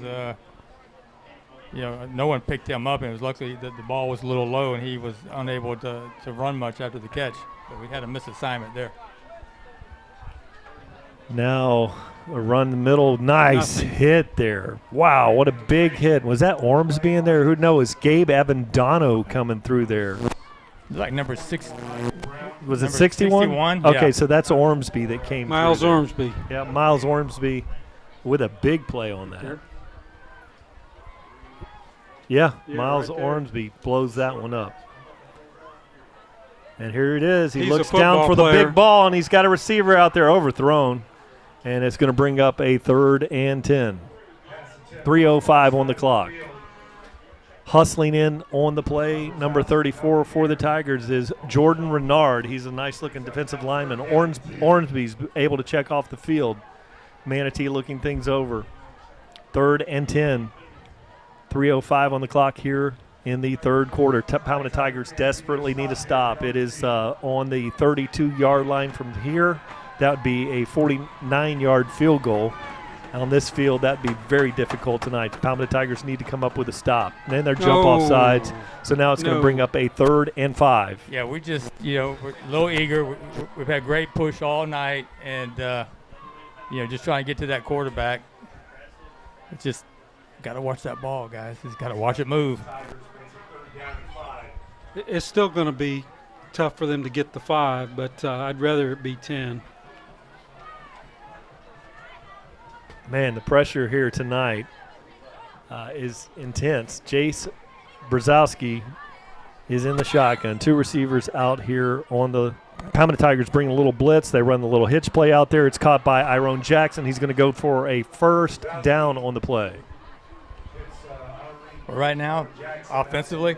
Speaker 8: no one picked him up, and it was lucky that the ball was a little low, and he was unable to run much after the catch. But we had a misassignment there.
Speaker 7: Now a run in the middle. Nice hit there. Wow, what a big hit. Was that Ormsby in there? Who knows? Gabe Avendano coming through there.
Speaker 8: Like number 6.
Speaker 7: Was it 61?
Speaker 8: 61?
Speaker 7: Okay,
Speaker 8: yeah.
Speaker 7: so that's Ormsby that came
Speaker 1: Miles
Speaker 7: through there.
Speaker 1: Ormsby.
Speaker 7: Yeah, Miles Ormsby with a big play on that.
Speaker 1: Sure.
Speaker 7: Yeah,
Speaker 1: Yeah,
Speaker 7: Miles
Speaker 1: right there.
Speaker 7: Ormsby blows that one up. And here it is. He
Speaker 1: He's a
Speaker 7: looks down
Speaker 1: football
Speaker 7: for the
Speaker 1: player.
Speaker 7: big ball, and he's got a receiver out there overthrown. And it's going to bring up a 3rd and 10. 3:05 on the clock. Hustling in on the play, number 34 for the Tigers is Jordan Renard. He's a nice-looking defensive lineman. Ormsby's able to check off the field. Manatee looking things over. 3rd and 10. 3:05 on the clock here in the third quarter. Palmetto Tigers desperately need a stop. It is on the 32-yard line from here. That would be a 49-yard field goal. On this field, that would be very difficult tonight. The Palmetto Tigers need to come up with a stop. And then their jump-off sides. So now it's going to bring up a 3rd and 5.
Speaker 8: Yeah, we just, we're a little eager. We've had great push all night, and, just trying to get to that quarterback. It's just got to watch that ball, guys. Just got to watch it move.
Speaker 1: It's still going to be tough for them to get the 5, but I'd rather it be 10.
Speaker 7: Man, the pressure here tonight is intense. Jace Brzezowski is in the shotgun. 2 receivers out here on the Palmetto Tigers bring a little blitz. They run the little hitch play out there. It's caught by Iron Jackson. He's going to go for a first down on the play.
Speaker 8: But right now, offensively,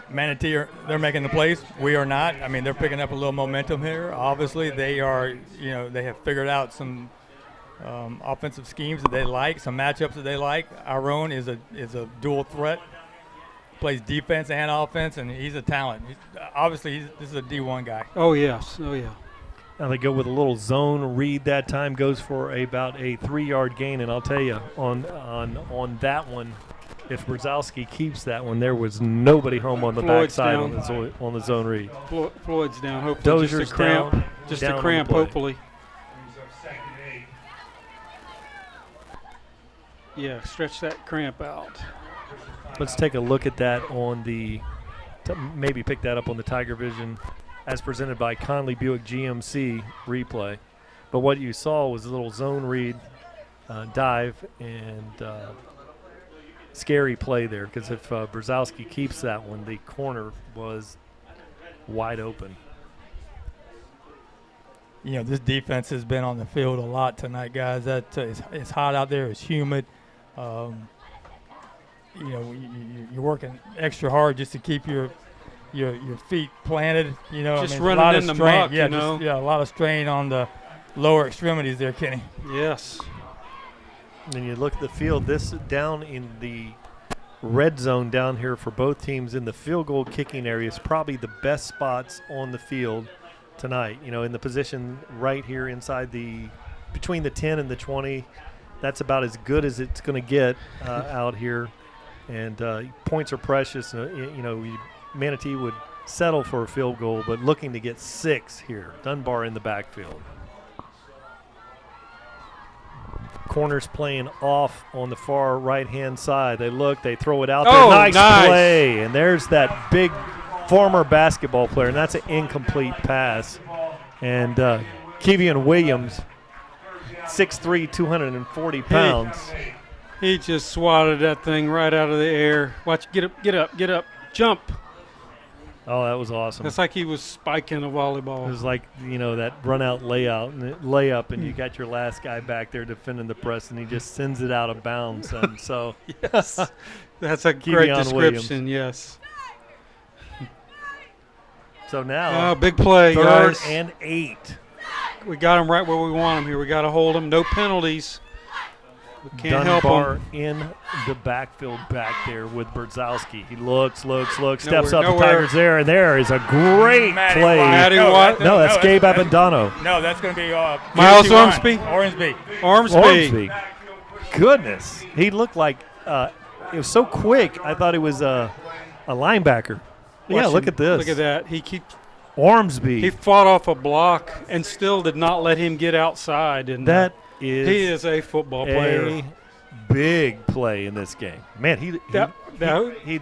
Speaker 8: Manatee, they're making the plays. We are not. I mean, they're picking up a little momentum here. Obviously, they are, they have figured out some offensive schemes that they like, some matchups that they like. Our own is a dual threat, plays defense and offense, and he's a talent. This is a D1 guy.
Speaker 1: Oh, yes. Oh, yeah.
Speaker 7: Now they go with a little zone read that time, goes for about a 3-yard gain, and I'll tell you, on that one, if Brzezowski keeps that one, there was nobody home on the backside on the zone read.
Speaker 1: Floyd's down. Hopefully
Speaker 7: Dozier's
Speaker 1: just a cramp.
Speaker 7: down,
Speaker 1: Just
Speaker 7: down
Speaker 1: a
Speaker 7: on
Speaker 1: cramp,
Speaker 7: the play.
Speaker 1: hopefully. Yeah, stretch that cramp out.
Speaker 7: Let's take a look at that maybe pick that up on the Tiger Vision as presented by Conley Buick GMC replay. But what you saw was a little zone read dive and scary play there, because if Brzezowski keeps that one, the corner was wide open.
Speaker 8: This defense has been on the field a lot tonight, guys. It's hot out there. It's humid. You're working extra hard just to keep your feet planted.
Speaker 1: Just
Speaker 8: a
Speaker 1: running
Speaker 8: lot
Speaker 1: in
Speaker 8: of
Speaker 1: the
Speaker 8: strain.
Speaker 1: muck,
Speaker 8: a lot of strain on the lower extremities there, Kenny.
Speaker 1: Yes.
Speaker 7: And you look at the field, this down in the red zone down here for both teams in the field goal kicking area is probably the best spots on the field tonight. In the position right here inside between the 10 and the 20, that's about as good as it's going to get out here. And points are precious. Manatee would settle for a field goal, but looking to get 6 here. Dunbar in the backfield. Corners playing off on the far right-hand side. They throw it out there. Nice play. And there's that big former basketball player, and that's an incomplete pass. And Kevian Williams, 6'3", 240 pounds.
Speaker 1: He just swatted that thing right out of the air. Watch, get up, jump.
Speaker 7: Oh, that was awesome.
Speaker 1: It's like he was spiking a volleyball.
Speaker 7: It was like, that run-out layup, and you got your last guy back there defending the press, and he just sends it out of bounds. And so,
Speaker 1: yes, that's a great description. Yes.
Speaker 7: So now,
Speaker 1: big play,
Speaker 7: 3rd
Speaker 1: guys.
Speaker 7: and 8.
Speaker 1: We got him right where we want him here. We got to hold him. No penalties. We can't help
Speaker 7: Dunbar
Speaker 1: him.
Speaker 7: in the backfield back there with Berdzowski. He looks, steps
Speaker 1: Nowhere,
Speaker 7: up. The Tigers there, and there is a great play.
Speaker 1: Matty Watt.
Speaker 7: No, that's Gabe Abendano.
Speaker 8: No, that's going to be
Speaker 1: Miles Ormsby.
Speaker 8: Ormsby.
Speaker 7: Goodness, he looked like it was so quick. I thought he was a linebacker. Yeah, look at this.
Speaker 1: Look at that. He keeps
Speaker 7: Ormsby.
Speaker 1: He fought off a block and still did not let him get outside. And he is a football player.
Speaker 7: A big play in this game. Man, he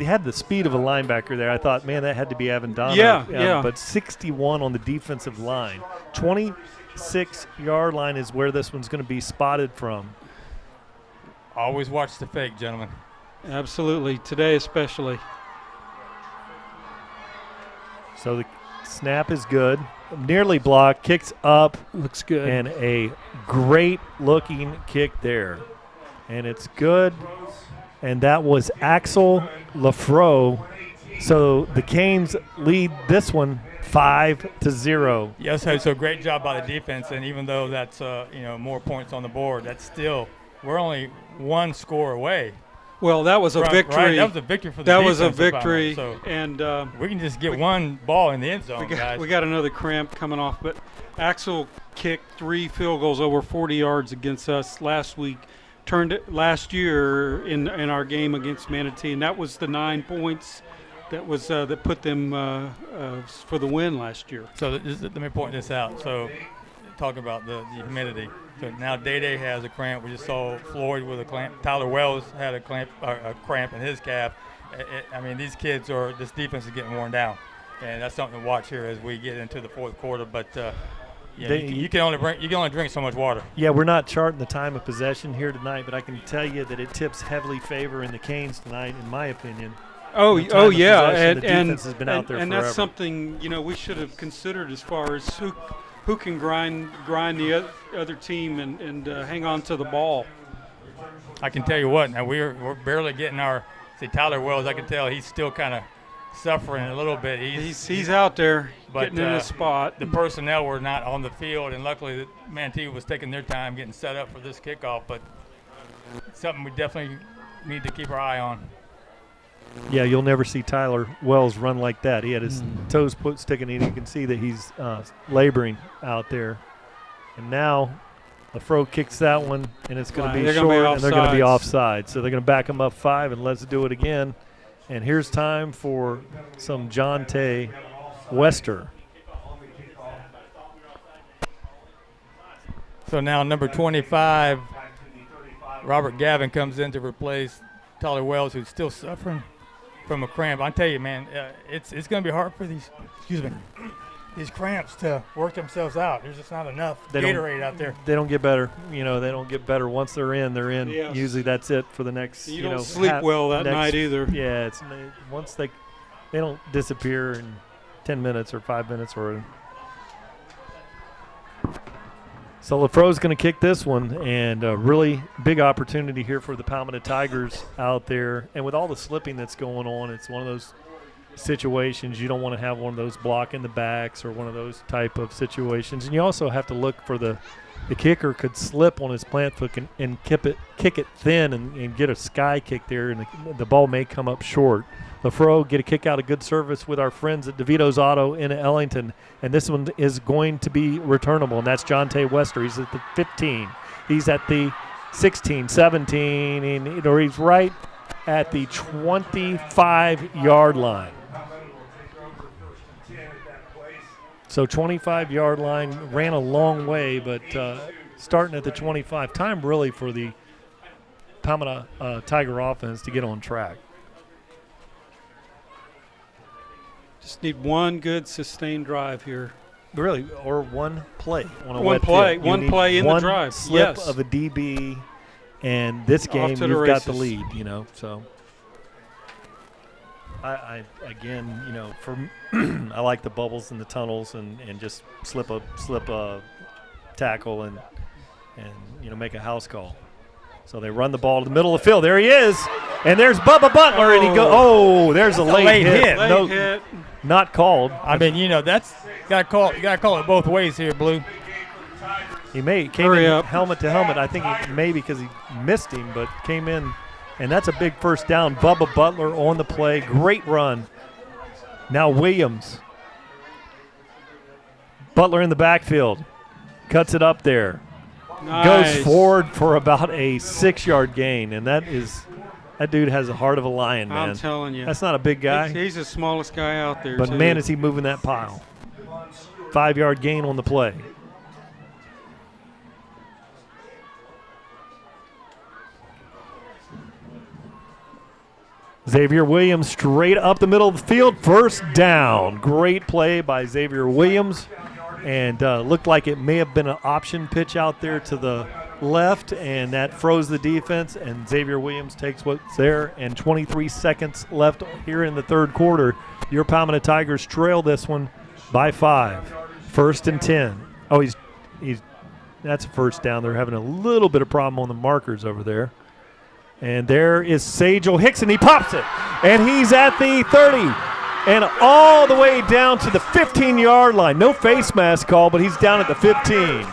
Speaker 7: had the speed of a linebacker there. I thought, man, that had to be Avendano.
Speaker 1: Yeah.
Speaker 7: But 61 on the defensive line. 26-yard line is where this one's going to be spotted from.
Speaker 8: Always watch the fake, gentlemen.
Speaker 1: Absolutely. Today especially.
Speaker 7: So the snap is good. Nearly blocked. Kicks up.
Speaker 1: Looks good.
Speaker 7: And a great-looking kick there. And it's good. And that was Axel Lafro. So the Canes lead this one 5-0.
Speaker 8: Yes, so great job by the defense. And even though that's more points on the board, that's still we're only one score away.
Speaker 1: Well, that was a victory.
Speaker 8: Right, that was a victory for the defense.
Speaker 1: That was a victory.
Speaker 8: So
Speaker 1: and
Speaker 8: we can just get one ball in the end zone, guys.
Speaker 1: We got another cramp coming off. But Axel kicked 3 field goals over 40 yards against us last week. Turned it last year in our game against Manatee, and that was the 9 points that was that put them for the win last year.
Speaker 8: So let me point this out. So talk about the humidity. So now Day has a cramp. We just saw Floyd with a cramp. Tyler Wells had a cramp in his calf. These kids this defense is getting worn down, and that's something to watch here as we get into the fourth quarter. But you can only drink so much water.
Speaker 7: Yeah, we're not charting the time of possession here tonight, but I can tell you that it tips heavily favor in the Canes tonight, in my opinion.
Speaker 1: Oh yeah, and
Speaker 7: the defense has been out there
Speaker 1: and
Speaker 7: forever.
Speaker 1: That's something we should have considered as far as who can grind the other team and hang on to the ball.
Speaker 8: I can tell you what. Now we're barely getting Tyler Wells. I can tell he's still kind of suffering a little bit.
Speaker 1: He's out there getting in his spot.
Speaker 8: The personnel were not on the field, and luckily Manatee was taking their time getting set up for this kickoff. But it's something we definitely need to keep our eye on.
Speaker 7: Yeah, you'll never see Tyler Wells run like that. He had his toes sticking in. You can see that he's laboring out there. And now LaFro kicks that one, and it's going to be short, and they're going to be offside. So they're going to back him up 5, and let's do it again. And here's time for some Jonte Wester.
Speaker 8: So now number 25, Robert Gavin, comes in to replace Tyler Wells, who's still suffering from a cramp. I tell you, man, it's going to be hard for these cramps to work themselves out. There's just not enough Gatorade out there.
Speaker 7: They don't get better. They don't get better. Once they're in, they're in.
Speaker 1: Yes.
Speaker 7: Usually that's it for the next.
Speaker 1: You don't sleep well that night either.
Speaker 7: Yeah, it's once they don't disappear in 10 minutes or 5 minutes or. So LaFro's going to kick this one, and a really big opportunity here for the Palmetto Tigers out there. And with all the slipping that's going on, it's one of those situations you don't want to have one of those block in the backs or one of those type of situations. And you also have to look for the kicker could slip on his plant foot and kick it thin and get a sky kick there, and the ball may come up short. LaFro get a kick out of good service with our friends at DeVito's Auto in Ellington, and this one is going to be returnable, and that's Jonte Wester. He's at the 15. He's at the 16, 17, or he's right at the 25-yard line. So 25-yard line, ran a long way, but starting at the 25. Time really for the Palmetto Tiger offense to get on track.
Speaker 1: Just need one good sustained drive here.
Speaker 7: Really, or one play on a
Speaker 1: one play in the drive.
Speaker 7: One slip
Speaker 1: yes.
Speaker 7: of a DB, and this game you've got the lead. So I again, I like the bubbles and the tunnels and just slip a tackle and make a house call. So they run the ball to the middle of the field. There he is, and there's Bubba Butler, and he goes. Oh, there's a late hit.
Speaker 8: Late hit.
Speaker 7: Not called.
Speaker 8: I mean, that's got to call it both ways here, Blue.
Speaker 7: He came in helmet to helmet. I think maybe because he missed him, but came in, and that's a big first down. Bubba Butler on the play. Great run. Now Williams. Butler in the backfield. Cuts it up there.
Speaker 1: Nice.
Speaker 7: Goes forward for about a 6-yard gain, and that dude has the heart of a lion, man.
Speaker 1: I'm telling you.
Speaker 7: That's not a big guy.
Speaker 1: He's the smallest guy out there,
Speaker 7: But
Speaker 1: too.
Speaker 7: man, is he moving that pile. 5-yard gain on the play. Xavier Williams straight up the middle of the field. First down. Great play by Xavier Williams. And looked like it may have been an option pitch out there to the left, and that froze the defense, and Xavier Williams takes what's there, and 23 seconds left here in the third quarter. Your Palmetto Tigers trail this one by 5. 1st and 10. Oh, that's a first down. They're having a little bit of problem on the markers over there. And there is Sajel Hickson. He pops it, and he's at the 30. And all the way down to the 15-yard line. No face mask call, but he's down at the 15.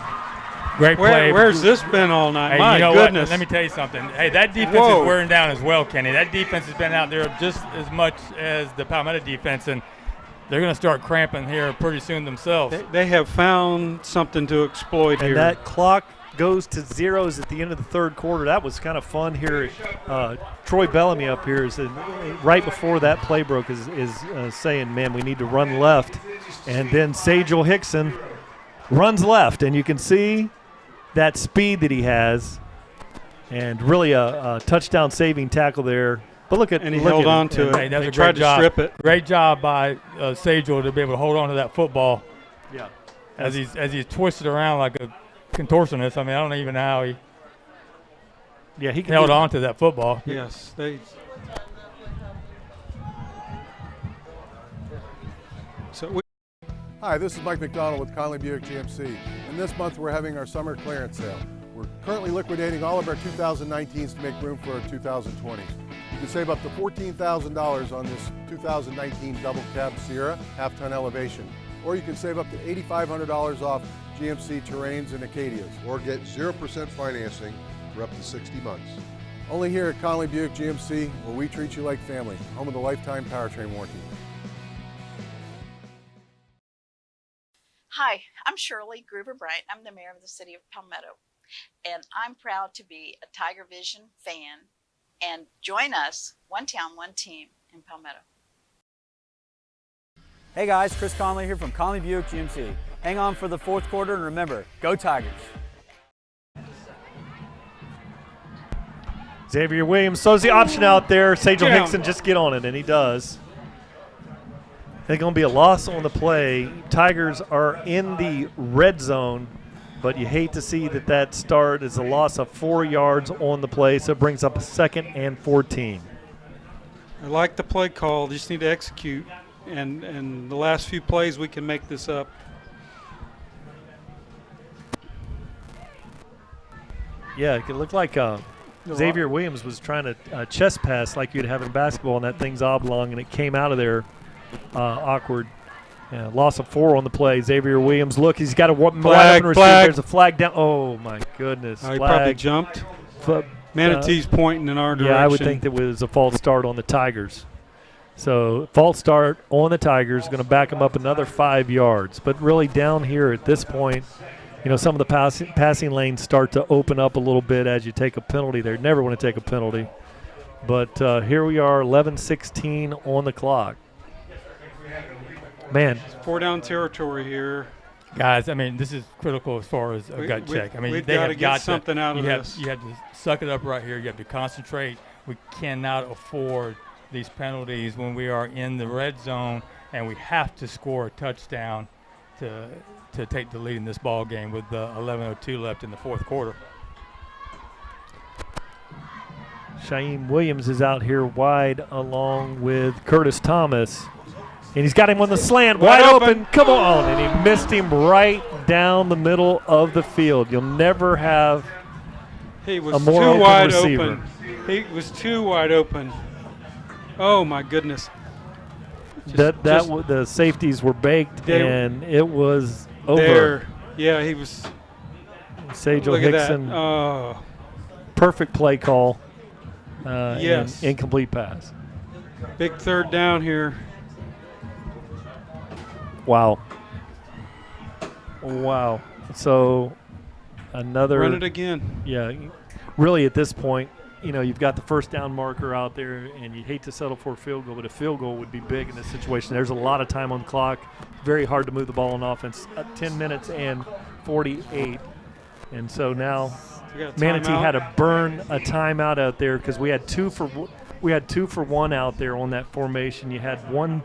Speaker 8: Great play.
Speaker 1: Where's this been all night?
Speaker 8: Hey,
Speaker 1: My goodness.
Speaker 8: What? Let me tell you something. Hey, that defense is wearing down as well, Kenny. That defense has been out there just as much as the Palmetto defense, and they're going to start cramping here pretty soon themselves.
Speaker 1: They have found something to exploit here.
Speaker 7: And that clock goes to zeros at the end of the third quarter. That was kind of fun here. Troy Bellamy up here is right before that play broke is saying, man, we need to run left. And then Sajel Hickson runs left, and you can see that speed that he has, and really a touchdown saving tackle there. But look at
Speaker 1: and he held on to it.
Speaker 8: Hey,
Speaker 1: they tried to strip it.
Speaker 8: Great job by Sajel to be able to hold on to that football.
Speaker 7: Yeah,
Speaker 8: as he's twisted around like a contortionist. I mean, I don't even know how he held on to that football.
Speaker 1: Yes,
Speaker 12: Hi, this is Mike McDonald with Conley Buick GMC, and this month we're having our summer clearance sale. We're currently liquidating all of our 2019s to make room for our 2020s. You can save up to $14,000 on this 2019 double cab Sierra half-ton elevation, or you can save up to $8,500 off GMC Terrains and Acadias,
Speaker 15: or get 0% financing for up to 60 months.
Speaker 12: Only here at Conley Buick GMC, where we treat you like family, home of the lifetime powertrain warranty.
Speaker 16: Hi, I'm Shirley Gruber-Bright. I'm the mayor of the city of Palmetto, and I'm proud to be a Tiger Vision fan and join us, one town, one team in Palmetto.
Speaker 4: Hey guys, Chris Conley here from Conley Buick GMC. Hang on for the fourth quarter, and remember, go Tigers.
Speaker 7: Xavier Williams throws the option out there. Sajel Hickson, just get on it, and he does. There's going to be a loss on the play. Tigers are in the red zone, but you hate to see that start is a loss of 4 yards on the play, so it brings up a 2nd and 14.
Speaker 1: I like the play call. Just need to execute, and the last few plays we can make this up.
Speaker 7: Yeah, it looked like Xavier Williams was trying to chest pass like you'd have in basketball, and that thing's oblong, and it came out of there awkward. Yeah, loss of 4 on the play. Xavier Williams, look, he's got a wide open receiver. There's a flag down. Oh, my goodness.
Speaker 1: He probably jumped. Manatee's pointing in our direction.
Speaker 7: Yeah, I would think that was a false start on the Tigers. So false start on the Tigers, going to back them up another 5 yards. But really down here at this point, some of the passing lanes start to open up a little bit as you take a penalty. They never want to take a penalty. But here we are, 11:16 on the clock. Man.
Speaker 1: 4-down territory here.
Speaker 8: Guys, I mean, this is critical as far as a gut check. I mean,
Speaker 1: we've
Speaker 8: they
Speaker 1: got
Speaker 8: have
Speaker 1: to get something out of this.
Speaker 8: You have to suck it up right here. You have to concentrate. We cannot afford these penalties when we are in the red zone, and we have to score a touchdown to take the lead in this ball game with 11:02 left in the fourth quarter.
Speaker 7: Shaim Williams is out here wide along with Curtis Thomas. And he's got him on the slant, wide open. Come on. And he missed him right down the middle of the field. You'll never have
Speaker 1: He was
Speaker 7: a more
Speaker 1: too
Speaker 7: open
Speaker 1: wide
Speaker 7: receiver.
Speaker 1: open. He was too wide open. Oh, my goodness.
Speaker 7: The safeties were baked, and it was over.
Speaker 1: There. Yeah, he was.
Speaker 7: Sajal
Speaker 1: Look at
Speaker 7: Hickson.
Speaker 1: that. Oh.
Speaker 7: Perfect play call.
Speaker 1: Yes.
Speaker 7: And incomplete pass.
Speaker 1: Big third down here.
Speaker 7: Wow. Wow. So another.
Speaker 1: Run it again.
Speaker 7: Yeah. Really, at this point, you've got the first down marker out there, and you hate to settle for a field goal, but a field goal would be big in this situation. There's a lot of time on the clock. Very hard to move the ball on offense. 10 minutes and 48. And so now Manatee had to burn a timeout out there because we had two for one out there on that formation. You had one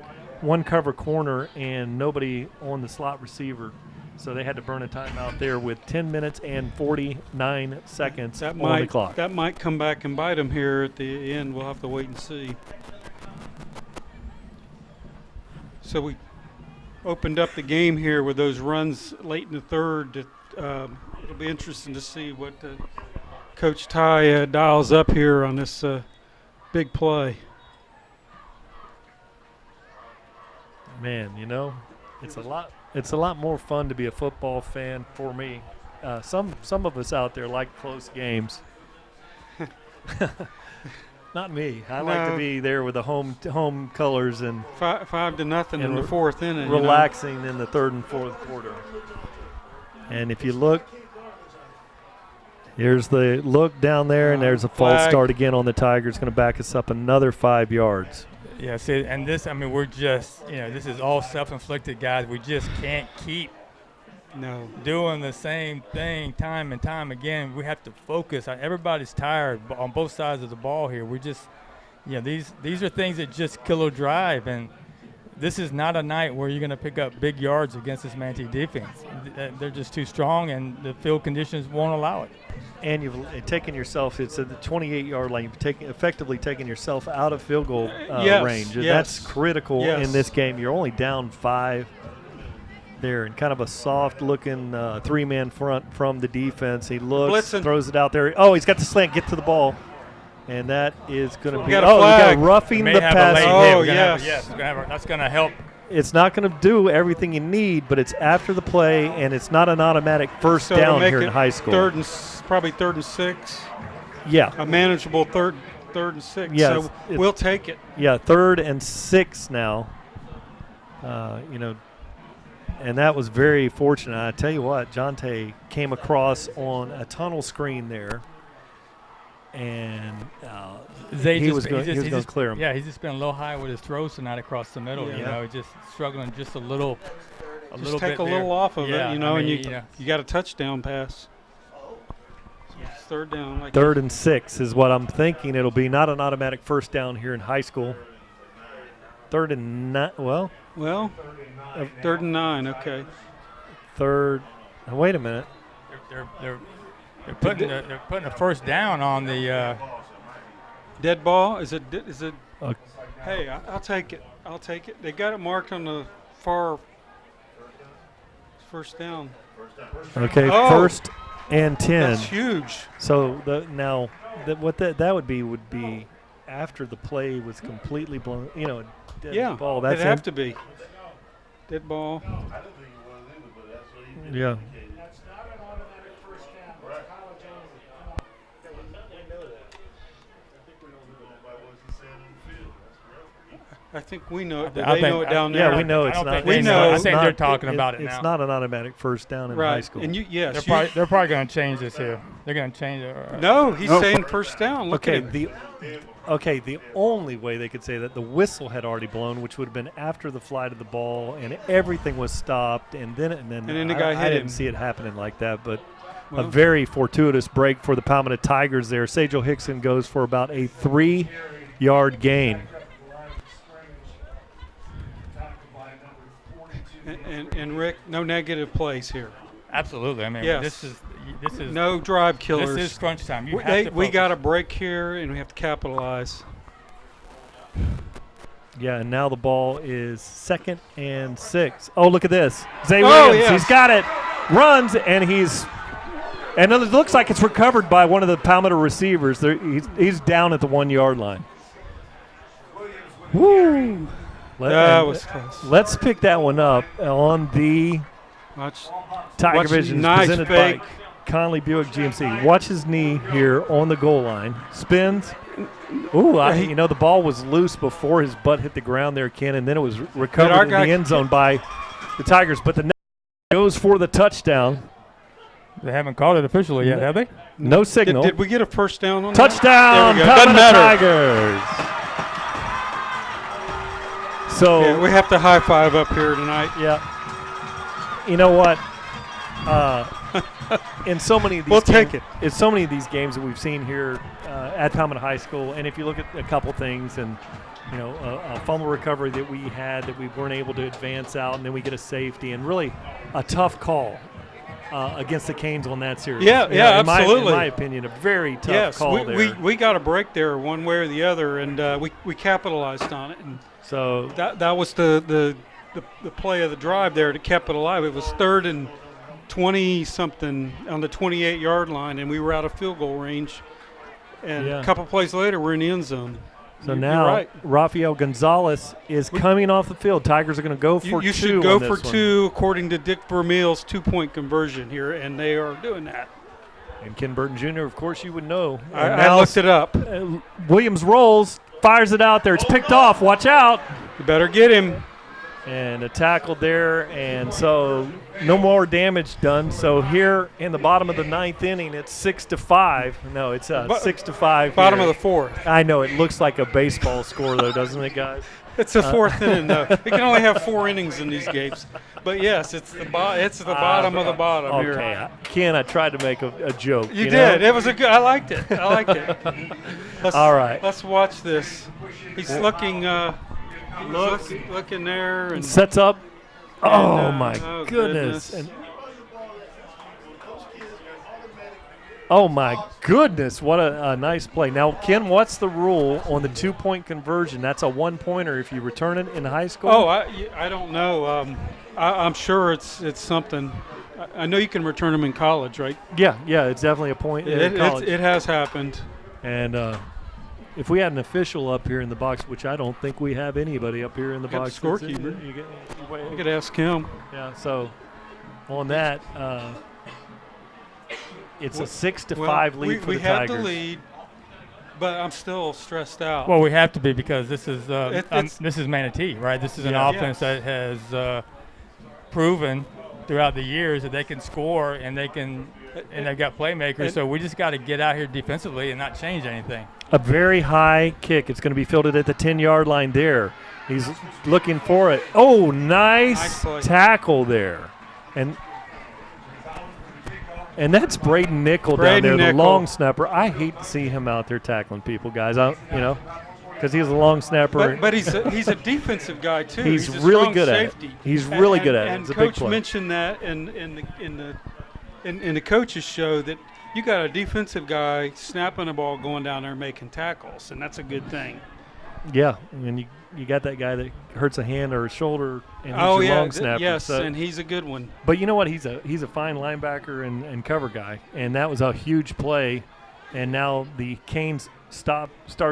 Speaker 7: cover corner and nobody on the slot receiver. So they had to burn a timeout there with 10 minutes and 49 seconds on the clock.
Speaker 1: That might come back and bite them here at the end. We'll have to wait and see. So we opened up the game here with those runs late in the third. It'll be interesting to see what Coach Ty dials up here on this big play.
Speaker 7: Man, it's a lot more fun to be a football fan for me. Some of us out there like close games. Not me. I like to be there with the home colors and
Speaker 1: 5-0 in the fourth inning.
Speaker 7: Relaxing in the third and fourth quarter. And if you look, here's the look down there, and there's a false start again on the Tigers. Going to back us up another 5 yards.
Speaker 8: Yeah, see, and this, we're just, this is all self-inflicted, guys. We just can't keep doing the same thing time and time again. We have to focus. Everybody's tired on both sides of the ball here. We just, these are things that just kill a drive, and this is not a night where you're going to pick up big yards against this Manatee defense. They're just too strong, and the field conditions won't allow it.
Speaker 7: And you've taken yourself, it's at the 28-yard line, you've effectively taken yourself out of field goal range. And that's critical in this game. You're only down 5 there, and kind of a soft-looking three-man front from the defense. He looks, throws it out there. Oh, he's got the slant, get to the ball. And that is going to be – we got roughing the pass.
Speaker 8: That's going to help.
Speaker 7: It's not going to do everything you need, but it's after the play, and it's not an automatic first down here in high school.
Speaker 1: Probably third and 6.
Speaker 7: Yeah.
Speaker 1: A manageable third and 6.
Speaker 7: Yeah,
Speaker 1: so we'll take it.
Speaker 7: Yeah, 3rd and 6 now. And that was very fortunate. I tell you what, Jonte came across on a tunnel screen there. And he was going to clear him.
Speaker 8: Yeah, he's just been a little high with his throws tonight across the middle. Just struggling just a little bit.
Speaker 1: Take a little off of it, and you got a touchdown pass. So it's 3rd down.
Speaker 7: 3rd and 6 is what I'm thinking it'll be. Not an automatic first down here in high school. 3rd and 9. Well,
Speaker 1: 3rd and 9. Okay.
Speaker 7: 3rd. Wait a minute.
Speaker 8: They're putting a first down on the
Speaker 1: dead ball. Is it? Hey, I'll take it. They got it marked on the far first down.
Speaker 7: Okay, 1st and 10.
Speaker 1: That's huge.
Speaker 7: So that would be after the play was completely blown. Dead ball. That's
Speaker 1: it'd have to be dead ball.
Speaker 7: Yeah.
Speaker 1: I think we know it. They know it down there.
Speaker 7: Yeah, we know it's not.
Speaker 8: We know. I think they're talking about it now.
Speaker 7: It's not an automatic first down in high school.
Speaker 1: And
Speaker 8: they're probably going to change this here. They're going to change it.
Speaker 1: No, he's saying first down. Look at him.
Speaker 7: The only way they could say that, the whistle had already blown, which would have been after the flight of the ball, and everything was stopped, and then
Speaker 1: the guy hit him.
Speaker 7: I didn't see it happening like that, but a very fortuitous break for the Palmetto Tigers there. Sajal Hickson goes for about a 3-yard gain.
Speaker 1: And Rick, no negative plays here.
Speaker 8: Absolutely.
Speaker 1: Yes.
Speaker 8: This is This is
Speaker 1: no drive killers.
Speaker 8: This is crunch time.
Speaker 1: We got a break here, and we have to capitalize.
Speaker 7: Yeah, and now the ball is 2nd and 6. Oh, look at this. Zay Williams,
Speaker 1: yes.
Speaker 7: He's got it. Runs, and it looks like it's recovered by one of the Palmetto receivers. He's down at the 1-yard line. Woo!
Speaker 1: That was close.
Speaker 7: Let's pick that one up on the Tiger Vision presented by Conley Buick GMC. Watch his knee here on the goal line. Spins. Ooh, the ball was loose before his butt hit the ground there, Ken, and then it was recovered in the end zone by the Tigers. But the goes for the touchdown.
Speaker 8: They haven't called it officially yet, have they?
Speaker 7: No signal.
Speaker 1: Did we get a first down on
Speaker 7: touchdown?
Speaker 1: That? Doesn't matter.
Speaker 7: Tigers. So
Speaker 1: we have to high five up here tonight.
Speaker 7: Yeah. You know what? In so many of these
Speaker 1: we'll take it.
Speaker 7: In so many of these games that we've seen here at Palmetto High School, and if you look at a couple things, and a fumble recovery that we had that we weren't able to advance out, and then we get a safety, and really a tough call against the Canes on that series.
Speaker 1: Yeah, absolutely.
Speaker 7: In my opinion, a very tough call there.
Speaker 1: We got a break there one way or the other, and we capitalized on it. And
Speaker 7: so
Speaker 1: that was the play of the drive there that kept it alive. It was 3rd and 20-something on the 28-yard line, and we were out of field goal range. And a couple plays later, we're in the end zone.
Speaker 7: So now Rafael Gonzalez is coming off the field. Tigers are going to go for 2.
Speaker 1: You should go for 2 according to Dick Vermeil's 2-point conversion here, and they are doing that.
Speaker 7: And Ken Burton Jr., of course, you would know.
Speaker 1: I looked it up.
Speaker 7: Williams rolls, fires it out there. It's picked off. Watch out.
Speaker 1: You better get him.
Speaker 7: And a tackle there, and so no more damage done. So here in the bottom of the 9th inning, it's 6-5. No, it's 6-5.
Speaker 1: Bottom of the 4th.
Speaker 7: I know, it looks like a baseball score, though, doesn't it, guys?
Speaker 1: It's a 4th inning, though. We can only have 4 innings in these games. But, yes, it's the bottom of the bottom here.
Speaker 7: Okay, Ken, I tried to make a joke.
Speaker 1: You did. Know? It was I liked it.
Speaker 7: All right.
Speaker 1: Let's watch this. He's looking looking there. And
Speaker 7: sets up. Oh, my goodness. And oh, my goodness. What a nice play. Now, Ken, what's the rule on the 2-point conversion? That's a 1-pointer if you return it in high school?
Speaker 1: Oh, I don't know. I'm sure it's something. I know you can return them in college, right?
Speaker 7: Yeah, it's definitely a point in college.
Speaker 1: It has happened.
Speaker 7: And if we had an official up here in the box, which I don't think we have anybody up here in the box.
Speaker 1: The scorekeeper. You could ask him.
Speaker 7: Yeah, so on that, it's a 6-5 lead for the Tigers.
Speaker 1: We have the lead, but I'm still stressed out.
Speaker 8: Well, we have to be because this is Manatee, right? This is an offense that has proven throughout the years that they can score and they've got playmakers. So we just got to get out here defensively and not change anything.
Speaker 7: A very high kick. It's going to be fielded at the 10-yard line there. He's looking for it. Oh, nice tackle there. And that's Braden Nickel down there, the long snapper. I hate to see him out there tackling people, guys. Because he's a long snapper.
Speaker 1: But he's a defensive guy too.
Speaker 7: He's
Speaker 1: a
Speaker 7: really
Speaker 1: strong
Speaker 7: good
Speaker 1: safety.
Speaker 7: at it. He's really good at it.
Speaker 1: And
Speaker 7: it's a
Speaker 1: Coach
Speaker 7: big play.
Speaker 1: mentioned that in the coaches show that you got a defensive guy snapping the ball, going down there making tackles, and that's a good thing.
Speaker 7: Yeah, and you got that guy that hurts a hand or a shoulder, and he's your long snapper.
Speaker 1: Yes, and he's a good one.
Speaker 7: But you know what? He's a fine linebacker and cover guy, and that was a huge play. And now the Canes start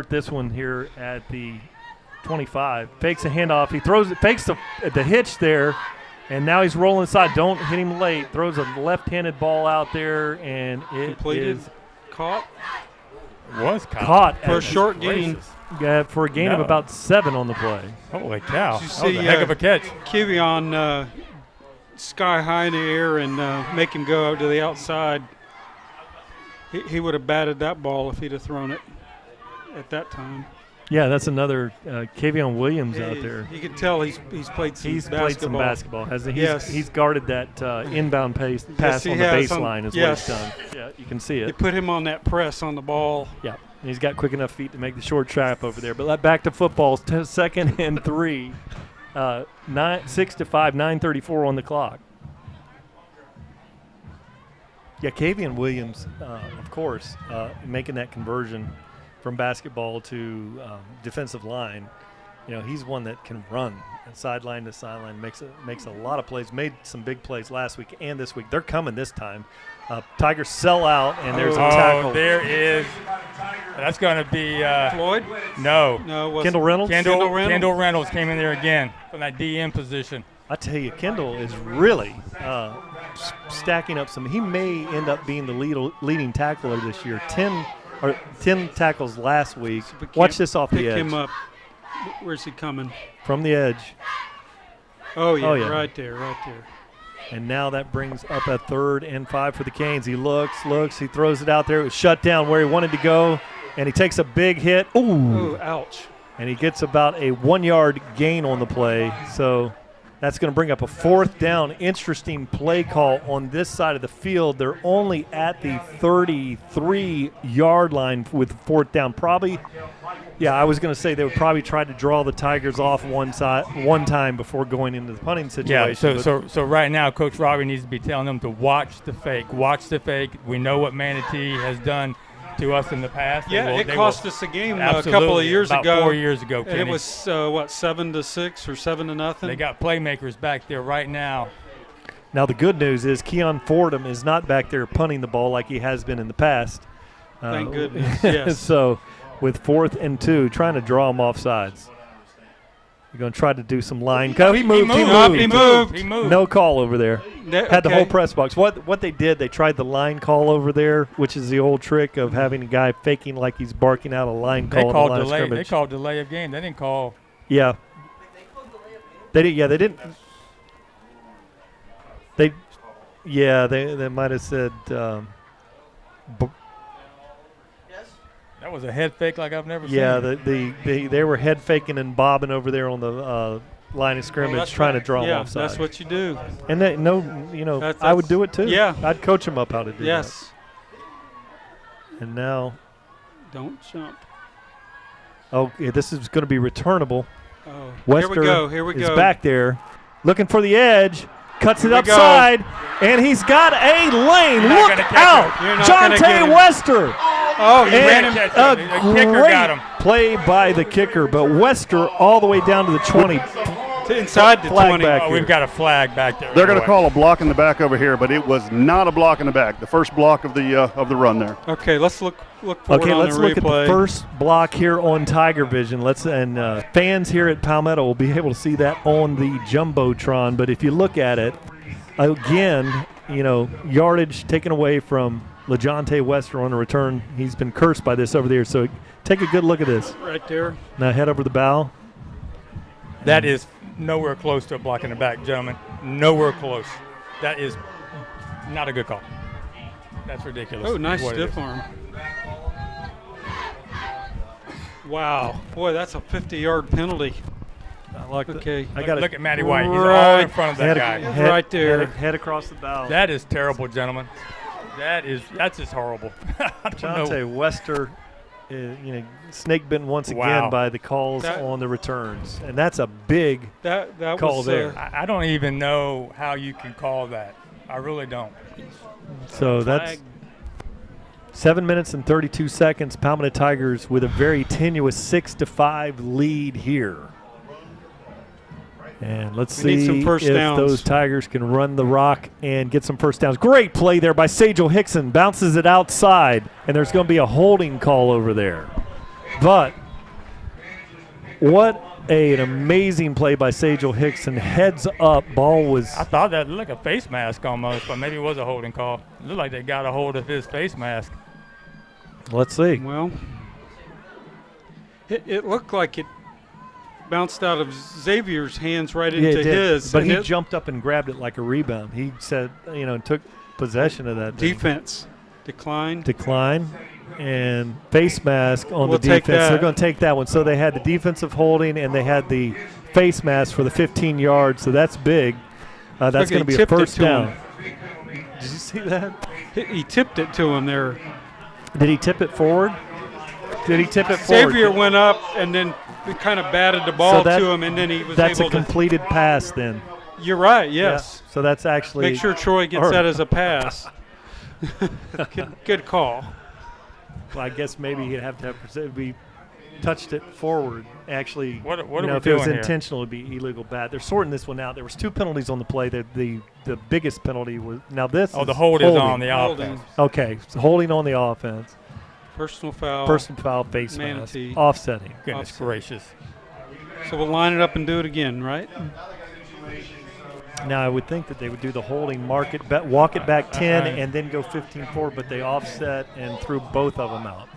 Speaker 7: this one here at the 25. Fakes a handoff. He throws it, fakes the hitch there, and now he's rolling inside. Don't hit him late. Throws a left-handed ball out there, and it is
Speaker 1: caught.
Speaker 8: Was
Speaker 7: caught
Speaker 1: for a short gain.
Speaker 7: Yeah, for a gain of about 7 on the play.
Speaker 8: Holy cow!
Speaker 1: Did you
Speaker 8: that was a heck of a catch.
Speaker 1: Kivion sky high in the air and make him go out to the outside. He would have batted that ball if he'd have thrown it at that time.
Speaker 7: Yeah, that's another Kavion Williams out there.
Speaker 1: You can tell he's played some basketball.
Speaker 7: Played some basketball, hasn't he?
Speaker 1: Yes.
Speaker 7: He's guarded that inbound pass on the baseline is what he's done. Yeah, you can see it.
Speaker 1: They put him on that press on the ball.
Speaker 7: Yeah, and he's got quick enough feet to make the short trap over there. But back to football, 2nd and 3, 6-5, 9:34 on the clock. Yeah, Kavian Williams, of course, making that conversion from basketball to defensive line. You know, he's one that can run sideline to sideline, makes a lot of plays, made some big plays last week and this week. They're coming this time. Tigers sell out, and there's a tackle.
Speaker 8: There is. That's going to be
Speaker 1: Floyd?
Speaker 8: No.
Speaker 7: Kendall Reynolds?
Speaker 8: Kendall Reynolds came in there again from that DM position.
Speaker 7: I tell you, Kendall is really stacking up some. He may end up being the leading tackler this year. 10 tackles last week. Watch this off the edge.
Speaker 1: Pick him up. Where's he coming?
Speaker 7: From the edge.
Speaker 1: Oh, yeah, right there.
Speaker 7: And now that brings up a 3rd and 5 for the Canes. He looks, he throws it out there. It was shut down where he wanted to go, and he takes a big hit. Ooh,
Speaker 1: ouch.
Speaker 7: And he gets about a 1-yard gain on the play. So that's going to bring up a 4th down. Interesting play call on this side of the field. They're only at the 33-yard line with 4th down. Probably, yeah, I was going to say they would probably try to draw the Tigers off one time before going into the punting situation.
Speaker 8: Yeah, so right now Coach Robbie needs to be telling them to watch the fake. Watch the fake. We know what Manatee has done to us in the past.
Speaker 1: Yeah, it cost us a game a couple of years
Speaker 8: about
Speaker 1: ago.
Speaker 8: 4 years ago,
Speaker 1: and it was 7-6 or 7-0.
Speaker 8: They got playmakers back there right now.
Speaker 7: Now the good news is Keon Fordham is not back there punting the ball like he has been in the past.
Speaker 1: Thank goodness. Yes.
Speaker 7: So with 4th and 2, trying to draw him off sides. You're going to try to do some line. He moved. No call over there. Had the whole press box. What they did, they tried the line call over there, which is the old trick of having a guy faking like he's barking out a line call.
Speaker 8: They called delay. They called delay of game. They didn't call.
Speaker 7: Yeah. They did. Yeah, they didn't. They might have said.
Speaker 8: That was a head fake like I've never seen.
Speaker 7: Yeah, they were head faking and bobbing over there on the line of scrimmage, trying to draw them offside.
Speaker 1: That's what you do.
Speaker 7: And I would do it too.
Speaker 1: Yeah,
Speaker 7: I'd coach them up how to do that.
Speaker 1: Yes.
Speaker 7: And now,
Speaker 1: don't jump.
Speaker 7: Oh, yeah, this is going to be returnable.
Speaker 1: Oh,
Speaker 7: Wester
Speaker 1: here we go.
Speaker 7: Is back there, looking for the edge. Cuts it upside, and he's got a lane. Look out, Jonte Wester.
Speaker 1: Oh, he ran him.
Speaker 7: A great play by the kicker, but Wester all the way down to the 20.
Speaker 1: Inside the 20.
Speaker 8: We've got a flag back there.
Speaker 5: They're going to call a block in the back over here, but it was not a block in the back. The first block of the run there.
Speaker 1: Okay, let's look forward
Speaker 7: okay,
Speaker 1: on
Speaker 7: let's
Speaker 1: the
Speaker 7: look at
Speaker 1: replay.
Speaker 7: the first block here on Tiger Vision. Fans here at Palmetto will be able to see that on the Jumbotron. But if you look at it, again, yardage taken away from LeJonte Wester on the return. He's been cursed by this over there. So take a good look at this.
Speaker 1: Right there.
Speaker 7: Now head over the bow.
Speaker 8: That is nowhere close to a block in the back, gentlemen. Nowhere close. That is not a good call. That's ridiculous.
Speaker 1: Oh, nice stiff arm. Wow. Boy, that's a 50-yard penalty. Okay.
Speaker 8: Look at Matty White. He's all in front of that guy.
Speaker 1: Right there.
Speaker 7: Head across the bow.
Speaker 8: That is terrible, gentlemen. That's just horrible.
Speaker 7: Jonte Wester, snake bitten once again by the calls on the returns, and that's a big call there.
Speaker 8: I don't even know how you can call that. I really don't.
Speaker 7: So that's 7 minutes and 32 seconds. Palmetto Tigers with a very tenuous 6-5 lead here. And let's see if those Tigers can run the rock and get some first downs. Great play there by Sajel Hickson. Bounces it outside, and there's going to be a holding call over there. But what an amazing play by Sajel Hickson. Heads up, ball was.
Speaker 8: I thought that looked like a face mask almost, but maybe it was a holding call. It looked like they got a hold of his face mask.
Speaker 7: Let's see.
Speaker 1: Well, it looked like it bounced out of Xavier's hands right into his.
Speaker 7: But he jumped up and grabbed it like a rebound. He said, took possession of that.
Speaker 1: Defense. Decline.
Speaker 7: And face mask on the defense. They're going to take that one. So they had the defensive holding and they had the face mask for the 15 yards. So that's big. That's going to be a first down. Did you see that?
Speaker 1: He tipped it to him there.
Speaker 7: Did he tip it forward?
Speaker 1: Xavier went up and then he kind of batted the ball to him, and then he was able to.
Speaker 7: That's a completed pass then.
Speaker 1: You're right, yes.
Speaker 7: Yeah. So that's actually.
Speaker 1: Make sure Troy gets that as a pass. Good call.
Speaker 7: Well, I guess maybe he'd have to be touched it forward. Actually,
Speaker 8: what
Speaker 7: you
Speaker 8: are
Speaker 7: know,
Speaker 8: we
Speaker 7: if it was
Speaker 8: doing here?
Speaker 7: intentional, it'd be illegal bat. They're sorting this one out. There was 2 penalties on the play. The biggest penalty was this.
Speaker 8: Oh,
Speaker 7: is
Speaker 8: the hold is on the
Speaker 1: Holding.
Speaker 8: offense.
Speaker 7: Okay, so holding on the offense.
Speaker 1: Personal foul.
Speaker 7: Personal foul, face
Speaker 1: Manatee.
Speaker 7: mask, offsetting.
Speaker 8: Goodness gracious.
Speaker 1: So we'll line it up and do it again, right?
Speaker 7: Now I would think that they would do the holding, walk it back 10, and then go 15 forward, but they offset and threw both of them out.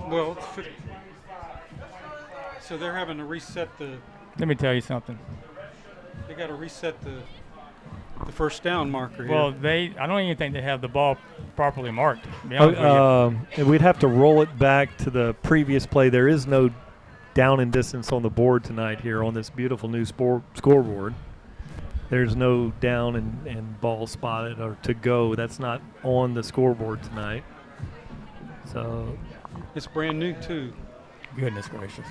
Speaker 1: Well, so they're having to reset the.
Speaker 8: Let me tell you something.
Speaker 1: They got to reset the first down marker here.
Speaker 8: Well, I don't even think they have the ball properly marked. To be honest with
Speaker 7: We'd have to roll it back to the previous play. There is no down and distance on the board tonight here on this beautiful new scoreboard. There's no down and ball spotted or to go. That's not on the scoreboard tonight. So
Speaker 1: it's brand new too.
Speaker 8: Goodness gracious.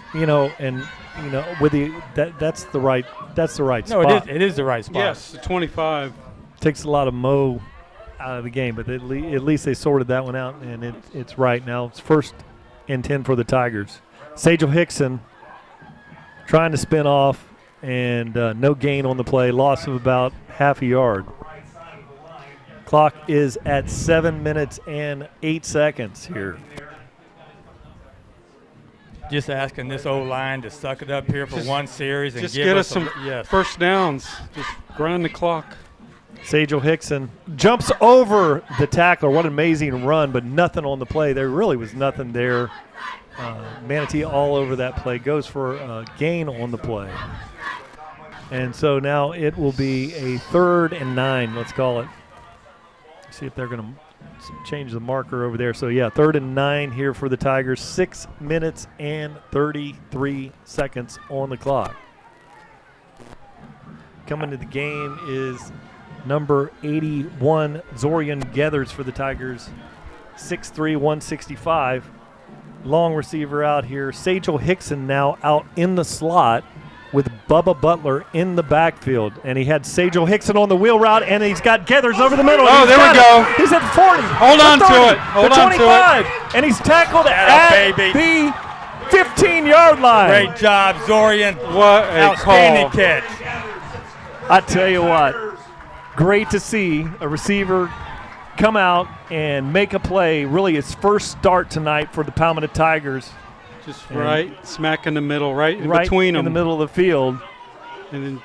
Speaker 7: With that's the right spot.
Speaker 8: No, it is the right spot.
Speaker 1: Yes, the 25
Speaker 7: takes a lot of mo out of the game, but at least they sorted that one out, and it's right now. It's 1st and 10 for the Tigers. Sajel Hickson trying to spin off, and no gain on the play, loss of about half a yard. Clock is at 7 minutes and 8 seconds here.
Speaker 8: Just asking this old line to suck it up here for one series and
Speaker 1: just
Speaker 8: give
Speaker 1: get
Speaker 8: us
Speaker 1: us some
Speaker 8: yes.
Speaker 1: first downs. Just grind the clock.
Speaker 7: Sajel Hickson jumps over the tackler. What an amazing run, but nothing on the play. There really was nothing there. Manatee all over that play. Goes for a gain on the play. And so now it will be a 3rd and 9, let's call it. See if they're going to change the marker over there. So, 3rd and 9 here for the Tigers. 6 minutes and 33 seconds on the clock. Coming to the game is number 81, Zorian Geathers for the Tigers. 6'3", 165. Long receiver out here. Sajel Hickson now out in the slot with Bubba Butler in the backfield. And he had Sajel Hickson on the wheel route, and he's got Geathers over the middle.
Speaker 1: Oh, there we go.
Speaker 7: He's at 40.
Speaker 1: Hold on to it. Hold on to it.
Speaker 7: And he's tackled at the 15-yard line.
Speaker 8: Great job, Zorian.
Speaker 1: What a
Speaker 8: outstanding
Speaker 1: call.
Speaker 8: catch.
Speaker 7: I tell you what, great to see a receiver come out and make a play. Really his first start tonight for the Palmetto Tigers.
Speaker 1: Just right smack in the middle, right between them.
Speaker 7: In the middle of the field.
Speaker 1: And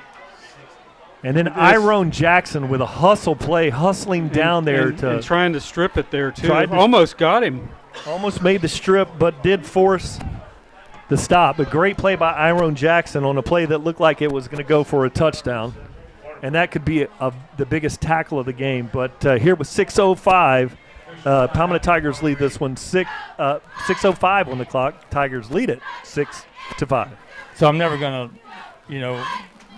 Speaker 7: then Iron Jackson with a hustle play, hustling down there
Speaker 1: and trying to strip it there too.
Speaker 7: Tried to-
Speaker 1: Almost got him.
Speaker 7: Almost made the strip, but did force the stop. A great play by Iron Jackson on a play that looked like it was going to go for a touchdown. And that could be the biggest tackle of the game. But here with 6:05, Palmetto Tigers lead this one 6:05 on the clock. Tigers lead it 6-5.
Speaker 8: So I'm never going to,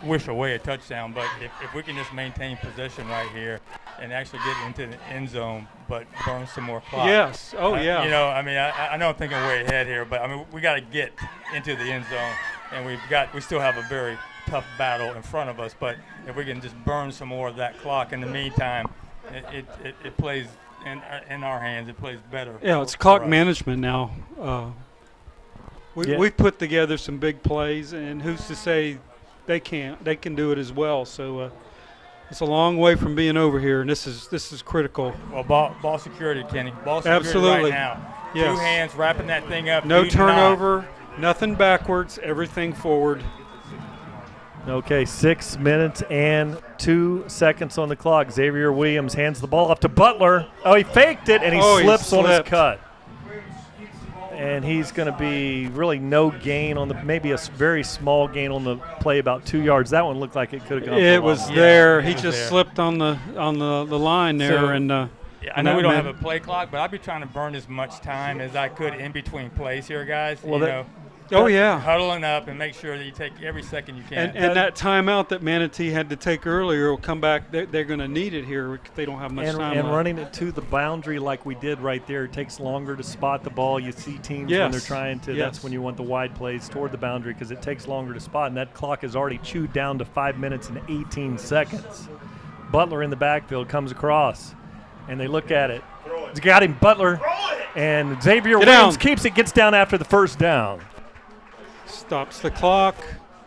Speaker 8: wish away a touchdown, but if we can just maintain possession right here and actually get into the end zone, but burn some more clock.
Speaker 1: Yes. Oh, yeah.
Speaker 8: I know I'm thinking way ahead here, but we got to get into the end zone, and we still have a very tough battle in front of us. But if we can just burn some more of that clock in the meantime, it plays in our hands. It plays better.
Speaker 1: Yeah, it's clock management now. We've put together some big plays, and who's to say they can't? They can do it as well. So it's a long way from being over here, and this is critical.
Speaker 8: Well, ball security, Kenny. Ball security
Speaker 1: Absolutely.
Speaker 8: right now.
Speaker 1: Yes.
Speaker 8: 2 hands wrapping that thing up.
Speaker 1: No
Speaker 8: Do
Speaker 1: turnover, nothing backwards, everything forward.
Speaker 7: Okay, 6 minutes and 2 seconds on the clock. Xavier Williams hands the ball off to Butler. Oh, he faked it, and he slips on his cut. And he's going to be really no gain on maybe a very small gain on the play, about 2 yards. That one looked like it could have gone.
Speaker 1: It was there. He just slipped on the line there,
Speaker 8: So, I know we don't have a play clock, but I'll be trying to burn as much time as I could in between plays here, guys.
Speaker 1: Oh, yeah.
Speaker 8: Huddling up and make sure that you take every second you can.
Speaker 1: And that timeout that Manatee had to take earlier will come back. They're going to need it here. They don't have much time
Speaker 7: And
Speaker 1: left.
Speaker 7: running it to the boundary like we did right there, it takes longer to spot the ball. You see teams when they're trying to, that's when you want the wide plays toward the boundary because it takes longer to spot. And that clock is already chewed down to 5 minutes and 18 seconds. Butler in the backfield comes across, and they look at it. He's got him, Butler. And Xavier Williams keeps it, gets down after the first down.
Speaker 1: Stops the clock,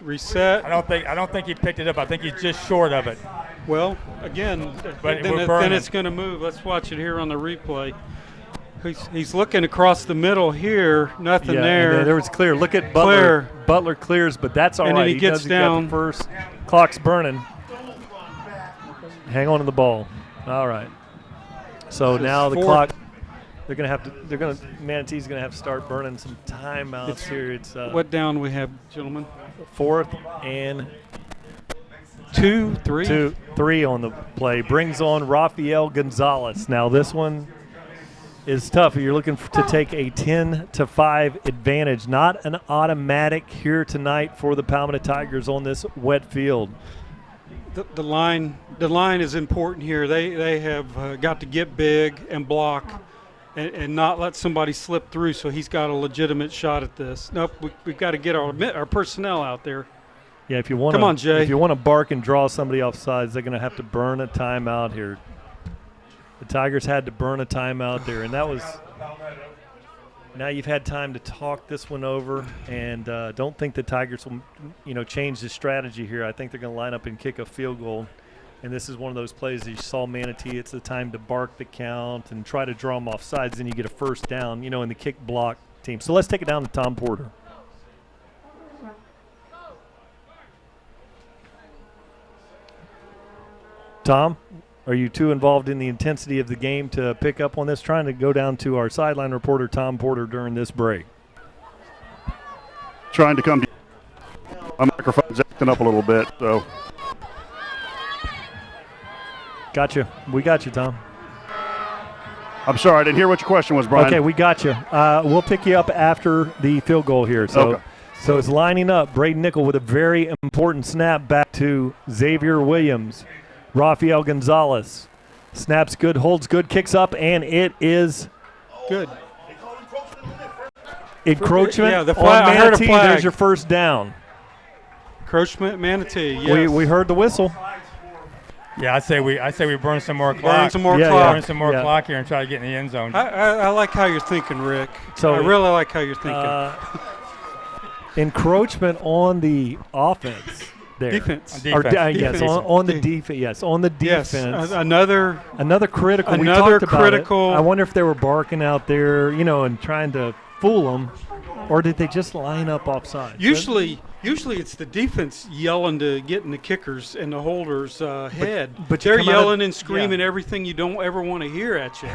Speaker 1: reset.
Speaker 8: I don't think he picked it up. I think he's just short of it.
Speaker 1: Well, again, then it's going to move. Let's watch it here on the replay. He's looking across the middle here. Nothing there.
Speaker 7: There was clear. Look at Butler. Butler clears, but that's all right.
Speaker 1: And then he gets down.
Speaker 7: First, clock's burning. Hang on to the ball. All right. So now the clock. Manatee's gonna have to start burning some timeouts here. It's
Speaker 1: what down we have, gentlemen?
Speaker 7: 4th and
Speaker 1: 3
Speaker 7: on the play. Brings on Rafael Gonzalez. Now this one is tough. You're looking to take a 10-5 advantage. Not an automatic here tonight for the Palmetto Tigers on this wet field.
Speaker 1: The line is important here. They have got to get big and block. And not let somebody slip through, so he's got a legitimate shot at this. Nope, we've got to get our personnel out there.
Speaker 7: Yeah, if you want,
Speaker 1: come on, Jay.
Speaker 7: If you want to bark and draw somebody off sides, they're going to have to burn a timeout here. The Tigers had to burn a timeout there, and that was. Now you've had time to talk this one over, and don't think the Tigers will, change the strategy here. I think they're going to line up and kick a field goal. And this is one of those plays that you saw Manatee. It's the time to bark the count and try to draw them off sides. Then you get a first down, in the kick block team. So let's take it down to Tom Porter. Tom, are you too involved in the intensity of the game to pick up on this? Trying to go down to our sideline reporter, Tom Porter, during this break.
Speaker 5: Trying to come to my microphone's acting up a little bit, so.
Speaker 7: Gotcha. We got you, Tom.
Speaker 5: I'm sorry, I didn't hear what your question was, Brian.
Speaker 7: Okay, we got you. We'll pick you up after the field goal here. So it's lining up. Braden Nickel with a very important snap back to Xavier Williams. Rafael Gonzalez. Snaps good, holds good, kicks up, and it is
Speaker 1: good.
Speaker 7: Encroachment
Speaker 1: on Manatee.
Speaker 7: There's your first down.
Speaker 1: Encroachment, Manatee, yes.
Speaker 7: We heard the whistle.
Speaker 8: Yeah, I say we burn some more clock.
Speaker 1: Burn some more clock.
Speaker 8: Burn some more clock here and try to get in the end zone.
Speaker 1: I like how you're thinking, Rick.
Speaker 7: So
Speaker 1: I really like how you're thinking.
Speaker 7: Encroachment on the offense there.
Speaker 1: Defense.
Speaker 7: Yes, on the defense. Yes, on the defense.
Speaker 1: Yes, another
Speaker 7: critical.
Speaker 1: Another
Speaker 7: we
Speaker 1: critical.
Speaker 7: I wonder if they were barking out there, and trying to fool them, or did they just line up offside?
Speaker 1: Usually it's the defense yelling to get in the kickers and the holders' head.
Speaker 7: But
Speaker 1: they're yelling and screaming everything you don't ever want to hear at you.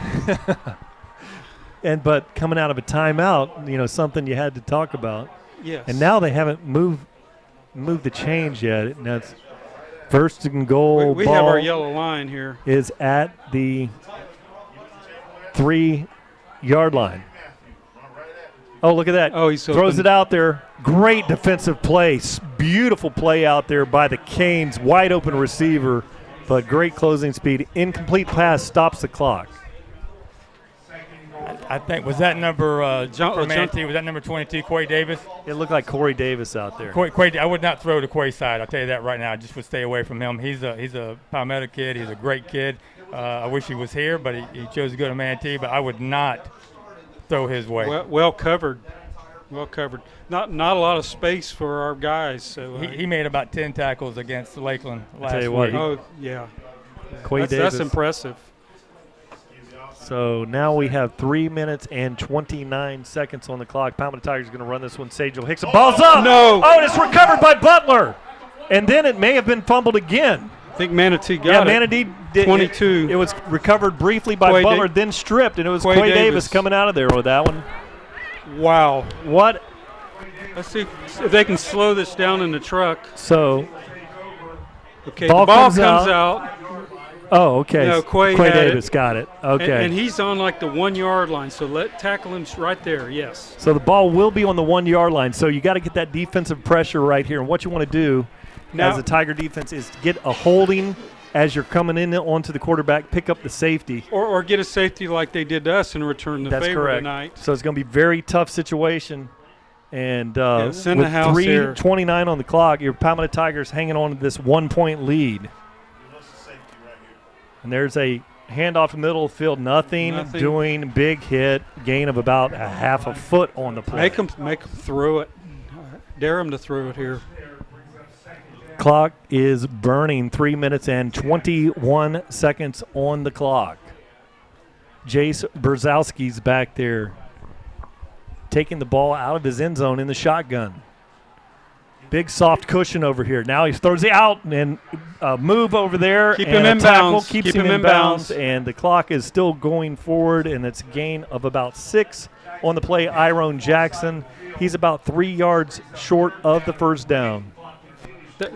Speaker 7: But coming out of a timeout, something you had to talk about.
Speaker 1: Yes.
Speaker 7: And now they haven't moved the change yet. Now it's first and goal.
Speaker 1: We
Speaker 7: ball
Speaker 1: have our yellow line here.
Speaker 7: Is at the 3-yard line. Oh, look at that.
Speaker 1: Oh, he's
Speaker 7: throws it out there. Great defensive play. Beautiful play out there by the Canes. Wide open receiver, but great closing speed. Incomplete pass stops the clock.
Speaker 8: I think, was that number for Manatee, was that number 22, Quay Davis?
Speaker 7: It looked like Corey Davis out there.
Speaker 8: Quay, I would not throw to Quay's side. I'll tell you that right now. I just would stay away from him. He's a Palmetto kid. He's a great kid. I wish he was here, but he chose to go to Manatee. But I would not throw his way.
Speaker 1: Well covered. Well covered. Not a lot of space for our guys. So
Speaker 8: he made about 10 tackles against Lakeland last week.
Speaker 1: Oh, yeah.
Speaker 7: Quay Davis.
Speaker 1: That's impressive.
Speaker 7: So now we have 3 minutes and 29 seconds on the clock. Palmetto Tigers going to run this one. Sagel Hicks. Ball's up.
Speaker 1: No.
Speaker 7: Oh, and it's recovered by Butler. And then it may have been fumbled again.
Speaker 1: I think Manatee got it.
Speaker 7: Manatee did.
Speaker 1: 22.
Speaker 7: It was recovered briefly by Butler, then stripped, and it was Quay Davis coming out of there with that one.
Speaker 1: Wow.
Speaker 7: What?
Speaker 1: Let's see if they can slow this down in the truck.
Speaker 7: So,
Speaker 1: okay, the ball comes out.
Speaker 7: Oh, okay.
Speaker 1: No, Quay
Speaker 7: Quay
Speaker 1: had
Speaker 7: Davis
Speaker 1: it.
Speaker 7: got it. Okay.
Speaker 1: And he's on like the 1 yard line, so tackle him right there. Yes.
Speaker 7: So the ball will be on the 1 yard line. So you got to get that defensive pressure right here. And what you want to do as a Tiger defense is get a holding as you're coming in onto the quarterback, pick up the safety.
Speaker 1: Or get a safety like they did to us and return the
Speaker 7: That's
Speaker 1: favor
Speaker 7: correct.
Speaker 1: tonight.
Speaker 7: So it's going to be a very tough situation. And
Speaker 1: send
Speaker 7: with
Speaker 1: the house here.
Speaker 7: 3:29 on the clock, your Palmetto Tigers hanging on to this 1 point lead. And there's a handoff to the middle of the field. Nothing. Doing. Big hit. Gain of about a half a foot on the play.
Speaker 1: Make them throw it. Dare them to throw it here.
Speaker 7: Clock is burning. 3 minutes and 21 seconds on the clock. Jace Brzezowski's back there taking the ball out of his end zone in the shotgun. Big soft cushion over here. Now he throws it out and move over there.
Speaker 1: Keep
Speaker 7: and
Speaker 1: him in
Speaker 7: tackle
Speaker 1: bounds.
Speaker 7: Keeps him in bounds. And the clock is still going forward, and it's a gain of about 6 on the play. Iron Jackson, he's about 3 yards short of the first down.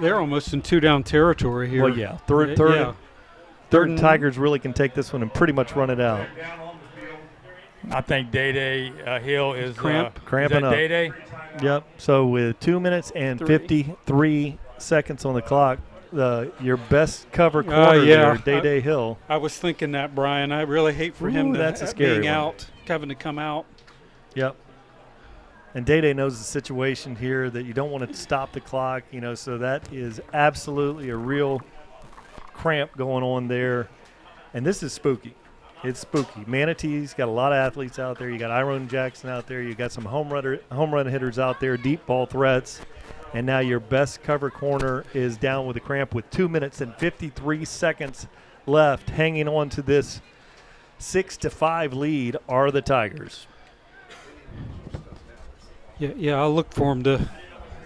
Speaker 1: They're almost in 2-down territory here.
Speaker 7: Well, yeah. Third and Tigers really can take this one and pretty much run it out.
Speaker 8: I think Day Hill is
Speaker 7: cramping up.
Speaker 8: Day.
Speaker 7: Yep. So with 2 minutes and 53 seconds on the clock, your best cover corner there, Day Hill.
Speaker 1: I was thinking that, Brian. I really hate for him
Speaker 7: that's a scary
Speaker 1: being
Speaker 7: one.
Speaker 1: out, having to come out.
Speaker 7: Yep. And Day knows the situation here that you don't want to stop the clock, so that is absolutely a real cramp going on there. And this is spooky. It's spooky. Manatee's got a lot of athletes out there. You got Iron Jackson out there. You got some home run hitters out there, deep ball threats. And now your best cover corner is down with a cramp with 2 minutes and 53 seconds left. Hanging on to this 6-5 lead are the Tigers.
Speaker 1: Yeah, I'll look for him to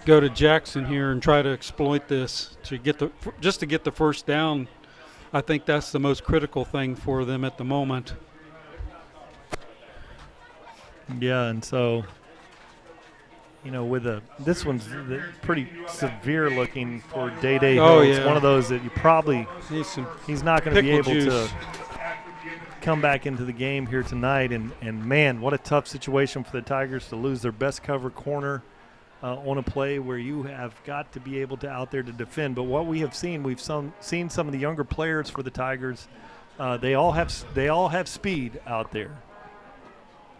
Speaker 1: go to Jackson here and try to exploit this to get the first down. I think that's the most critical thing for them at the moment.
Speaker 7: Yeah, and so, this one's pretty severe looking for Day Hill.
Speaker 1: Oh,
Speaker 7: It's
Speaker 1: yeah.
Speaker 7: one of those that you probably he's not going to be able
Speaker 1: juice.
Speaker 7: to come back into the game here tonight. And man, what a tough situation for the Tigers to lose their best cover corner on a play where you have got to be able to out there to defend. But what we have seen, seen some of the younger players for the Tigers. They all have speed out there.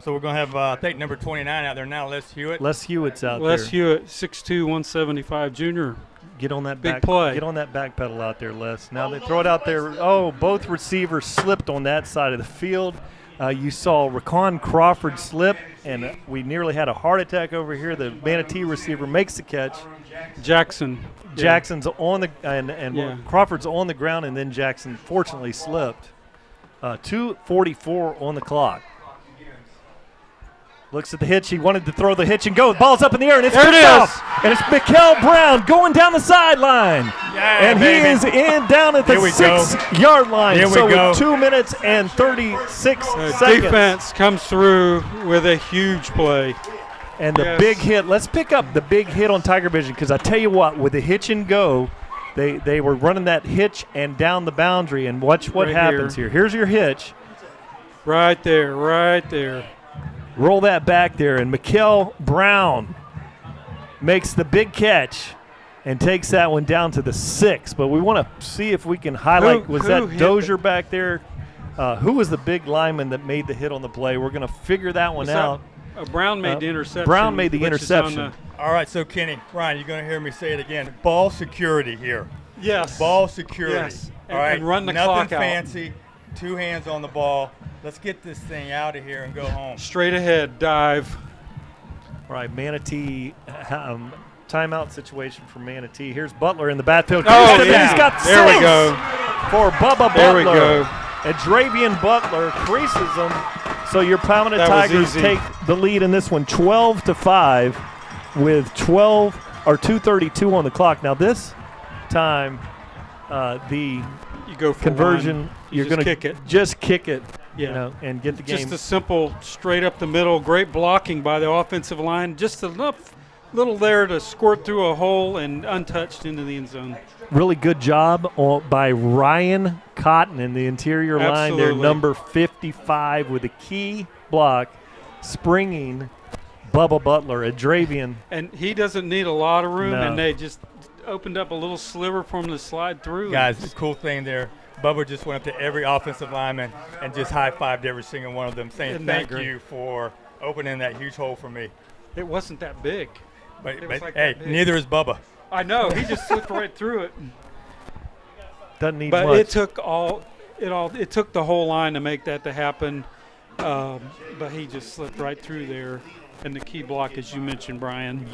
Speaker 8: So we're going to have, I think, number 29 out there now, Les Hewitt.
Speaker 7: Les Hewitt's out there.
Speaker 1: Les Hewitt, 6'2", 175 junior.
Speaker 7: Get on that
Speaker 1: big play.
Speaker 7: Get on that back pedal out there, Les. Now they throw it out there. Oh, both receivers slipped on that side of the field. You saw Raquan Crawford slip, and we nearly had a heart attack over here. The Manatee receiver makes the catch. Jackson's on the and Crawford's on the ground, and then Jackson fortunately slipped. 2:44 on the clock. Looks at the hitch. He wanted to throw the hitch and go. The ball's up in the air, and it's
Speaker 1: there
Speaker 7: picked off. And it's Mikael Brown going down the sideline.
Speaker 8: Yeah,
Speaker 7: and
Speaker 8: baby.
Speaker 7: He is in down at the 6-yard line.
Speaker 8: Here we
Speaker 7: so
Speaker 8: go.
Speaker 7: with 2 minutes and 36 seconds.
Speaker 1: Defense comes through with a huge play.
Speaker 7: And the big hit. Let's pick up the big hit on Tiger Vision, because I tell you what, with the hitch and go, they were running that hitch and down the boundary. And watch what happens here. Here's your hitch.
Speaker 1: Right there.
Speaker 7: Roll that back there, and Mikael Brown makes the big catch and takes that one down to the 6. But we want to see if we can highlight, was that Dozier back there? Who was the big lineman that made the hit on the play? We're going to figure that one out.
Speaker 1: Brown made the interception.
Speaker 7: Brown made the interception.
Speaker 8: All right, so Kenny, Ryan, you're going to hear me say it again. Ball security here.
Speaker 1: Yes.
Speaker 8: Ball security.
Speaker 1: Yes.
Speaker 8: All right.
Speaker 1: And run the clock out.
Speaker 8: Nothing fancy. 2 hands on the ball. Let's get this thing out of here and go home.
Speaker 1: Straight ahead, dive.
Speaker 7: All right, Manatee, timeout situation for Manatee. Here's Butler in the backfield.
Speaker 1: Oh,
Speaker 7: yeah. He's got 6
Speaker 1: there we go.
Speaker 7: For Bubba Butler.
Speaker 1: There we go.
Speaker 7: And Dravian Butler creases them. So your Palmetto Tigers take the lead in this one, 12-5, with 2:32 on the clock. Now this time, the
Speaker 1: you go for
Speaker 7: conversion,
Speaker 1: one.
Speaker 7: You're going to just kick it.
Speaker 1: Yeah.
Speaker 7: And get the game.
Speaker 1: Just a simple straight up the middle, great blocking by the offensive line, just enough little there to squirt through a hole and untouched into the end zone.
Speaker 7: Really good job by Ryan Cotton in the interior line there, number 55 with a key block, springing Bubba Butler, a Dravian.
Speaker 1: And he doesn't need a lot of room,
Speaker 7: No.
Speaker 1: and they just opened up a little sliver for him to slide through.
Speaker 8: Guys, the cool thing there, Bubba just went up to every offensive lineman and just high-fived every single one of them, saying
Speaker 1: Isn't that
Speaker 8: thank
Speaker 1: great?
Speaker 8: you for opening that huge hole for me.
Speaker 1: It wasn't that big.
Speaker 8: But
Speaker 1: like
Speaker 8: hey,
Speaker 1: that big.
Speaker 8: neither is Bubba.
Speaker 1: I know. He just slipped right through it.
Speaker 7: Doesn't need
Speaker 1: but
Speaker 7: much.
Speaker 1: it took it took the whole line to make that to happen. But he just slipped right through there. And the key block, as you mentioned, Brian.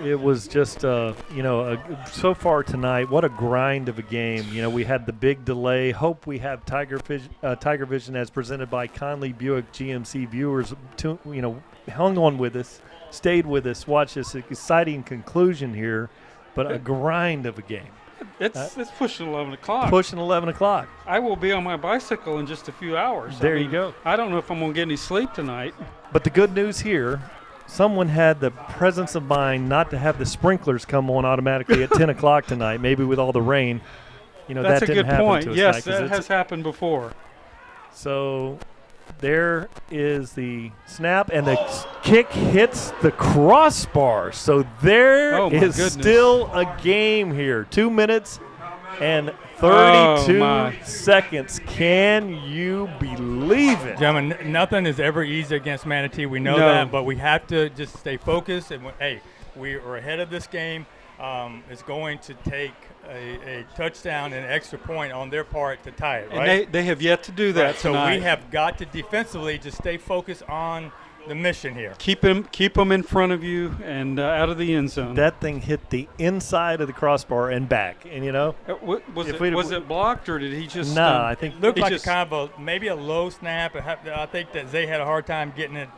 Speaker 7: It was just, so far tonight, what a grind of a game. We had the big delay. Hope we have Tiger Vision as presented by Conley Buick GMC viewers, hung on with us, stayed with us, watched this exciting conclusion here, but a grind of a game.
Speaker 1: It's pushing 11 o'clock.
Speaker 7: Pushing 11 o'clock.
Speaker 1: I will be on my bicycle in just a few hours.
Speaker 7: There you go.
Speaker 1: I don't know if I'm going to get any sleep tonight.
Speaker 7: But the good news here, someone had the presence of mind not to have the sprinklers come on automatically at 10 o'clock tonight, maybe with all the rain.
Speaker 1: That's
Speaker 7: that
Speaker 1: a
Speaker 7: didn't
Speaker 1: good
Speaker 7: happen
Speaker 1: point.
Speaker 7: to us
Speaker 1: Yes,
Speaker 7: tonight,
Speaker 1: that has happened before.
Speaker 7: So there is the snap, and the kick hits the crossbar. So there is still a game here. 2 minutes and 32 seconds. Can you believe it?
Speaker 8: Gentlemen, nothing is ever easy against Manatee. We know that, but we have to just stay focused. And hey, we are ahead of this game. It's going to take a touchdown and an extra point on their part to tie it, right?
Speaker 1: And they have yet to do that
Speaker 8: right,
Speaker 1: tonight.
Speaker 8: So we have got to defensively just stay focused on the mission here.
Speaker 1: Keep them in front of you and out of the end zone.
Speaker 7: That thing hit the inside of the crossbar and back, and
Speaker 1: was it blocked or did he just?
Speaker 7: No, I think
Speaker 8: looked like kind of maybe a low snap. I think that Zay had a hard time getting it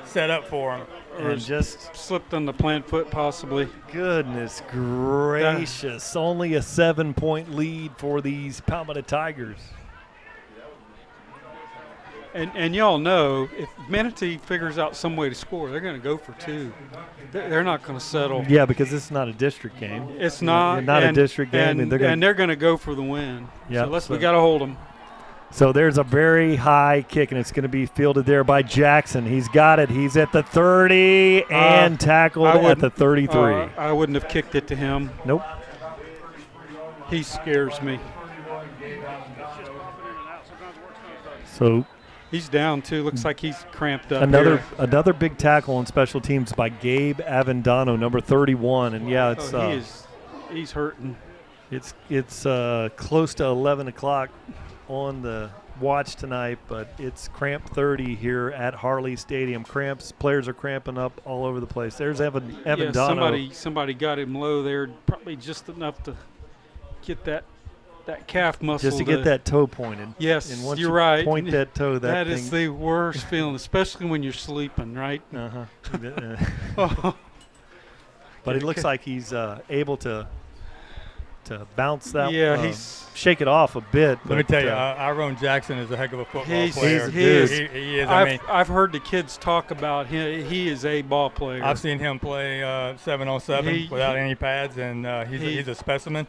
Speaker 8: set up for him.
Speaker 1: Or just slipped on the plant foot, possibly.
Speaker 7: Goodness gracious! Only a 7-point lead for these Palmetto Tigers.
Speaker 1: And y'all know, if Manatee figures out some way to score, they're going to go for two. They're not going to settle.
Speaker 7: Yeah, because it's not a district game.
Speaker 1: It's not.
Speaker 7: A district game.
Speaker 1: And they're going to go for the win.
Speaker 7: Yeah,
Speaker 1: so we got to hold them.
Speaker 7: So there's a very high kick, and it's going to be fielded there by Jackson. He's got it. He's at the 30 and tackled at the 33.
Speaker 1: I wouldn't have kicked it to him.
Speaker 7: Nope.
Speaker 1: He scares me.
Speaker 7: So
Speaker 1: he's down too. Looks like he's cramped up.
Speaker 7: Another big tackle on special teams by Gabe Avendano, number 31, and
Speaker 1: he's hurting.
Speaker 7: It's close to 11 o'clock on the watch tonight, but it's cramp 30 here at Harley Stadium. Players are cramping up all over the place. There's Avendano.
Speaker 1: Yeah, somebody got him low there, probably just enough to get that calf muscle.
Speaker 7: Just to get that toe pointed.
Speaker 1: Yes,
Speaker 7: and once
Speaker 1: you're
Speaker 7: you
Speaker 1: right.
Speaker 7: Point that toe.
Speaker 1: That is the worst feeling, especially when you're sleeping, right?
Speaker 7: Uh-huh. But it looks like he's able to bounce that.
Speaker 1: Yeah, he's
Speaker 7: shake it off a bit.
Speaker 8: Let me tell you, Iron Jackson is a heck of a football player.
Speaker 1: He is. I've heard the kids talk about him. He is a ball player.
Speaker 8: I've seen him play 7-on-7 without any pads, and he's a specimen.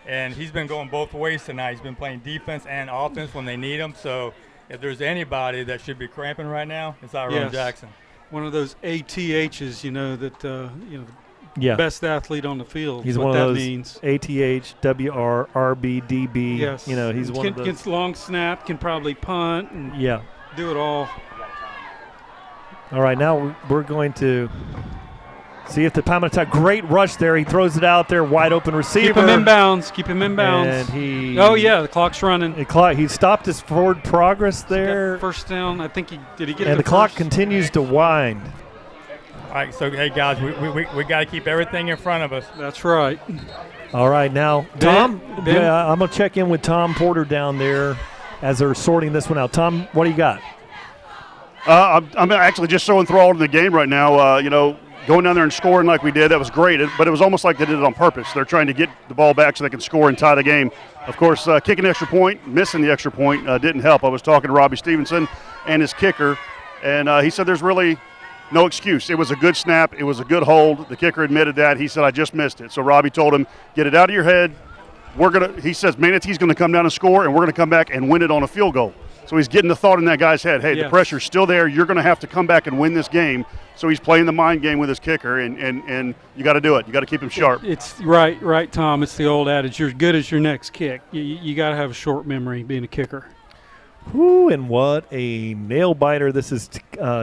Speaker 8: And he's been going both ways tonight. He's been playing defense and offense when they need him. So if there's anybody that should be cramping right now, it's Iron Jackson.
Speaker 1: One of those ATHs, best athlete on the field.
Speaker 7: He's
Speaker 1: what
Speaker 7: one
Speaker 1: that
Speaker 7: of those
Speaker 1: means.
Speaker 7: ATH, WR, RB, DB.
Speaker 1: Yes.
Speaker 7: He's one of those.
Speaker 1: Gets long snap, can probably punt and do it all.
Speaker 7: All right, now we're going to see if the Palmetto, great rush there. He throws it out there, wide open receiver.
Speaker 1: Keep him in bounds. And the clock's running.
Speaker 7: He stopped his forward progress there.
Speaker 1: First down. I think did he get
Speaker 7: And the clock continues to wind.
Speaker 8: All right, so, hey, guys, we got to keep everything in front of us.
Speaker 1: That's right.
Speaker 7: All right, now, Tom, I'm going to check in with Tom Porter down there as they're sorting this one out. Tom, what do you got?
Speaker 5: I'm actually just so enthralled in the game right now. Going down there and scoring like we did, that was great. But it was almost like they did it on purpose. They're trying to get the ball back so they can score and tie the game. Of course, kicking the extra point, missing the extra point didn't help. I was talking to Robbie Stevenson and his kicker, and he said there's really no excuse. It was a good snap. It was a good hold. The kicker admitted that. He said, I just missed it. So Robbie told him, get it out of your head. He says, Manatee's going to come down and score, and we're going to come back and win it on a field goal. So he's getting the thought in that guy's head, hey,
Speaker 1: Yes.
Speaker 5: the pressure's still there. You're going to have to come back and win this game. So he's playing the mind game with his kicker, and you got to do it. You got to keep him sharp.
Speaker 1: It's right, Tom. It's the old adage, you're as good as your next kick. You got to have a short memory being a kicker.
Speaker 7: Whew, and what a nail biter this has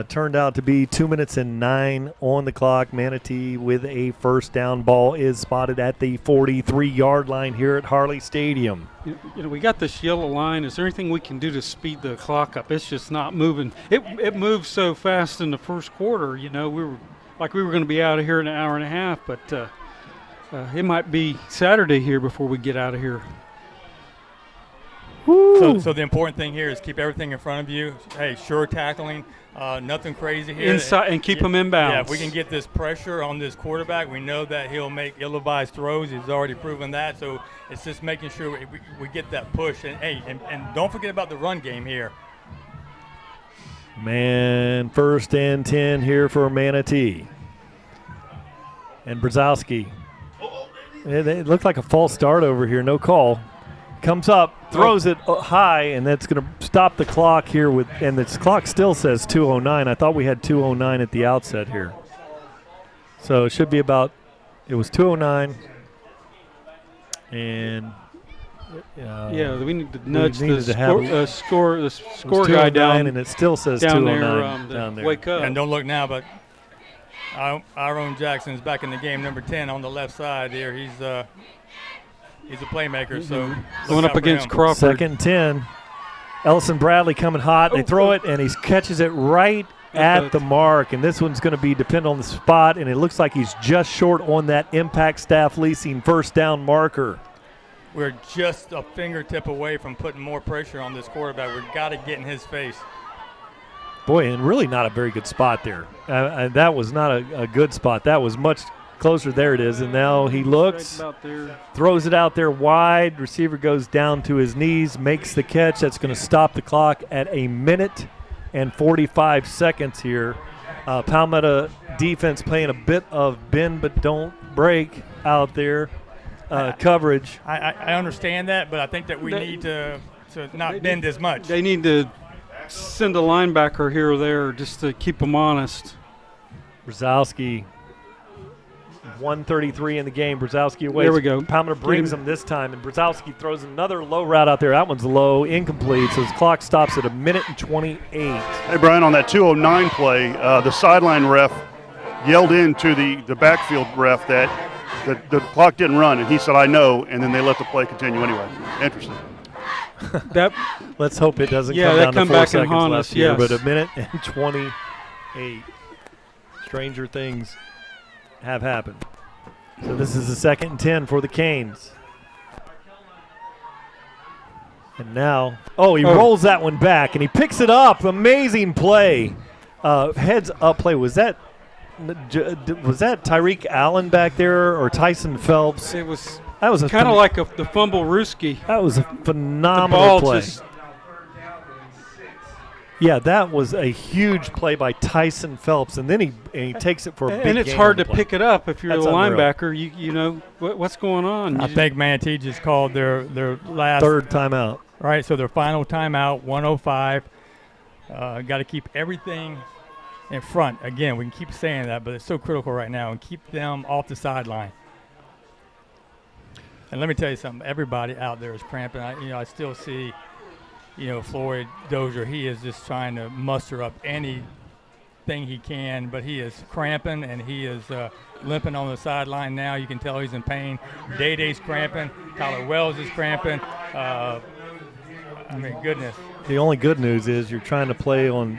Speaker 7: turned out to be. 2 minutes and 9 on the clock. Manatee with a first down. Ball is spotted at the 43-yard line here at Harley Stadium.
Speaker 1: You know, we got this yellow line. Is there anything we can do to speed the clock up? It's just not moving. It moved so fast in the first quarter. You know, we were going to be out of here in an hour and a half, but it might be Saturday here before we get out of here.
Speaker 8: So the important thing here is keep everything in front of you. Hey, sure tackling, nothing crazy here.
Speaker 1: Inside and keep them in bounds.
Speaker 8: Yeah, if we can get this pressure on this quarterback, we know that he'll make ill-advised throws. He's already proven that. So it's just making sure we get that push. And hey, and don't forget about the run game here.
Speaker 7: Man, 1st and 10 here for Manatee. And Brzezowski. It looked like a false start over here. No call. Comes up, throws it high, and that's going to stop the clock here. And this clock still says 2:09. I thought we had 2:09 at the outset here. So it should be it was 2:09. And
Speaker 1: we need to nudge the score guy down.
Speaker 7: And it still says
Speaker 1: down
Speaker 7: 2:09
Speaker 1: there,
Speaker 7: down there.
Speaker 1: Wake up.
Speaker 8: And don't look now, but Aaron Jackson's back in the game, number 10 on the left side here. He's a playmaker, so
Speaker 1: going up against Crawford.
Speaker 7: 2nd and 10. Ellison Bradley coming hot. They throw it, and he catches it right at the mark. And this one's going to be dependent on the spot, and it looks like he's just short on that Impact Staff Leasing first down marker.
Speaker 8: We're just a fingertip away from putting more pressure on this quarterback. We've got to get in his face.
Speaker 7: Boy, and really not a very good spot there. That was not a good spot. That was much closer. There it is. And now he looks, throws it out there wide. Receiver goes down to his knees, makes the catch. That's going to stop the clock at 1 minute and 45 seconds here. Palmetto defense playing a bit of bend but don't break out there coverage.
Speaker 8: I understand that, but I think that we need to not bend as much.
Speaker 1: They need to send a linebacker here or there just to keep them honest.
Speaker 7: Brzezowski, 1:33 in the game. Brzezowski away.
Speaker 1: There we go.
Speaker 7: Palmetto brings him this time, and Brzezowski throws another low route out there. That one's low, incomplete, so his clock stops at 1 minute and 28.
Speaker 5: Hey, Brian, on that 2:09 play, the sideline ref yelled into the backfield ref that the clock didn't run, and he said, I know, and then they let the play continue anyway. Interesting.
Speaker 7: Let's hope it doesn't come down to 4 seconds left here, but 1 minute and 28. Stranger things have happened. So this is the 2nd and 10 for the Canes. And now, he rolls that one back, and he picks it up. Amazing play. Heads up play. Was that Tyreek Allen back there or Tyson Phelps? That was
Speaker 1: kind of like the fumble Ruski.
Speaker 7: That was a phenomenal play. Yeah, that was a huge play by Tyson Phelps, and then he takes it for a big
Speaker 1: and it's
Speaker 7: gain
Speaker 1: hard
Speaker 7: on
Speaker 1: to
Speaker 7: the play.
Speaker 1: pick it up if you're
Speaker 7: That's
Speaker 1: the
Speaker 7: unreal.
Speaker 1: linebacker. You know what's going on.
Speaker 8: I think Manatee just called their last
Speaker 7: third timeout.
Speaker 8: Right, so their final timeout, 1:05. Got to keep everything in front. Again, we can keep saying that, but it's so critical right now, and keep them off the sideline. And let me tell you something. Everybody out there is cramping. I still see, Floyd Dozier. He is just trying to muster up anything he can, but he is cramping and he is limping on the sideline now. You can tell he's in pain. Day-Day's cramping. Tyler Wells is cramping. Goodness.
Speaker 7: The only good news is you're trying to play on,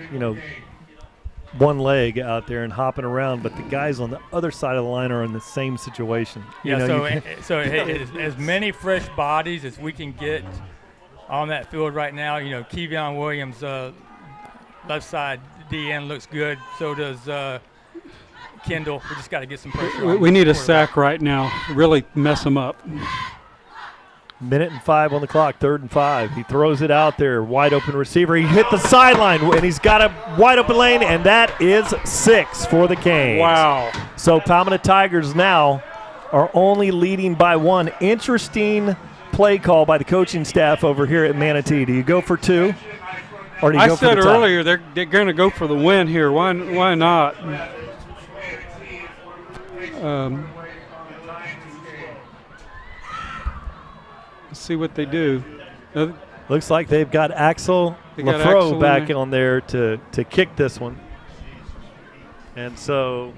Speaker 7: one leg out there and hopping around, but the guys on the other side of the line are in the same situation.
Speaker 8: As many fresh bodies as we can get on that field right now. Kevion Williams, left side DN looks good. So does Kendall. We just got to get some pressure.
Speaker 1: We need a sack right now. Really mess them up.
Speaker 7: Minute and 5 on the clock, 3rd and 5. He throws it out there, wide open receiver. He hit the sideline, and he's got a wide open lane, and that is 6 for the Canes.
Speaker 1: Wow.
Speaker 7: So Palmetto Tigers now are only leading by 1. Interesting play call by the coaching staff over here at Manatee. Do you go for 2? Or do you
Speaker 1: I
Speaker 7: go
Speaker 1: said
Speaker 7: for the tie?
Speaker 1: earlier they're going to go for the win here. Why not? Let's see what they do.
Speaker 7: Looks like they've got Axel Lafro back on there to kick this one. And so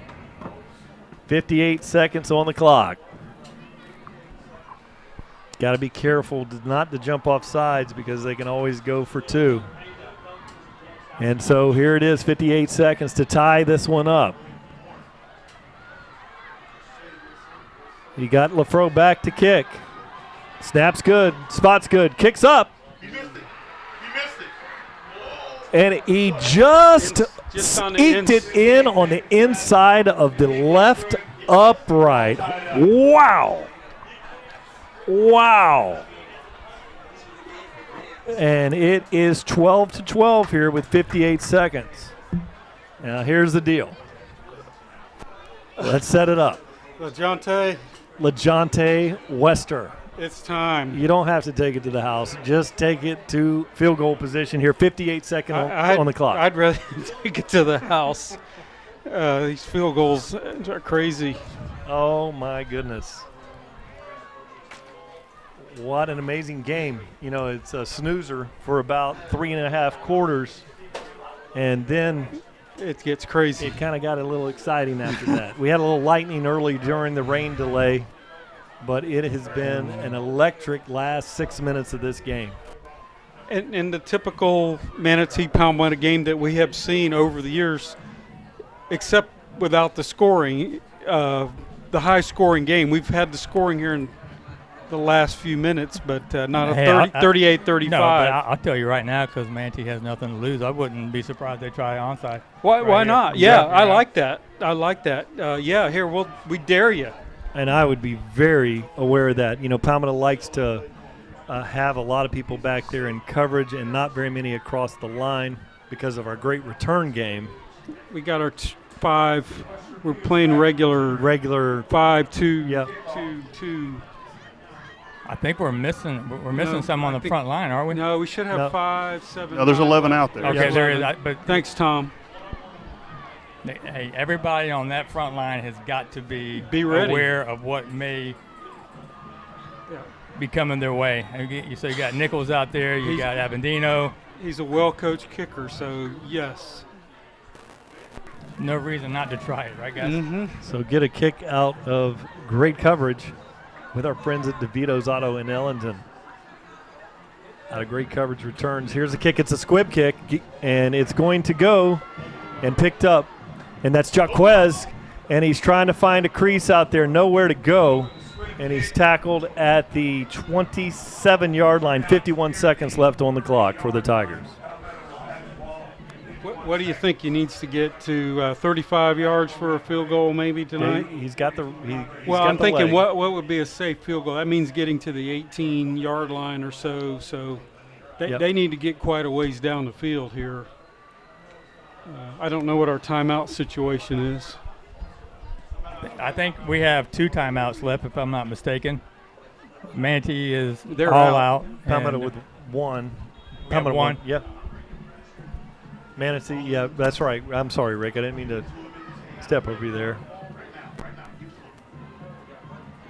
Speaker 7: 58 seconds on the clock. Got to be careful not to jump off sides because they can always go for 2. And so here it is, 58 seconds to tie this one up. You got Lafro back to kick. Snap's good, spot's good, kicks up.
Speaker 11: He missed it.
Speaker 7: And he just
Speaker 1: on the
Speaker 7: eked it in on the inside of the left upright. Wow. Wow. And it is 12-12 here with 58 seconds. Now here's the deal. Let's set it up. LeJontay Wester.
Speaker 1: It's time.
Speaker 7: You don't have to take it to the house. Just take it to field goal position here. 58 seconds on the clock.
Speaker 1: I'd rather take it to the house. These field goals are crazy.
Speaker 7: Oh, my goodness. What an amazing game. You know, it's a snoozer for about 3.5 quarters. And then
Speaker 1: it gets crazy.
Speaker 7: It kind of got a little exciting after that. We had a little lightning early during the rain delay. But it has been an electric last 6 minutes of this game.
Speaker 1: And the typical Manatee Palmetto game that we have seen over the years, except without the scoring, the high-scoring game. We've had the scoring here in the last few minutes, but not a 38-35.
Speaker 8: No, but I'll tell you right now, because Manatee has nothing to lose, I wouldn't be surprised they try onside.
Speaker 1: Why not? Yeah, I like that. Yeah, here, we dare you.
Speaker 7: And I would be very aware of that. You know, Palmetto likes to have a lot of people back there in coverage and not very many across the line because of our great return game.
Speaker 1: We got our 5. We're playing regular 5-2.
Speaker 7: Yep.
Speaker 1: 2-2.
Speaker 8: I think we're missing some on the front line, aren't we?
Speaker 1: No, we should have 5, 7.
Speaker 5: No, there's 11 out there.
Speaker 8: Okay, there is. But
Speaker 1: thanks, Tom.
Speaker 8: Hey, everybody on that front line has got to be
Speaker 1: ready.
Speaker 8: Aware of what may be coming their way. So you got Nichols out there, you got Avendino.
Speaker 1: He's a well-coached kicker, so yes.
Speaker 8: No reason not to try it, right, guys?
Speaker 1: Mm-hmm.
Speaker 7: So get a kick out of great coverage with our friends at DeVito's Auto in Ellington. Out of great coverage returns. Here's a kick. It's a squib kick, and it's going to go and picked up. And that's Jaquez, and he's trying to find a crease out there, nowhere to go. And he's tackled at the 27-yard line, 51 seconds left on the clock for the Tigers.
Speaker 1: What do you think he needs to get to 35 yards for a field goal maybe tonight?
Speaker 7: He's got the
Speaker 1: I'm thinking what would be a safe field goal? That means getting to the 18-yard line or so. So they need to get quite a ways down the field here. I don't know what our timeout situation is.
Speaker 8: I think we have 2 timeouts left, if I'm not mistaken. Manatee is
Speaker 1: They're
Speaker 8: all out.
Speaker 7: Palmetto with 1. Palmetto
Speaker 8: 1.
Speaker 7: Yep. Manatee, yeah, that's right. I'm sorry, Rick. I didn't mean to step over you there.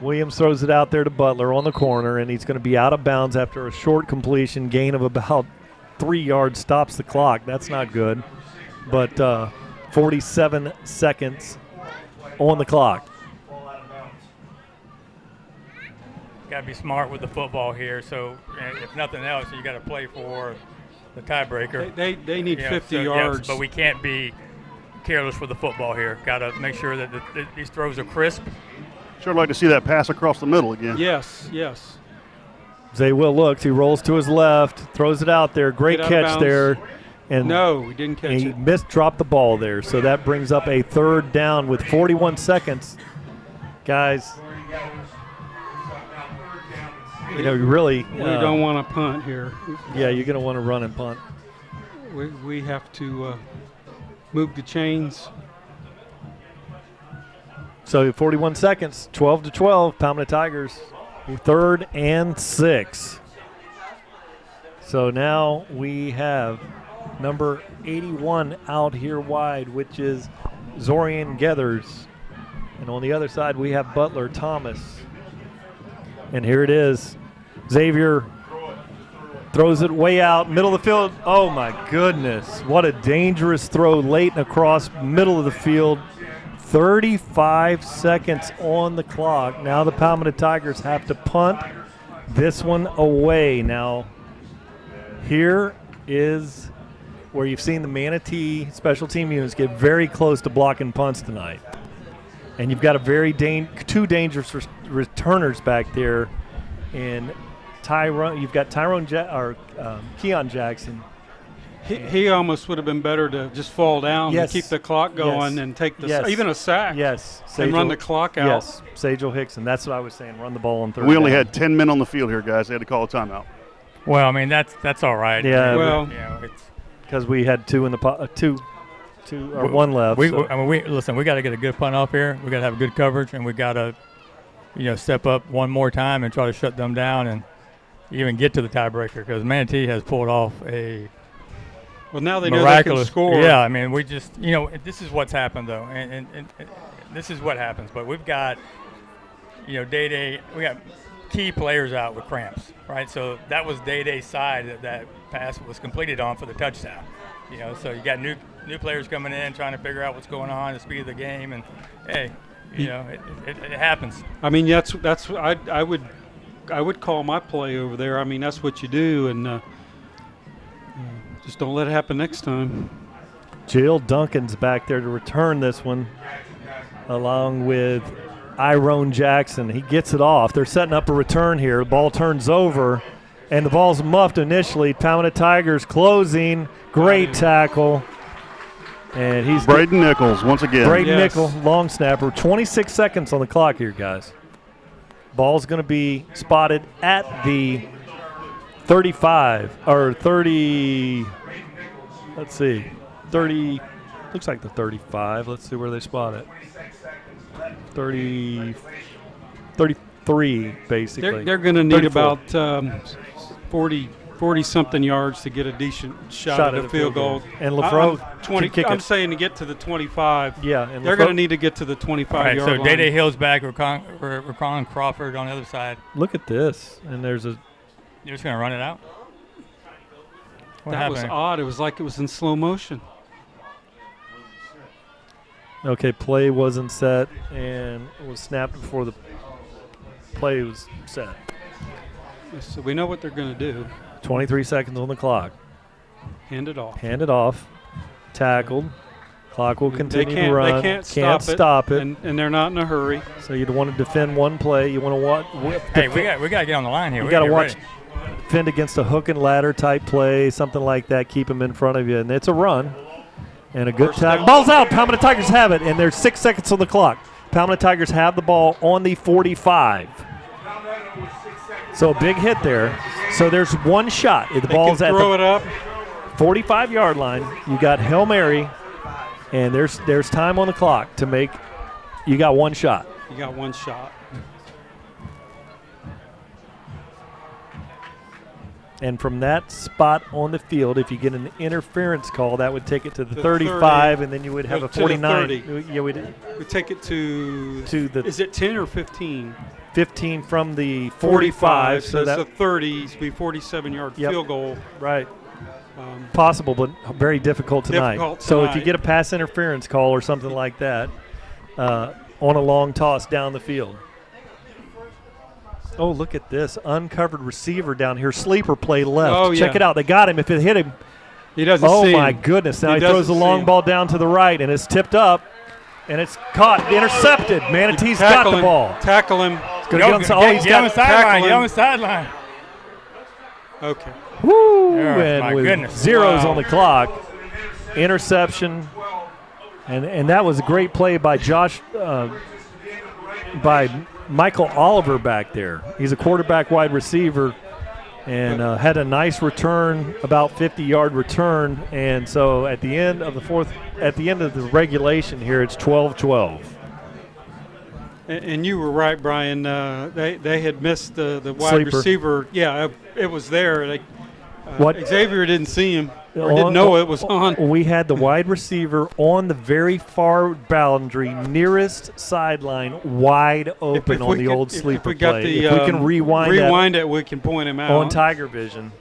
Speaker 7: Williams throws it out there to Butler on the corner, and he's going to be out of bounds after a short completion. Gain of about 3 yards stops the clock. That's not good. But 47 seconds on the clock.
Speaker 8: Got to be smart with the football here. So if nothing else, you got to play for the tiebreaker.
Speaker 1: They need 50 yards.
Speaker 8: But we can't be careless with the football here. Got to make sure that these throws are crisp.
Speaker 5: Sure like to see that pass across the middle again.
Speaker 1: Yes.
Speaker 7: Zay Will looks. He rolls to his left, throws it out there. Great catch there. And
Speaker 1: no, we didn't catch
Speaker 7: he
Speaker 1: it.
Speaker 7: dropped the ball there. So that brings up a 3rd down with 41 seconds. Guys, You really
Speaker 1: we don't want to punt here.
Speaker 7: Yeah, you're going to want to run and punt.
Speaker 1: We have to move the chains.
Speaker 7: So 41 seconds, 12-12, Palmetto Tigers, 3rd and 6. So now we have number 81 out here wide, which is Zorian Gethers. And on the other side, we have Butler Thomas. And here it is. Xavier throws it way out, middle of the field. Oh, my goodness. What a dangerous throw late and across middle of the field. 35 seconds on the clock. Now the Palmetto Tigers have to punt this one away. Now, here is where you've seen the Manatee special team units get very close to blocking punts tonight. And you've got a two dangerous returners back there. And you've got Keon Jackson.
Speaker 1: He almost would have been better to just fall down and keep the clock going and take even a sack.
Speaker 7: Yes.
Speaker 1: And run the clock out.
Speaker 7: Yes. Sajel Hickson. That's what I was saying. Run the ball on 3rd.
Speaker 5: We only had 10 men on the field here, guys. They had to call a timeout.
Speaker 8: Well, I mean that's all right.
Speaker 7: Yeah.
Speaker 1: Well,
Speaker 8: it's
Speaker 7: because we had one left.
Speaker 8: We got to get a good punt off here. We got to have good coverage, and we got to, step up one more time and try to shut them down and even get to the tiebreaker because Manatee has pulled off a.
Speaker 1: Well, now they know they can score.
Speaker 8: Yeah, I mean, we just, this is what's happened, though, and this is what happens. But we've got, Day, we got key players out with cramps, right? So that was Day's side that pass was completed on for the touchdown. So you got new players coming in trying to figure out what's going on, the speed of the game, and, hey, it happens.
Speaker 1: I mean, I would call my play over there. I mean, that's what you do, and just don't let it happen next time.
Speaker 7: Jill Duncan's back there to return this one, along with Iron Jackson. He gets it off. They're setting up a return here. The ball turns over, and the ball's muffed initially. Palmetto Tigers closing. Great tackle. And he's
Speaker 5: Braden Nichols once again.
Speaker 7: Braden Nichols, long snapper. 26 seconds on the clock here, guys. Ball's going to be spotted at the 35 or 30. Let's see. 30. Looks like the 35. Let's see where they spot it. 33, basically.
Speaker 1: They're going to need
Speaker 7: 34.
Speaker 1: about 40-something yards to get a decent shot at a field goal.
Speaker 7: And LaFro,
Speaker 1: I'm saying to get to the 25.
Speaker 7: Yeah, and
Speaker 1: they're going to need to get to the 25-yard line.
Speaker 8: So Day Hill's back. We're calling Crawford on the other side.
Speaker 7: Look at this. And there's a.
Speaker 8: You're just going to run it out?
Speaker 1: That was odd. It was like it was in slow motion.
Speaker 7: Okay, play wasn't set and it was snapped before the play was set.
Speaker 1: So we know what they're going to do.
Speaker 7: 23 seconds on the clock.
Speaker 1: Hand it off.
Speaker 7: Hand it off. Tackled. Clock will continue to run.
Speaker 1: They can't stop it. And they're not in a hurry.
Speaker 7: So you'd want to defend one play. You want to watch.
Speaker 8: Hey, we got to get on the line here.
Speaker 7: You got to watch. Defend against a hook and ladder type play, something like that. Keep them in front of you, and it's a run and a good tackle. Ball's out. Palmetto Tigers have it, and there's 6 seconds on the clock. Palmetto Tigers have the ball on the 45. So a big hit there. So there's one shot. The ball's at the 45-yard line. You got Hail Mary, and there's time on the clock to make. You got one shot.
Speaker 1: You got one shot.
Speaker 7: And from that spot on the field, if you get an interference call, that would take it to the 35, and then you would have a 49.
Speaker 1: Yeah, we'd take it to the. Is it 10 or 15?
Speaker 7: 15 from the 45.
Speaker 1: So that's a 30. It'd be 47-yard field goal.
Speaker 7: Right. Possible, but very difficult tonight. So if you get a pass interference call or something like that on a long toss down the field. Oh, look at this. Uncovered receiver down here. Sleeper play left.
Speaker 1: Oh,
Speaker 7: Check it out. They got him. If it hit him.
Speaker 1: He doesn't see him.
Speaker 7: Oh, my goodness. Now he throws the long ball down to the right, and it's tipped up, and it's caught. Intercepted. Manatee's got the ball.
Speaker 1: Tackle him.
Speaker 8: Get on the sideline.
Speaker 1: Okay.
Speaker 7: Woo.
Speaker 8: Oh,
Speaker 7: and with
Speaker 8: goodness.
Speaker 7: zeros on the clock. Interception. And that was a great play by Josh, by Michael Oliver back there. He's a quarterback wide receiver and had a nice return, about 50-yard return. And so at the end of the regulation here, it's 12-12.
Speaker 1: And you were right, Brian. They had missed the wide
Speaker 7: Sleeper.
Speaker 1: receiver. Yeah, it was there.
Speaker 7: What?
Speaker 1: Xavier didn't see him or didn't know it was on.
Speaker 7: We had the wide receiver on the very far boundary, nearest sideline, wide open on the old sleeper play. If we can rewind
Speaker 1: it, we can point him out.
Speaker 7: On Tiger Vision,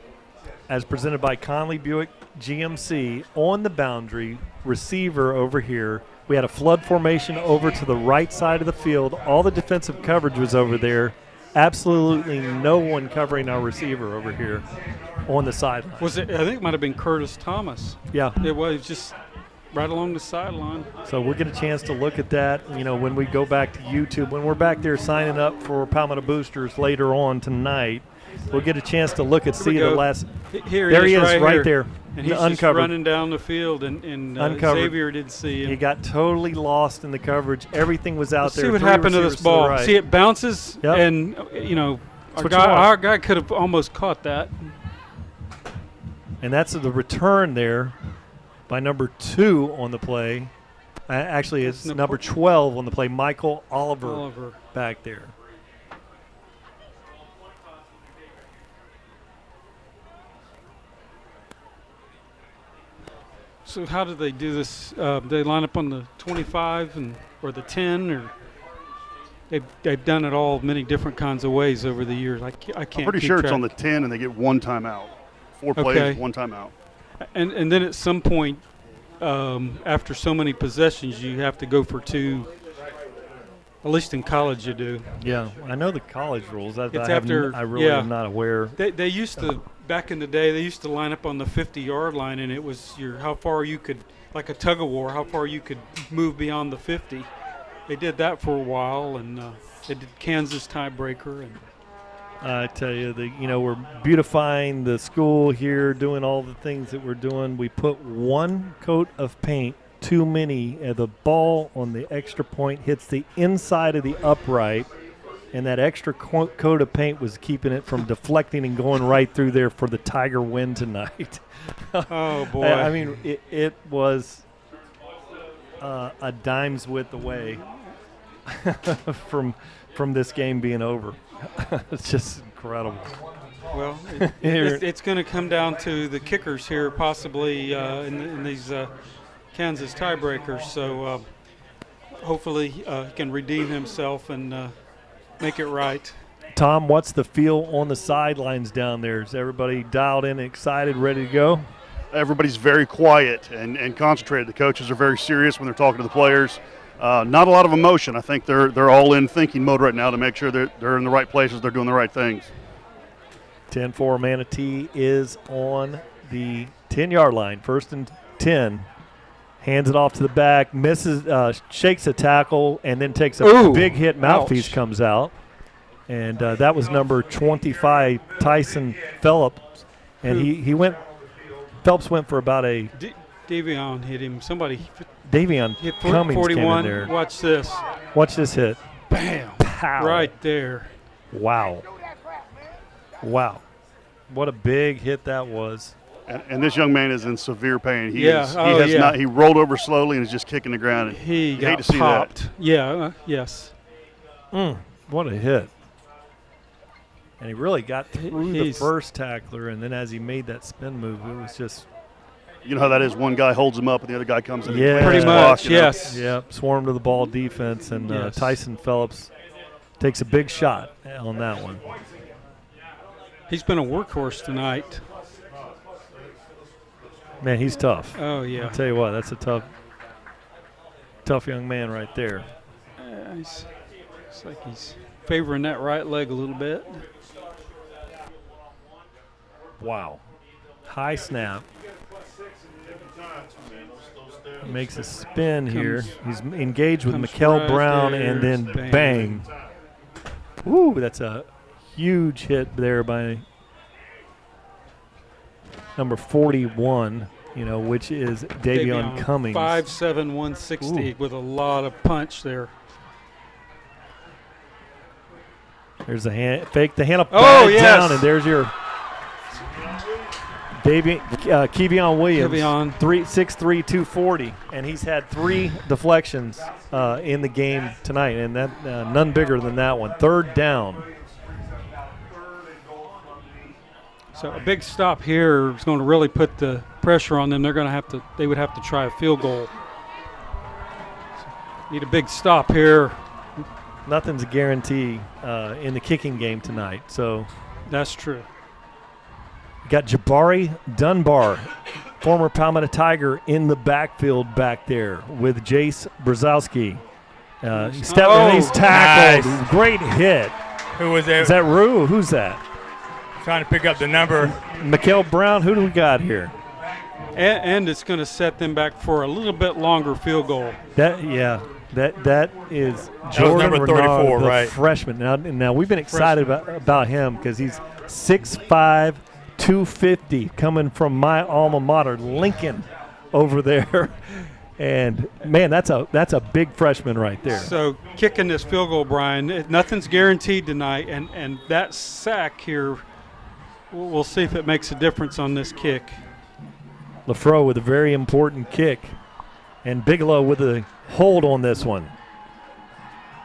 Speaker 7: as presented by Conley Buick GMC, on the boundary, receiver over here. We had a flood formation over to the right side of the field. All the defensive coverage was over there. Absolutely no one covering our receiver over here on the sideline.
Speaker 1: I think it might have been Curtis Thomas.
Speaker 7: Yeah.
Speaker 1: It was just right along the sideline.
Speaker 7: So we'll get a chance to look at that, when we go back to YouTube. When we're back there signing up for Palmetto Boosters later on tonight, we'll get a chance to look and see the last.
Speaker 1: Here
Speaker 7: there he is,
Speaker 1: right here.
Speaker 7: there.
Speaker 1: And he's
Speaker 7: uncovered.
Speaker 1: Just running down the field, and Xavier didn't see him.
Speaker 7: He got totally lost in the coverage. Everything was out there.
Speaker 1: See what happened to this ball.
Speaker 7: Right.
Speaker 1: See, it bounces,
Speaker 7: yep.
Speaker 1: and, our guy could have almost caught that.
Speaker 7: And that's the return there by number 2 on the play. Actually, it's number 12 on the play, Michael Oliver. Back there.
Speaker 1: So how do they do this? They line up on the 25 or the 10, or they've done it all many different kinds of ways over the years. I can't.
Speaker 5: I'm pretty sure it's on the 10, and they get one timeout. 4 plays, one timeout.
Speaker 1: And then at some point, after so many possessions, you have to go for 2. At least in college, you do.
Speaker 7: Yeah, I know the college rules. I really
Speaker 1: yeah.
Speaker 7: am not aware.
Speaker 1: They used to. Back in the day, they used to line up on the 50-yard line, and it was how far you could, like a tug of war, how far you could move beyond the 50. They did that for a while, and they did Kansas tiebreaker. And
Speaker 7: I tell you, we're beautifying the school here, doing all the things that we're doing. We put 1 coat of paint too many. The ball on the extra point hits the inside of the upright. And that extra coat of paint was keeping it from deflecting and going right through there for the Tiger win tonight.
Speaker 1: Oh, boy.
Speaker 7: I mean, it was a dime's width away from this game being over. It's just incredible.
Speaker 1: Well, it's going to come down to the kickers here, possibly in these Kansas tiebreakers. So hopefully he can redeem himself and make it right.
Speaker 7: Tom, what's the feel on the sidelines down there? Is everybody dialed in, excited, ready to go?
Speaker 5: Everybody's very quiet and concentrated. The coaches are very serious when they're talking to the players. Not a lot of emotion. I think they're all in thinking mode right now to make sure they're in the right places, they're doing the right things.
Speaker 7: 10-4 Manatee is on the 10-yard line, 1st and 10. Hands it off to the back, misses, shakes a tackle, and then takes a big hit. Mouthpiece comes out. And that was number 25, Tyson Phillips. And Phelps went for about a.
Speaker 1: Davion hit him.
Speaker 7: Davion
Speaker 1: hit
Speaker 7: Cummings
Speaker 1: 41.
Speaker 7: Came in there.
Speaker 1: Watch this.
Speaker 7: Watch this hit.
Speaker 1: Bam.
Speaker 7: Pow.
Speaker 1: Right there.
Speaker 7: Wow. What a big hit that was.
Speaker 5: And this young man is in severe pain. He rolled over slowly and is just kicking the ground. And
Speaker 1: he got
Speaker 5: hate to see
Speaker 1: popped.
Speaker 5: That.
Speaker 1: Yeah, yes.
Speaker 7: What a hit. And he really got through the first tackler, and then as he made that spin move, it was just.
Speaker 5: You know how that is. One guy holds him up, and the other guy comes in.
Speaker 7: Yeah,
Speaker 1: pretty much. Yes.
Speaker 7: Yep. Swarm to the ball defense, and Tyson Phillips takes a big shot on that one.
Speaker 1: He's been a workhorse tonight.
Speaker 7: Man, he's tough.
Speaker 1: Oh yeah.
Speaker 7: I'll tell you what, that's a tough young man right there.
Speaker 1: It's like he's favoring that right leg a little bit.
Speaker 7: Wow. High snap. Makes a spin here. He's engaged with Mikel Brown, and then bang. Woo, that's a huge hit there by number 41, which is Davion Cummings.
Speaker 1: 5'7", 160 with a lot of punch there.
Speaker 7: There's a hand, fake the hand up
Speaker 1: yes.
Speaker 7: down, and there's your baby Kevion Williams, 6'3", 240, and he's had 3 deflections in the game tonight, and that none bigger than that one. 3rd down.
Speaker 1: So a big stop here is going to really put the pressure on them. They would have to try a field goal. Need a big stop here.
Speaker 7: Nothing's a guarantee in the kicking game tonight. So
Speaker 1: that's true.
Speaker 7: Got Jabari Dunbar, former Palmetto Tiger, in the backfield back there with Jace Brzezowski. He's tackled.
Speaker 8: Nice.
Speaker 7: Great hit.
Speaker 8: Who was there?
Speaker 7: Is that Rue? Who's that?
Speaker 8: Trying to pick up the number.
Speaker 7: Mikael Brown. Who do we got here?
Speaker 1: And it's going to set them back for a little bit longer field goal.
Speaker 7: That is Jordan
Speaker 8: number
Speaker 7: Renard,
Speaker 8: 34,
Speaker 7: the
Speaker 8: right?
Speaker 7: Freshman. Now we've been excited about him because he's 6'5", 250, coming from my alma mater, Lincoln, over there. And man, that's a big freshman right there.
Speaker 1: So kicking this field goal, Brian, nothing's guaranteed tonight, and that sack here, we'll see if it makes a difference on this kick.
Speaker 7: LaFro with a very important kick, and Bigelow with a hold on this one.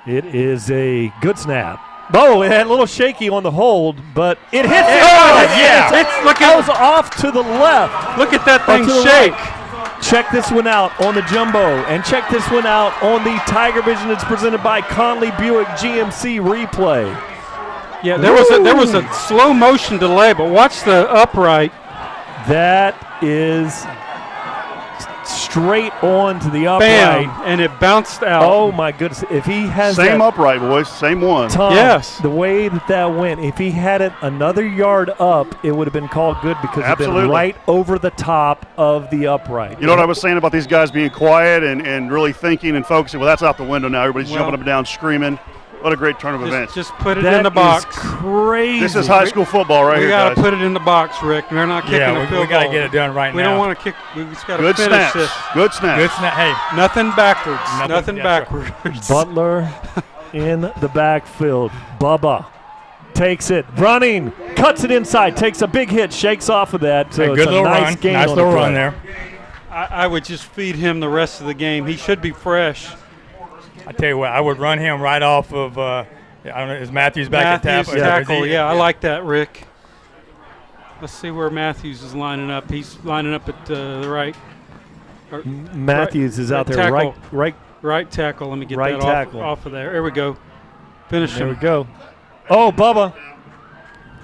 Speaker 7: It is a good snap. Oh, it had a little shaky on the hold, but it hits it. It goes off to the left.
Speaker 1: Look at that thing shake.
Speaker 7: Right. Check this one out on the Jumbo, and check this one out on the Tiger Vision. It's presented by Conley Buick GMC Replay.
Speaker 1: Yeah, there was a slow motion delay, but watch the upright.
Speaker 7: That is straight on to the upright.
Speaker 1: Bam, and it bounced out.
Speaker 7: Oh, my goodness. If he has
Speaker 5: same
Speaker 7: that,
Speaker 5: upright, boys, same one.
Speaker 7: Tom,
Speaker 1: yes.
Speaker 7: The way that went, if he had it another yard up, it would have been called good because it's been right over the top of the upright.
Speaker 5: You know what I was saying about these guys being quiet and really thinking and focusing? Well, that's out the window now. Everybody's jumping up and down, screaming. What a great turn of events.
Speaker 1: Just put it in the box.
Speaker 7: Crazy.
Speaker 5: This is high school football right here, guys.
Speaker 1: We got to put it in the box, Rick. We're not kicking a field goal.
Speaker 8: We got to get it done right now.
Speaker 1: We don't want to kick. We just got to
Speaker 5: Good
Speaker 1: finish
Speaker 5: snaps.
Speaker 1: this.
Speaker 5: Good snaps.
Speaker 8: Good snap. Hey.
Speaker 1: Nothing backwards. Nothing
Speaker 8: that's
Speaker 1: backwards.
Speaker 7: Butler in the backfield. Bubba takes it, running, cuts it inside, takes a big hit, shakes off of that. So
Speaker 8: good
Speaker 7: it's a
Speaker 8: little
Speaker 7: nice
Speaker 8: run.
Speaker 7: gain
Speaker 8: Nice
Speaker 7: on
Speaker 8: little
Speaker 7: the
Speaker 8: run
Speaker 7: play.
Speaker 8: there.
Speaker 1: I would just feed him the rest of the game. He should be fresh.
Speaker 8: I tell you what, I would run him right off of. I don't know. Is Matthews back at
Speaker 1: tackle? Yeah, I like that, Rick. Let's see where Matthews is lining up. He's lining up at the right.
Speaker 7: Matthews is out there,
Speaker 1: right tackle. Let me get
Speaker 7: right
Speaker 1: that
Speaker 7: tackle.
Speaker 1: off of there. There we go. Finish him.
Speaker 7: There we go. Oh, Bubba.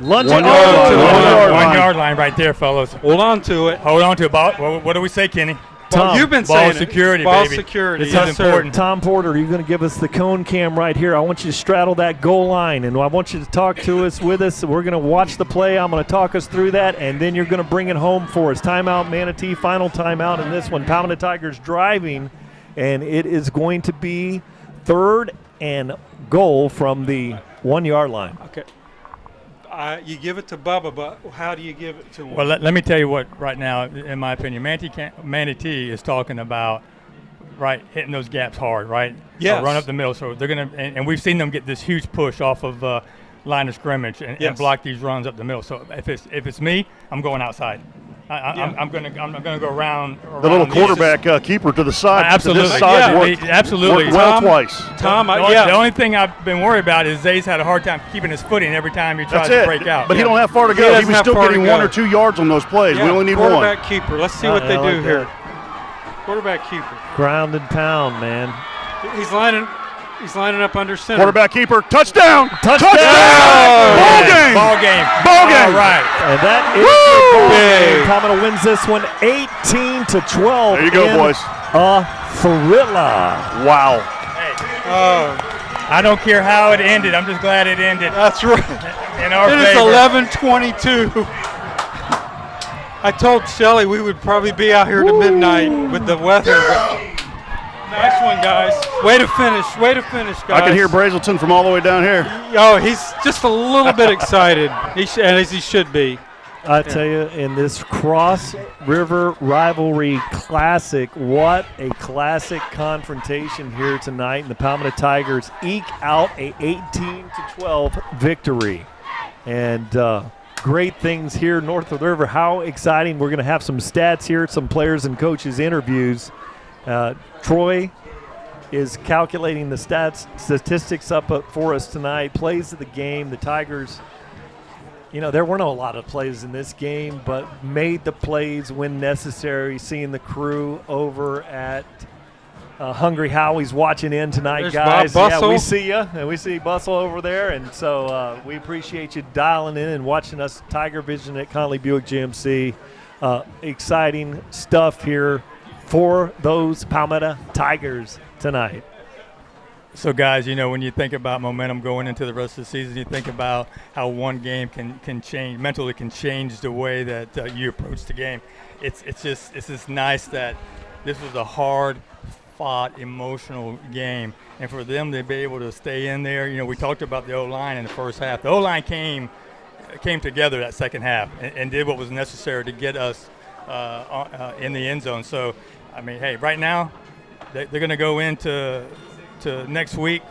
Speaker 7: Lunge
Speaker 8: One yard line right there, fellas.
Speaker 1: Hold on to it.
Speaker 8: Hold on to it. What do we say, Kenny?
Speaker 7: Tom,
Speaker 1: you've been
Speaker 8: ball
Speaker 1: saying
Speaker 8: security,
Speaker 1: ball
Speaker 8: baby.
Speaker 1: security.
Speaker 8: This
Speaker 1: Yes,
Speaker 8: is important.
Speaker 7: Tom Porter, you're going to give us the cone cam right here. I want you to straddle that goal line, and I want you to talk to us with us. We're going to watch the play. I'm going to talk us through that, and then you're going to bring it home for us. Timeout, Manatee, final timeout in this one. Palmetto Tigers driving, and it is going to be 3rd and goal from the 1 yard line.
Speaker 1: Okay. You give it to Bubba, but how do you give it to him?
Speaker 8: Well, let me tell you what. Right now, in my opinion, Manatee is talking about hitting those gaps hard, right?
Speaker 1: Yes.
Speaker 8: Run up the middle. So they're gonna, and we've seen them get this huge push off of line of scrimmage and block these runs up the middle. So if it's me, I'm going outside. I'm gonna go around
Speaker 5: the little quarterback keeper to the side.
Speaker 8: Absolutely,
Speaker 5: to this side worked,
Speaker 8: absolutely.
Speaker 5: Worked well twice.
Speaker 8: The only thing I've been worried about is Zay's had a hard time keeping his footing every time he tries to break out.
Speaker 5: But he don't have far to go. He was still getting 1 or 2 yards on those plays. We only need one.
Speaker 1: Quarterback keeper. Let's see what they do here. Quarterback keeper.
Speaker 7: Ground and pound, man.
Speaker 1: He's lining up under center.
Speaker 5: Quarterback keeper, touchdown!
Speaker 7: Touchdown!
Speaker 5: Ball game!
Speaker 8: All right.
Speaker 7: And that is the ball game. Palmetto wins this one 18-12.
Speaker 5: There you go, boys.
Speaker 7: A thriller.
Speaker 5: Wow.
Speaker 8: Hey. I don't care how it ended. I'm just glad it ended.
Speaker 1: That's right.
Speaker 8: In our
Speaker 1: favor. It is 11:22. I told Shelly we would probably be out here to midnight with the weather. Nice one, guys. Way to finish, guys.
Speaker 5: I can hear Brazelton from all the way down here.
Speaker 1: Oh, he's just a little bit excited, as he should be.
Speaker 7: I tell you, in this Cross River Rivalry Classic, what a classic confrontation here tonight. And the Palmetto Tigers eke out a 18-12 victory. And great things here north of the river. How exciting. We're going to have some stats here, some players and coaches interviews. Troy is calculating the statistics up for us tonight. Plays of the game, the Tigers, there weren't a lot of plays in this game, but made the plays when necessary. Seeing the crew over at Hungry Howie's watching in tonight,
Speaker 1: There's
Speaker 7: guys.
Speaker 1: Bob
Speaker 7: Yeah,
Speaker 1: Bustle.
Speaker 7: we see you, and we see Bustle over there, and so we appreciate you dialing in and watching us. Tiger Vision at Conley Buick GMC. Exciting stuff here for those Palmetto Tigers tonight.
Speaker 8: So, guys, when you think about momentum going into the rest of the season, you think about how one game can change, mentally can change the way that you approach the game. It's just nice that this was a hard-fought, emotional game. And for them to be able to stay in there, we talked about the O-line in the first half. The O-line came together that second half and did what was necessary to get us in the end zone. So, hey, right now they're going to go into next week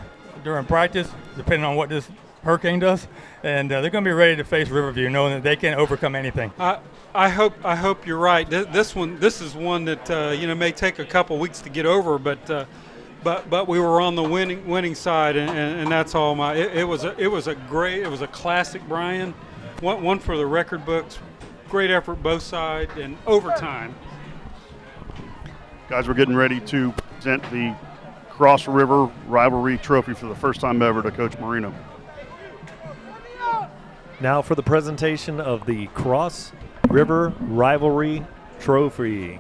Speaker 8: during practice, depending on what this hurricane does, and they're going to be ready to face Riverview, knowing that they can overcome anything.
Speaker 1: I hope you're right. This is one that may take a couple weeks to get over, but we were on the winning side, and that's all. It was a classic, Brian. One for the record books. Great effort both sides and overtime.
Speaker 5: Guys, we're getting ready to present the Cross River Rivalry Trophy for the first time ever to Coach Marino.
Speaker 7: Now for the presentation of the Cross River Rivalry Trophy.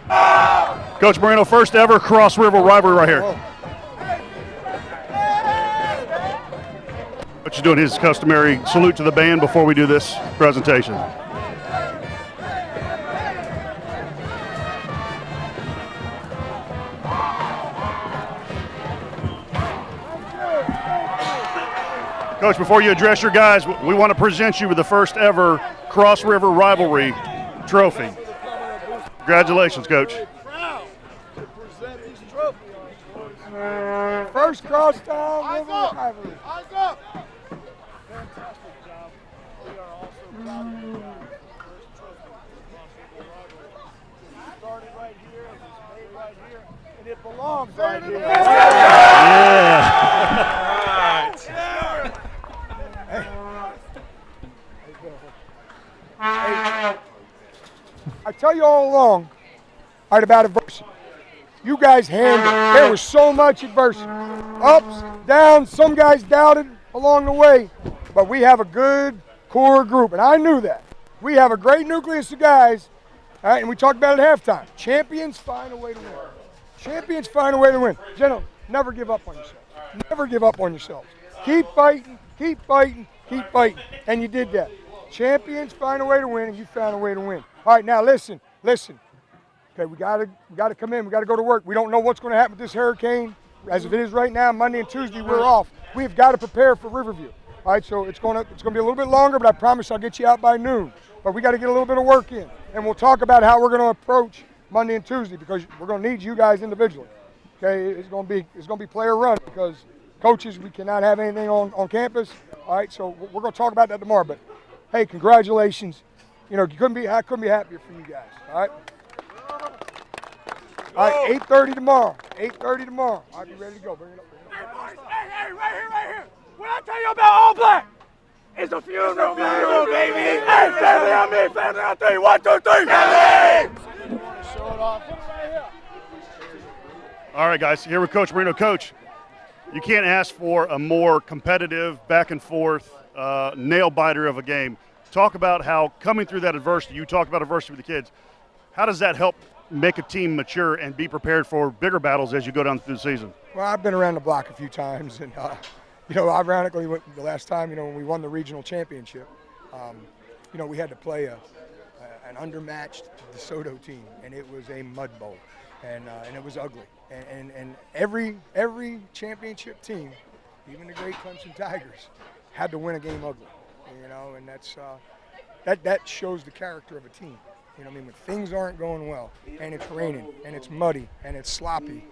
Speaker 5: Coach Marino, first ever Cross River Rivalry right here. Coach is doing his customary salute to the band before we do this presentation. Coach, before you address your guys, we want to present you with the first ever Cross River Rivalry Trophy. Congratulations, Coach.
Speaker 2: Proud to present these trophies. First crosstown river rivalry. Eyes up. Fantastic job. We are also proud to be first trophy of the Cross River rivalry. It started right here, it was made right here, and it belongs right here. Hey, I tell you all along, about adversity. You guys handled it. There was so much adversity. Ups, downs, some guys doubted along the way, but we have a good core group, and I knew that. We have a great nucleus of guys, all right, and we talked about it at halftime. Champions find a way to win. Champions find a way to win. Gentlemen, never give up on yourselves. Never give up on yourselves. Keep fighting, keep fighting, keep fighting, and you did that. Champions find a way to win, and you found a way to win. All right, now listen. Okay, we gotta come in. We gotta go to work. We don't know what's going to happen with this hurricane. As it is right now, Monday and Tuesday we're off. We've got to prepare for Riverview. All right, so it's going to be a little bit longer, but I promise I'll get you out by noon. But we got to get a little bit of work in, and we'll talk about how we're going to approach Monday and Tuesday because we're going to need you guys individually. Okay, it's going to be player run because coaches, we cannot have anything on campus. All right, so we're going to talk about that tomorrow. But hey, congratulations. I couldn't be happier for you guys. All right. All right, 8:30 tomorrow. 8:30 tomorrow. I'll be ready to go. Bring it up. Hey, right here. When I tell you about All Black, it's a funeral, baby. Hey, family on me, family on three. 1, 2, 3. Family! Show it off.
Speaker 5: All right, guys, here with Coach Marino. Coach, you can't ask for a more competitive, back and forth, nail-biter of a game. Talk about how coming through that adversity, you talked about adversity with the kids, how does that help make a team mature and be prepared for bigger battles as you go down through the season?
Speaker 2: Well, I've been around the block a few times, and ironically, the last time, when we won the regional championship, we had to play an undermatched DeSoto team, and it was a mud bowl. and it was ugly. And every championship team, even the great Clemson Tigers, had to win a game ugly, and that shows the character of a team. You know what I mean? When things aren't going well, and it's raining, and it's muddy, and it's sloppy,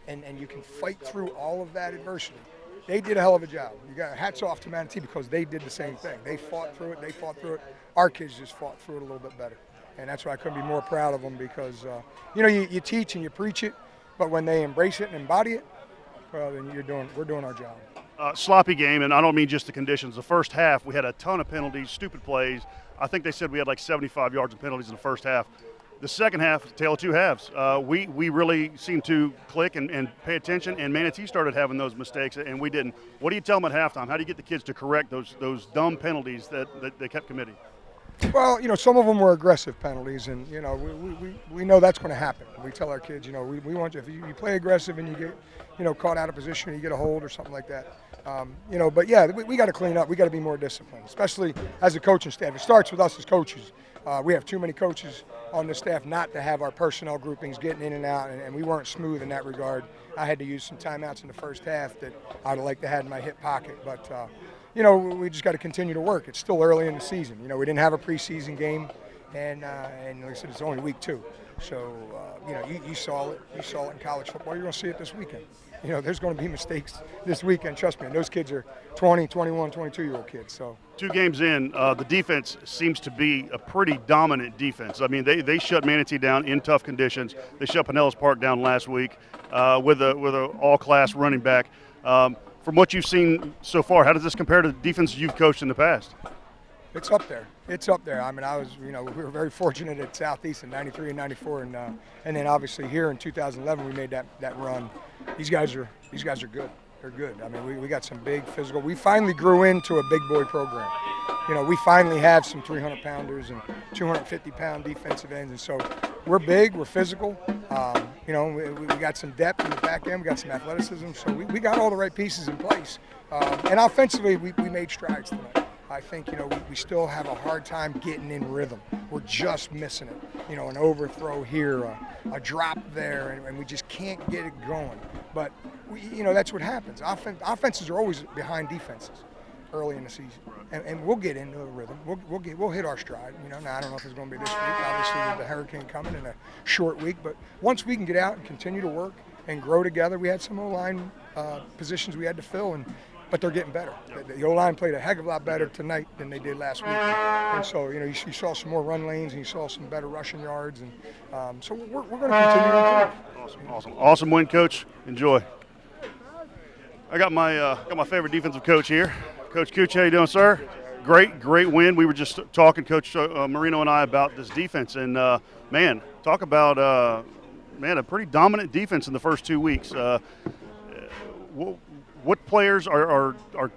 Speaker 2: and you can fight through all of that adversity. They did a hell of a job. You got hats off to Manatee because they did the same thing. They fought through it. Our kids just fought through it a little bit better. And that's why I couldn't be more proud of them because, you teach and you preach it, but when they embrace it and embody it, well, then we're doing our job.
Speaker 5: Sloppy game, and I don't mean just the conditions. The first half, we had a ton of penalties, stupid plays. I think they said we had like 75 yards of penalties in the first half. The second half, tale of two halves. We really seemed to click and pay attention, and Manatee started having those mistakes, and we didn't. What do you tell them at halftime? How do you get the kids to correct those dumb penalties that they kept committing?
Speaker 2: Well, some of them were aggressive penalties, and we know that's going to happen. We tell our kids, we want you, if you play aggressive and you get caught out of position, you get a hold or something like that. But yeah, we got to clean up. We got to be more disciplined, especially as a coaching staff. It starts with us as coaches. We have too many coaches on the staff not to have our personnel groupings getting in and out, and we weren't smooth in that regard. I had to use some timeouts in the first half that I'd like to have in my hip pocket, but we just got to continue to work. It's still early in the season. We didn't have a preseason game, and like I said, it's only week 2. So, you saw it. You saw it in college football. You're going to see it this weekend. There's going to be mistakes this weekend, trust me. And those kids are 20, 21, 22-year-old kids. So
Speaker 5: 2 games in, the defense seems to be a pretty dominant defense. I mean, they shut Manatee down in tough conditions. They shut Pinellas Park down last week with a all-class running back. From what you've seen so far, how does this compare to the defense you've coached in the past?
Speaker 2: It's up there. It's up there. I mean, we were very fortunate at Southeast in '93 and '94, and then obviously here in 2011 we made that run. These guys are good. They're good. I mean, we got some big physical. We finally grew into a big boy program. We finally have some 300-pounders and 250-pound defensive ends, and so we're big. We're physical. We got some depth in the back end. We got some athleticism. So we got all the right pieces in place. And offensively, we made strides tonight. I think, we still have a hard time getting in rhythm. We're just missing it. An overthrow here, a drop there, and we just can't get it going. But, that's what happens. Offenses are always behind defenses early in the season. And we'll get into a rhythm. We'll hit our stride. Now, I don't know if it's going to be this week, obviously, with the hurricane coming in a short week. But once we can get out and continue to work and grow together, we had some O-line positions we had to fill, but they're getting better. The O-line played a heck of a lot better tonight than they did last week. And so, you saw some more run lanes and you saw some better rushing yards. And so we're going to continue to improve.
Speaker 5: Awesome win, Coach. Enjoy. I got my favorite defensive coach here. Coach Cooch, how you doing, sir? Great win. We were just talking, Coach Marino and I, about this defense. And, talk about, a pretty dominant defense in the first 2 weeks. What players are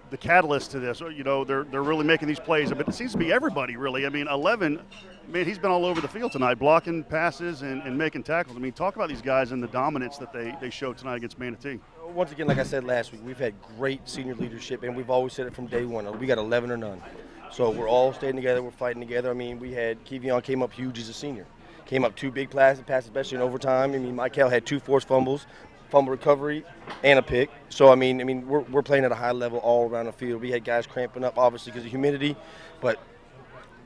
Speaker 5: the catalyst to this? They're really making these plays, but it seems to be everybody, really. I mean, 11, he's been all over the field tonight, blocking passes and making tackles. I mean, talk about these guys and the dominance that they showed tonight against Manatee.
Speaker 17: Once again, like I said last week, we've had great senior leadership, and we've always said it from day one. We got 11 or none. So we're all staying together. We're fighting together. I mean, we had Kevion came up huge as a senior. Came up 2 big passes, especially in overtime. I mean, Michael had 2 forced fumbles, fumble recovery, and a pick. So, I mean, we're playing at a high level all around the field. We had guys cramping up, obviously, because of humidity, but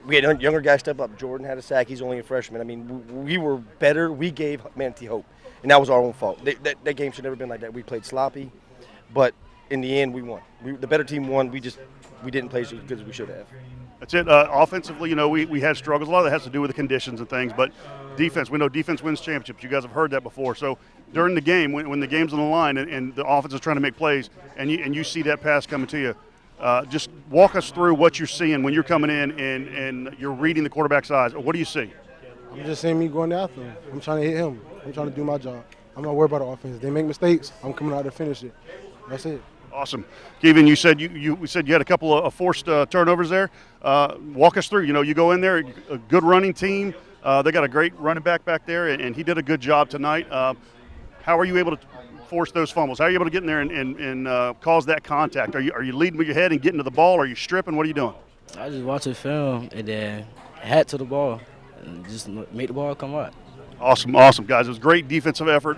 Speaker 17: we had younger guys step up. Jordan had a sack. He's only a freshman. I mean, we were better. We gave Manatee hope, and that was our own fault. That game should never been like that. We played sloppy, but in the end, we won. The better team won. We didn't play as good as we should have.
Speaker 5: That's it. Offensively, we had struggles. A lot of that has to do with the conditions and things, but defense, we know defense wins championships. You guys have heard that before. So during the game, when the game's on the line and the offense is trying to make plays and you see that pass coming to you, just walk us through what you're seeing when you're coming in and you're reading the quarterback's eyes. What do you see?
Speaker 18: I'm just seeing me going after him. I'm trying to hit him. I'm trying to do my job. I'm not worried about the offense. They make mistakes, I'm coming out to finish it. That's it.
Speaker 5: Awesome. Kevin, you said you had a couple of forced turnovers there. Walk us through. You go in there, a good running team. They got a great running back there, and he did a good job tonight. How are you able to force those fumbles? How are you able to get in there and cause that contact? Are you leading with your head and getting to the ball? Are you stripping? What are you doing?
Speaker 19: I just watch the film and then hat to the ball and just make the ball come out.
Speaker 5: Awesome, awesome, guys. It was a great defensive effort.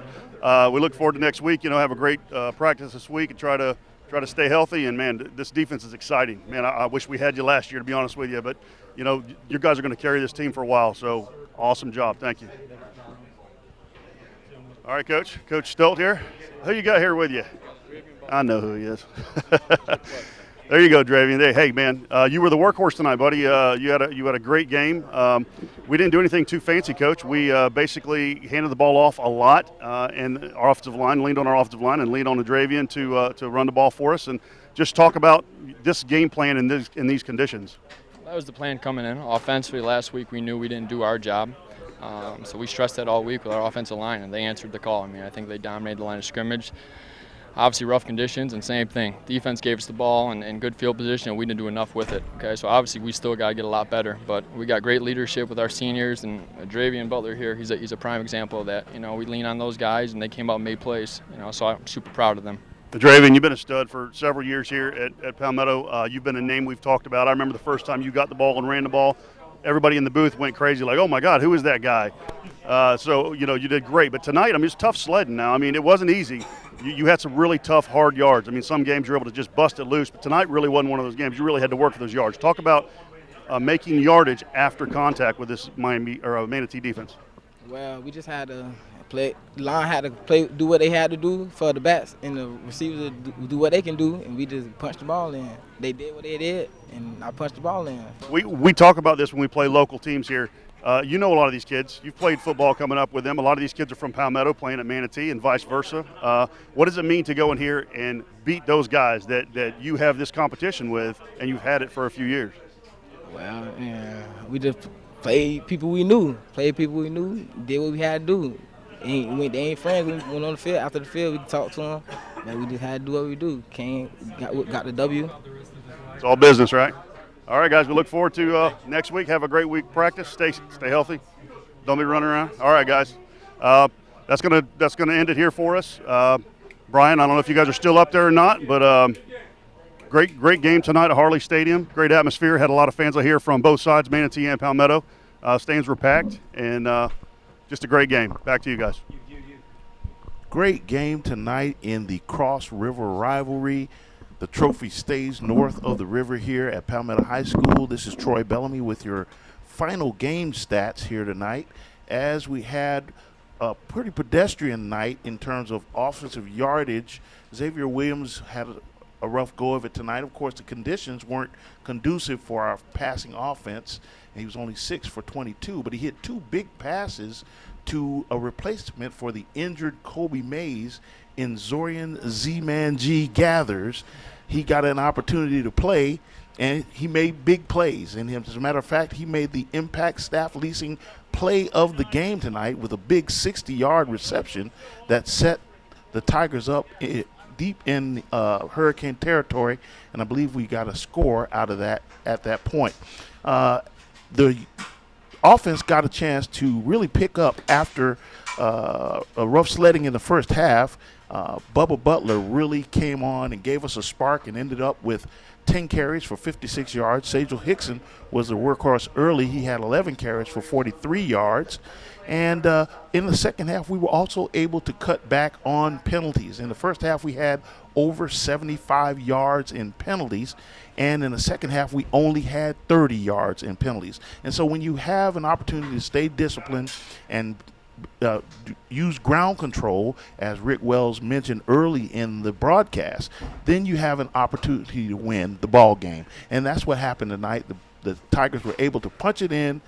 Speaker 5: We look forward to next week. Have a great practice this week and try to stay healthy. And, man, this defense is exciting. Man, I wish we had you last year, to be honest with you. But, you guys are going to carry this team for a while. So, awesome job. Thank you. All right, Coach. Coach Stolt here. Who you got here with you? I know who he is. There you go, Dravian. Hey, man, you were the workhorse tonight, buddy. You had a great game. We didn't do anything too fancy, Coach. We basically handed the ball off a lot, and our offensive line leaned on our offensive line and leaned on the Dravian to run the ball for us. And just talk about this game plan in these conditions.
Speaker 19: That was the plan coming in. Offensively, last week we knew we didn't do our job. So we stressed that all week with our offensive line, and they answered the call. I mean, I think they dominated the line of scrimmage. Obviously rough conditions, and same thing. Defense gave us the ball and good field position, and we didn't do enough with it. Okay, so obviously we still got to get a lot better, but we got great leadership with our seniors, and Dravian Butler here, he's a prime example of that. We lean on those guys, and they came out and made plays. So I'm super proud of them.
Speaker 5: Dravian, you've been a stud for several years here at Palmetto. You've been a name we've talked about. I remember the first time you got the ball and ran the ball, everybody in the booth went crazy, like, oh my God, who is that guy? So you did great. But tonight, it's tough sledding now. It wasn't easy. You had some really tough, hard yards. Some games you're able to just bust it loose, but tonight really wasn't one of those games. You really had to work for those yards. Talk about making yardage after contact with this Manatee defense.
Speaker 20: Well, we just had to play. The line had to do what they had to do for the backs, and the receivers do what they can do, and we just punched the ball in. They did what they did, and I punched the ball in.
Speaker 5: We talk about this when we play local teams here. A lot of these kids. You've played football coming up with them. A lot of these kids are from Palmetto playing at Manatee and vice versa. What does it mean to go in here and beat those guys that you have this competition with and you've had it for a few years?
Speaker 20: Well, we just played people we knew, did what we had to do. They ain't friends. We went on the field. After the field, we talked to them. And we just had to do what we do. Got the W.
Speaker 5: It's all business, right? All right, guys, we look forward to next week. Have a great week practice. Stay healthy. Don't be running around. All right, guys. That's gonna end it here for us. Brian, I don't know if you guys are still up there or not, but great game tonight at Harley Stadium. Great atmosphere. Had a lot of fans out here from both sides, Manatee and Palmetto. Stands were packed, and just a great game. Back to you guys.
Speaker 11: Great game tonight in the Cross River rivalry. The trophy stays north of the river here at Palmetto High School. This is Troy Bellamy with your final game stats here tonight, as we had a pretty pedestrian night in terms of offensive yardage. Xavier Williams had a rough go of it tonight. Of course, the conditions weren't conducive for our passing offense, and he was only 6 for 22, but he hit 2 big passes to a replacement for the injured Kobe Mays in Zorian Z-Man G Gathers. He got an opportunity to play, and he made big plays. And as a matter of fact, he made the Impact Staff Leasing play of the game tonight with a big 60-yard reception that set the Tigers up deep in Hurricane territory, and I believe we got a score out of that at that point. The offense got a chance to really pick up after a rough sledding in the first half. Bubba Butler really came on and gave us a spark and ended up with 10 carries for 56 yards. Sajal Hickson was the workhorse early. He had 11 carries for 43 yards. And in the second half, we were also able to cut back on penalties. In the first half, we had over 75 yards in penalties. And in the second half, we only had 30 yards in penalties. And so when you have an opportunity to stay disciplined and use ground control, as Rick Wells mentioned early in the broadcast, then you have an opportunity to win the ball game. And that's what happened tonight. The Tigers were able to punch it in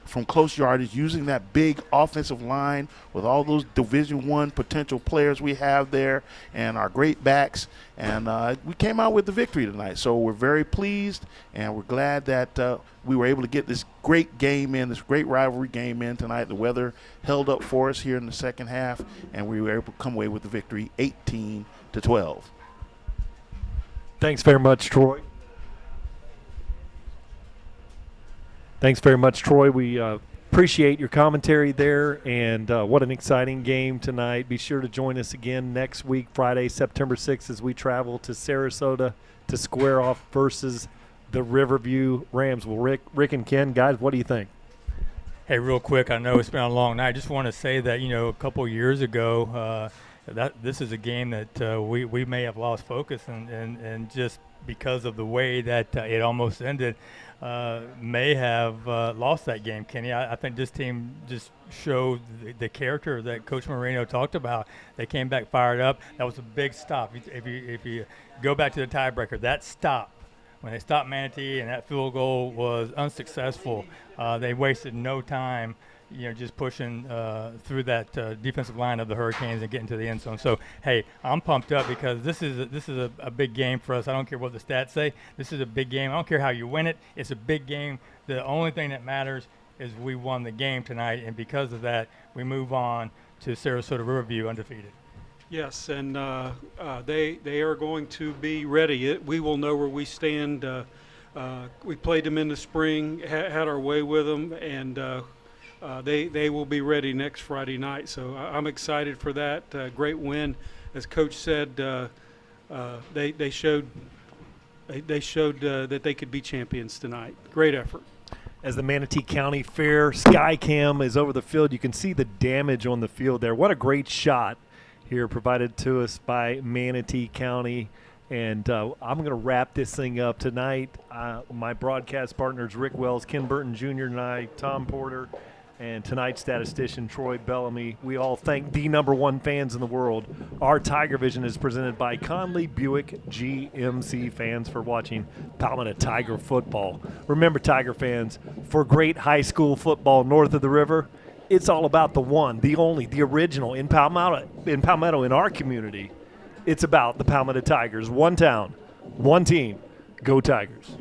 Speaker 11: from close yardage using that big offensive line with all those Division I potential players we have there and our great backs. And we came out with the victory tonight. So we're very pleased, and we're glad that we were able to get this great game in, this great rivalry game in tonight. The weather held up for us here in the second half, and we were able to come away with the victory 18-12.
Speaker 7: Thanks very much, Troy. Thanks very much, Troy. We appreciate your commentary there, and what an exciting game tonight. Be sure to join us again next week, Friday, September 6th, as we travel to Sarasota to square off versus the Riverview Rams. Well, Rick and Ken, guys, what do you think?
Speaker 8: Hey, real quick, I know it's been a long night. I just want to say that, a couple years ago, that this is a game that we may have lost focus and just because of the way that it almost ended, may have lost that game, Kenny. I think this team just showed the character that Coach Moreno talked about. They came back fired up. That was a big stop. If you go back to the tiebreaker, that stop, when they stopped Manatee and that field goal was unsuccessful, they wasted no time, just pushing through that defensive line of the Hurricanes and getting to the end zone. So, hey, I'm pumped up because this is a big game for us. I don't care what the stats say. This is a big game. I don't care how you win it. It's a big game. The only thing that matters is we won the game tonight, and because of that, we move on to Sarasota Riverview undefeated.
Speaker 1: Yes, and they are going to be ready. We will know where we stand. We played them in the spring, had our way with them, and they will be ready next Friday night. So I'm excited for that. Great win, as Coach said. They showed that they could be champions tonight. Great effort.
Speaker 7: As the Manatee County Fair Skycam is over the field, you can see the damage on the field there. What a great shot here provided to us by Manatee County. And I'm going to wrap this thing up tonight. My broadcast partners, Rick Wells, Ken Burton Jr., and I, Tom Porter, and tonight's statistician, Troy Bellamy. We all thank the #1 fans in the world. Our Tiger Vision is presented by Conley Buick GMC. Fans for watching Palmetto Tiger football. Remember, Tiger fans, for great high school football north of the river, it's all about the one, the only, the original in Palmetto, in our community. It's about the Palmetto Tigers. One town, one team. Go Tigers.